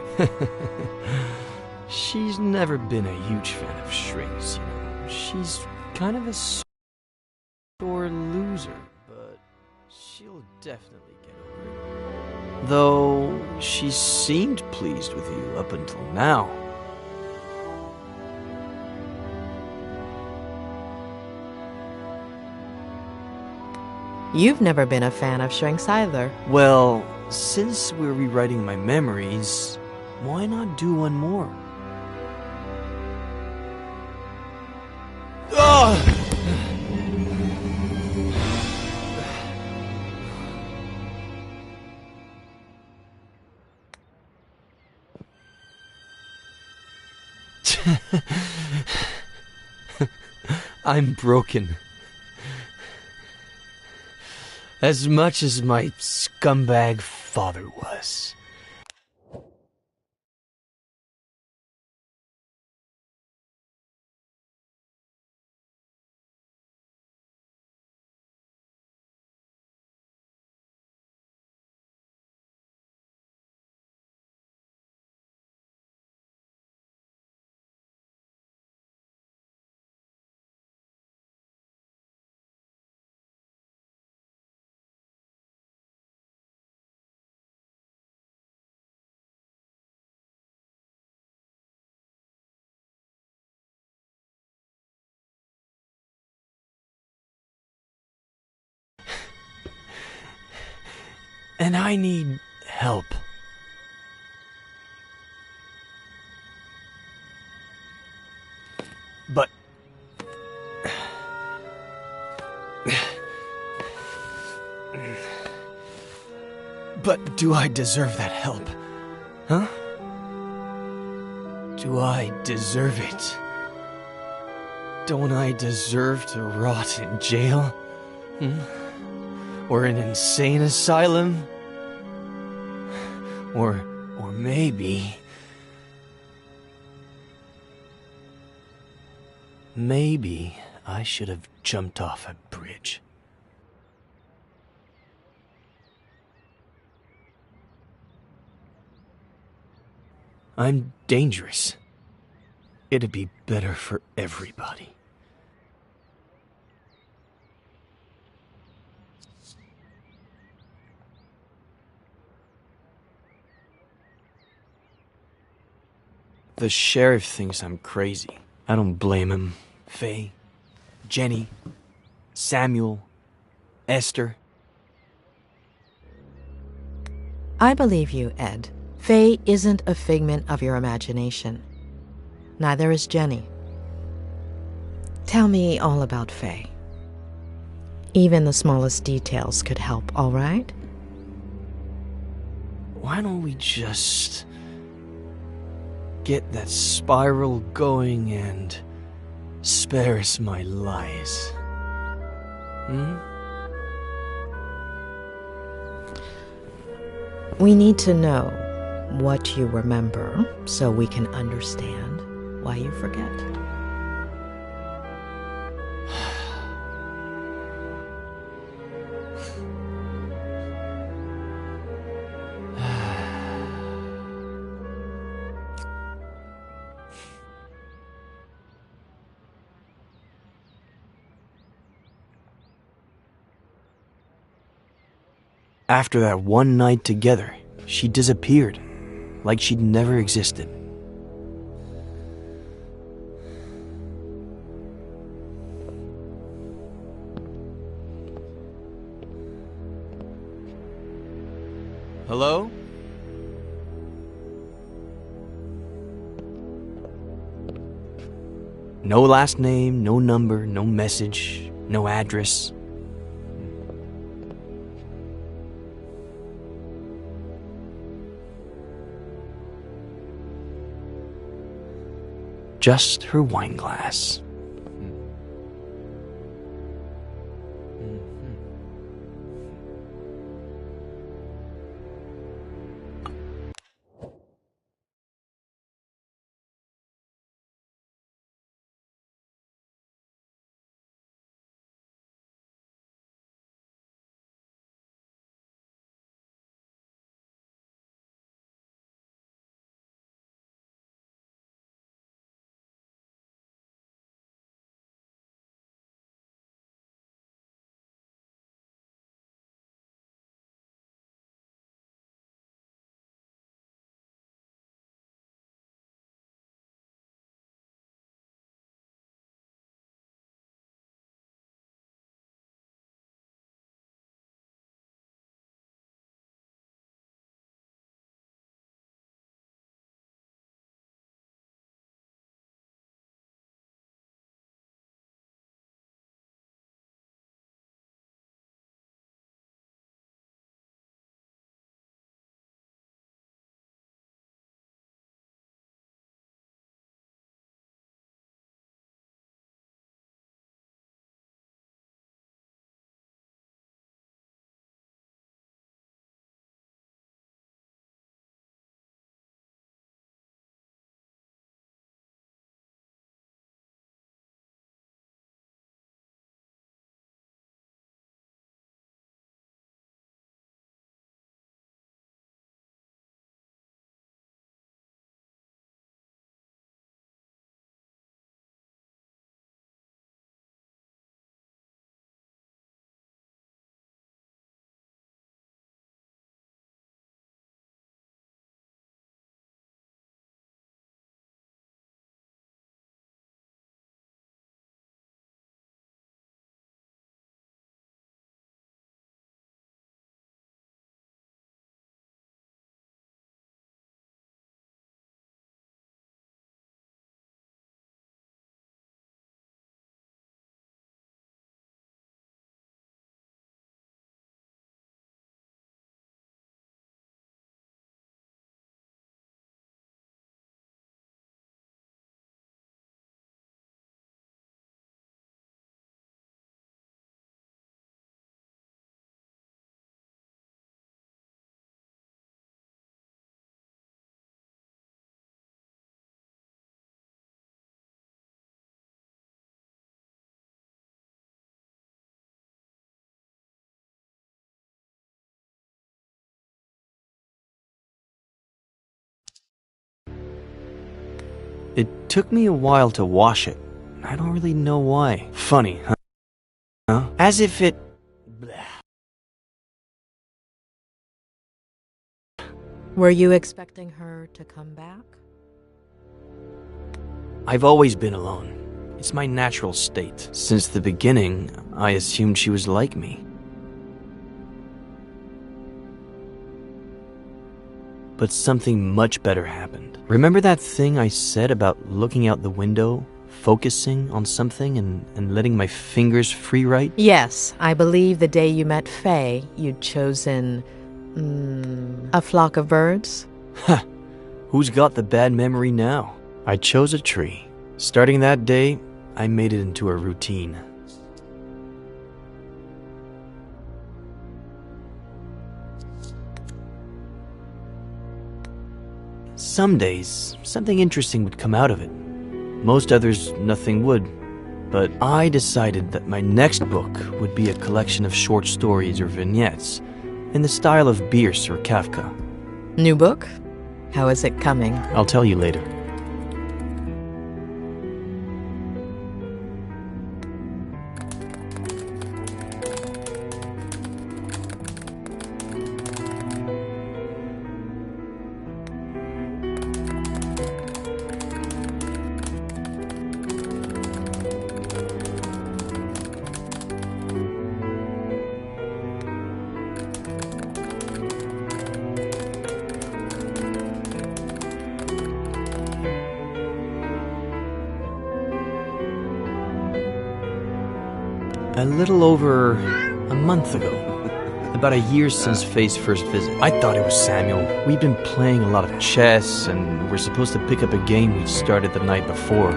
[SPEAKER 4] She's never been a huge fan of shrinks, you know. She's kind of a sore loser, but she'll definitely get over it. Though she seemed pleased with you up until now.
[SPEAKER 3] You've never been a fan of shrinks either.
[SPEAKER 4] Well, since we're rewriting my memories, why not do one more? I'm broken. As much as my scumbag father was. And I need help. But But do I deserve that help? Huh? Do I deserve it? Don't I deserve to rot in jail? Or an insane asylum? Or maybe... Maybe I should have jumped off a bridge. I'm dangerous. It'd be better for everybody. The sheriff thinks I'm crazy. I don't blame him. Faye, Jenny, Samuel, Esther.
[SPEAKER 3] I believe you, Ed. Faye isn't a figment of your imagination. Neither is Jenny. Tell me all about Faye. Even the smallest details could help, all right?
[SPEAKER 4] Why don't we just get that spiral going and spare us my lies?
[SPEAKER 3] We need to know what you remember so we can understand why you forget.
[SPEAKER 4] After that one night together, she disappeared, like she'd never existed. Hello? No last name, no number, no message, no address. Just her wine glass. It took me a while to wash it. I don't really know why. Funny, huh? As if it...
[SPEAKER 3] Were you expecting her to come back?
[SPEAKER 4] I've always been alone. It's my natural state. Since the beginning, I assumed she was like me. But something much better happened. Remember that thing I said about looking out the window, focusing on something and letting my fingers free write?
[SPEAKER 3] Yes, I believe the day you met Faye, you'd chosen... a flock of birds?
[SPEAKER 4] Ha! Who's got the bad memory now? I chose a tree. Starting that day, I made it into a routine. Some days, something interesting would come out of it. Most others, nothing would. But I decided that my next book would be a collection of short stories or vignettes in the style of Bierce or Kafka.
[SPEAKER 3] New book? How is it coming?
[SPEAKER 4] I'll tell you later. A little over a month ago. About a year since Faye's first visit. I thought it was Samuel. We'd been playing a lot of chess, and we're supposed to pick up a game we'd started the night before.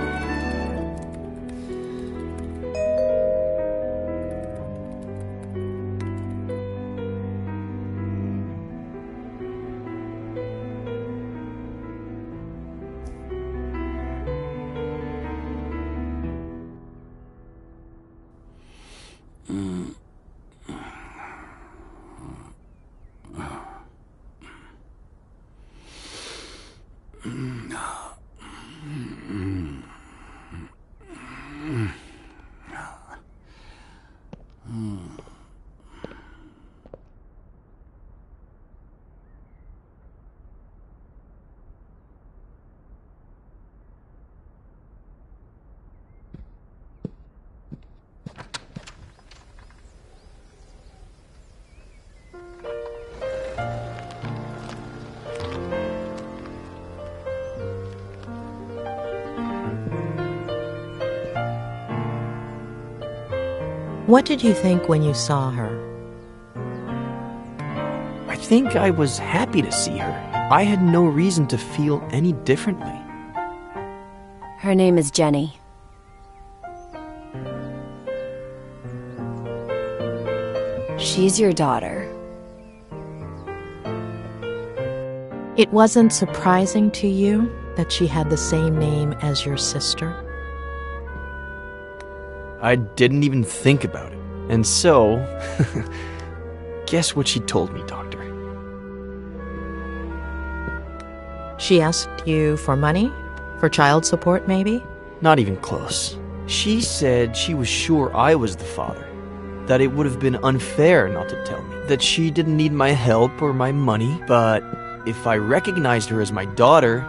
[SPEAKER 3] What did you think when you saw her?
[SPEAKER 4] I think I was happy to see her. I had no reason to feel any differently.
[SPEAKER 15] Her name is Jenny. She's your daughter.
[SPEAKER 3] It wasn't surprising to you that she had the same name as your sister?
[SPEAKER 4] I didn't even think about it. And so, guess what she told me, Doctor?
[SPEAKER 3] She asked you for money? For child support, maybe?
[SPEAKER 4] Not even close. She said she was sure I was the father. That it would have been unfair not to tell me. That she didn't need my help or my money, but if I recognized her as my daughter,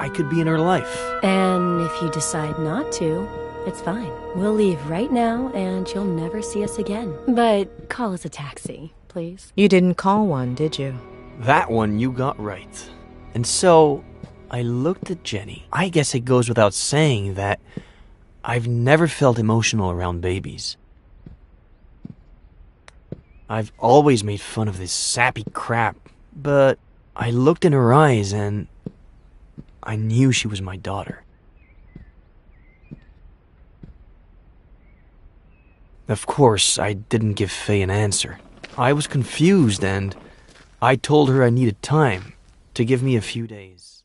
[SPEAKER 4] I could be in her life.
[SPEAKER 15] And if you decide not to, it's fine. We'll leave right now, and you'll never see us again. But call us a taxi, please.
[SPEAKER 3] You didn't call one, did you?
[SPEAKER 4] That one you got right. And so, I looked at Jenny. I guess it goes without saying that I've never felt emotional around babies. I've always made fun of this sappy crap, but I looked in her eyes and I knew she was my daughter. Of course, I didn't give Faye an answer. I was confused and I told her I needed time, to give me a few days.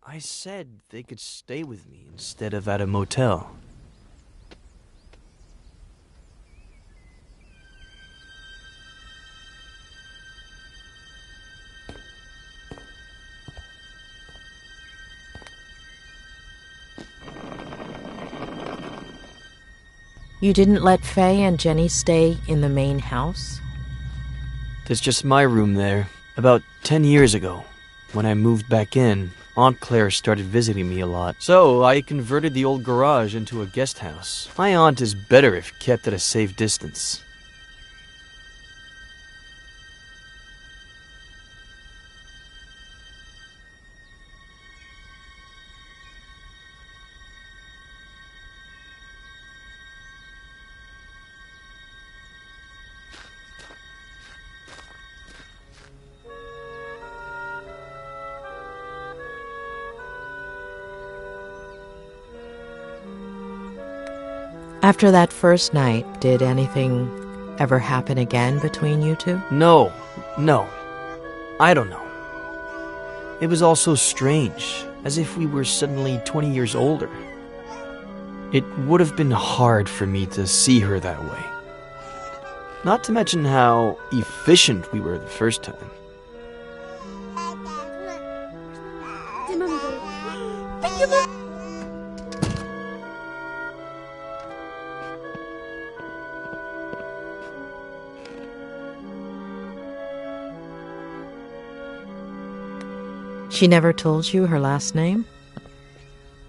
[SPEAKER 4] I said they could stay with me instead of at a motel.
[SPEAKER 3] You didn't let Faye and Jenny stay in the main house?
[SPEAKER 4] There's just my room there. About 10 years ago, when I moved back in, Aunt Claire started visiting me a lot. So I converted the old garage into a guest house. My aunt is better if kept at a safe distance.
[SPEAKER 3] After that first night, did anything ever happen again between you two?
[SPEAKER 4] No. I don't know. It was all so strange, as if we were suddenly 20 years older. It would have been hard for me to see her that way. Not to mention how efficient we were the first time.
[SPEAKER 3] She never told you her last name?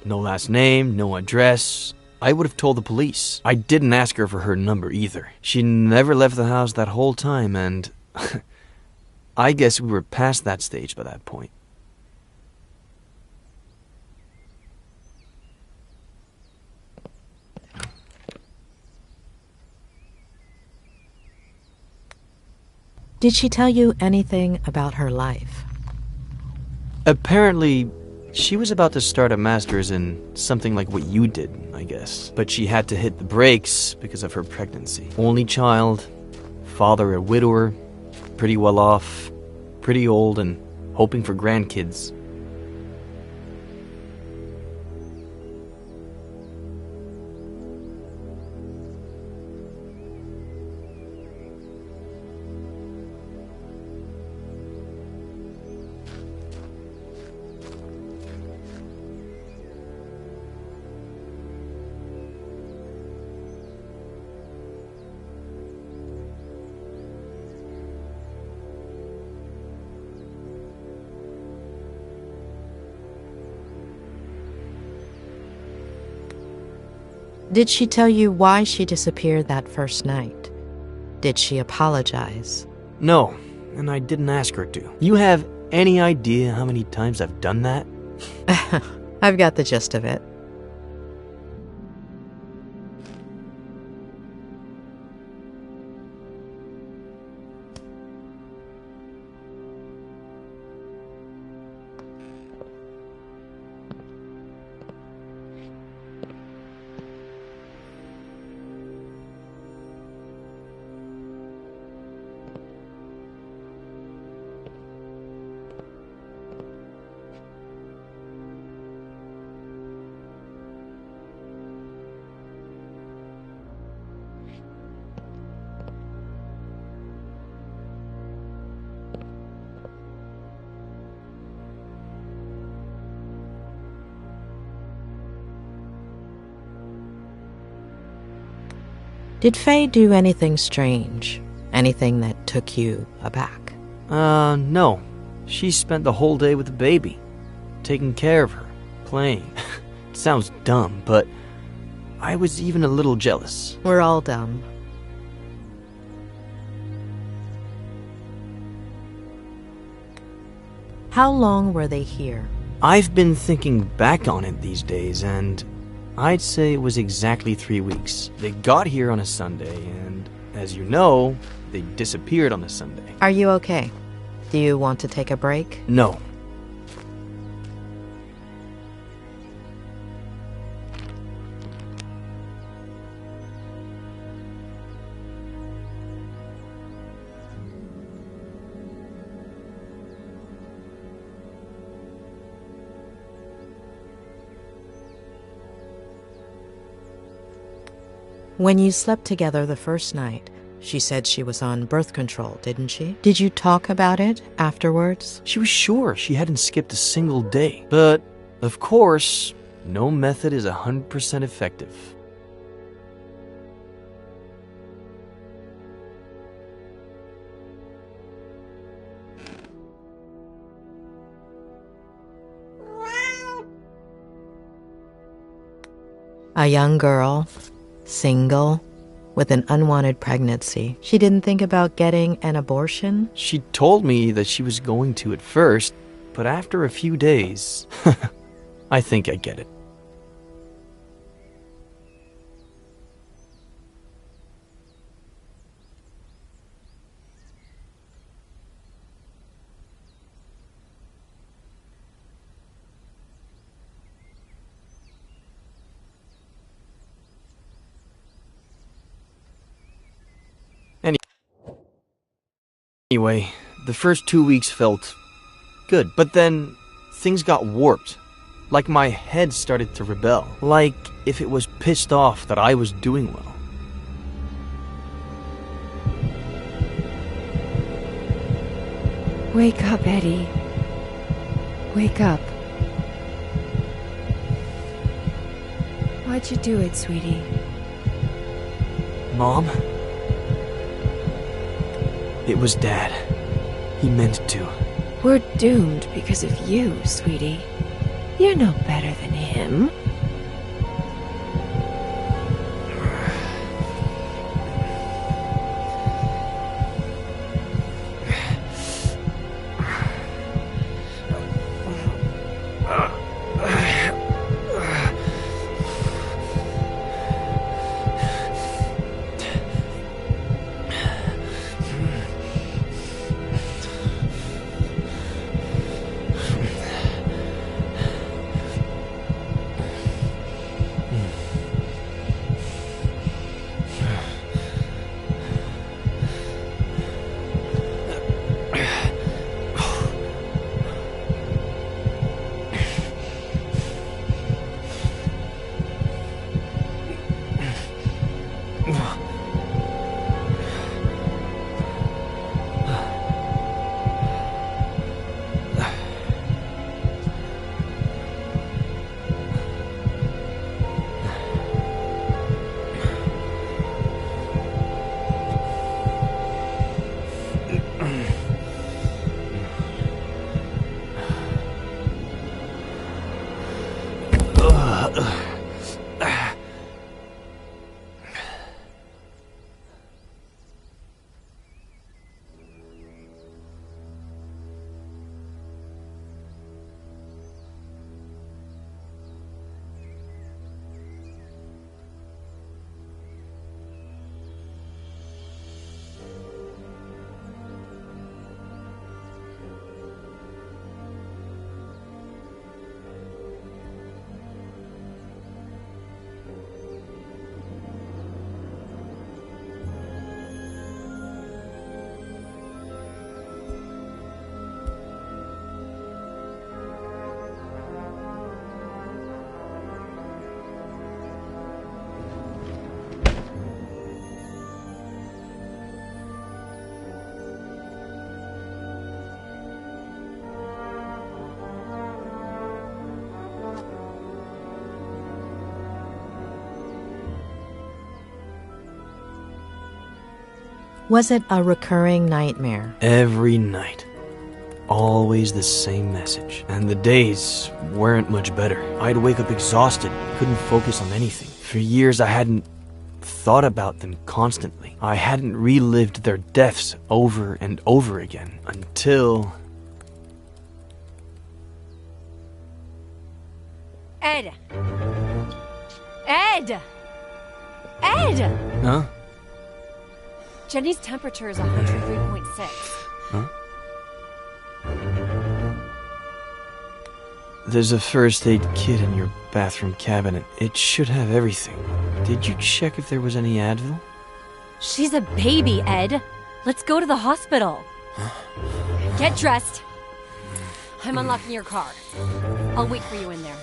[SPEAKER 4] No last name, no address. I would have told the police. I didn't ask her for her number either. She never left the house that whole time, and I guess we were past that stage by that point.
[SPEAKER 3] Did she tell you anything about her life?
[SPEAKER 4] Apparently, she was about to start a master's in something like what you did, I guess. But she had to hit the brakes because of her pregnancy. Only child, father a widower, pretty well off, pretty old, and hoping for grandkids.
[SPEAKER 3] Did she tell you why she disappeared that first night? Did she apologize?
[SPEAKER 4] No, and I didn't ask her to. You have any idea how many times I've done that?
[SPEAKER 3] I've got the gist of it. Did Faye do anything strange? Anything that took you aback?
[SPEAKER 4] No. She spent the whole day with the baby, taking care of her, playing. It sounds dumb, but I was even a little jealous.
[SPEAKER 3] We're all dumb. How long were they here?
[SPEAKER 4] I've been thinking back on it these days, and I'd say it was exactly 3 weeks. They got here on a Sunday, and as you know, they disappeared on a Sunday.
[SPEAKER 3] Are you okay? Do you want to take a break?
[SPEAKER 4] No.
[SPEAKER 3] When you slept together the first night, she said she was on birth control, didn't she? Did you talk about it afterwards?
[SPEAKER 4] She was sure she hadn't skipped a single day. But, of course, no method is 100% effective.
[SPEAKER 3] A young girl, single, with an unwanted pregnancy. She didn't think about getting an abortion?
[SPEAKER 4] She told me that she was going to at first, but after a few days, I think I get it. Anyway, the first 2 weeks felt good, but then things got warped. Like my head started to rebel. Like if it was pissed off that I was doing well.
[SPEAKER 6] Wake up, Eddie. Wake up. Why'd you do it, sweetie?
[SPEAKER 4] Mom? It was Dad. He meant to.
[SPEAKER 6] We're doomed because of you, sweetie. You're no better than him.
[SPEAKER 3] Was it a recurring nightmare?
[SPEAKER 4] Every night. Always the same message. And the days weren't much better. I'd wake up exhausted, couldn't focus on anything. For years I hadn't thought about them constantly. I hadn't relived their deaths over and over again until...
[SPEAKER 6] Ed! Ed! Ed!
[SPEAKER 4] Huh?
[SPEAKER 6] Jenny's temperature is 103.6.
[SPEAKER 4] Huh? There's a first aid kit in your bathroom cabinet. It should have everything. Did you check if there was any Advil?
[SPEAKER 6] She's a baby, Ed. Let's go to the hospital. Get dressed. I'm unlocking your car. I'll wait for you in there.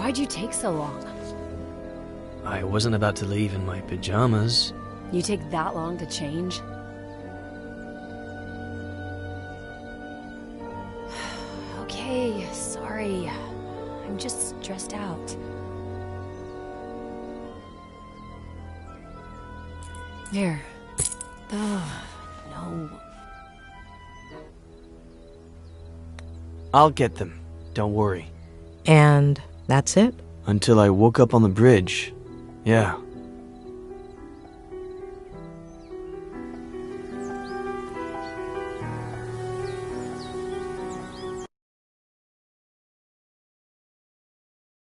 [SPEAKER 6] Why'd you take so long?
[SPEAKER 4] I wasn't about to leave in my pajamas.
[SPEAKER 6] You take that long to change? Okay, sorry. I'm just stressed out. Here. Oh, no.
[SPEAKER 4] I'll get them. Don't worry.
[SPEAKER 3] And that's it?
[SPEAKER 4] Until I woke up on the bridge. Yeah.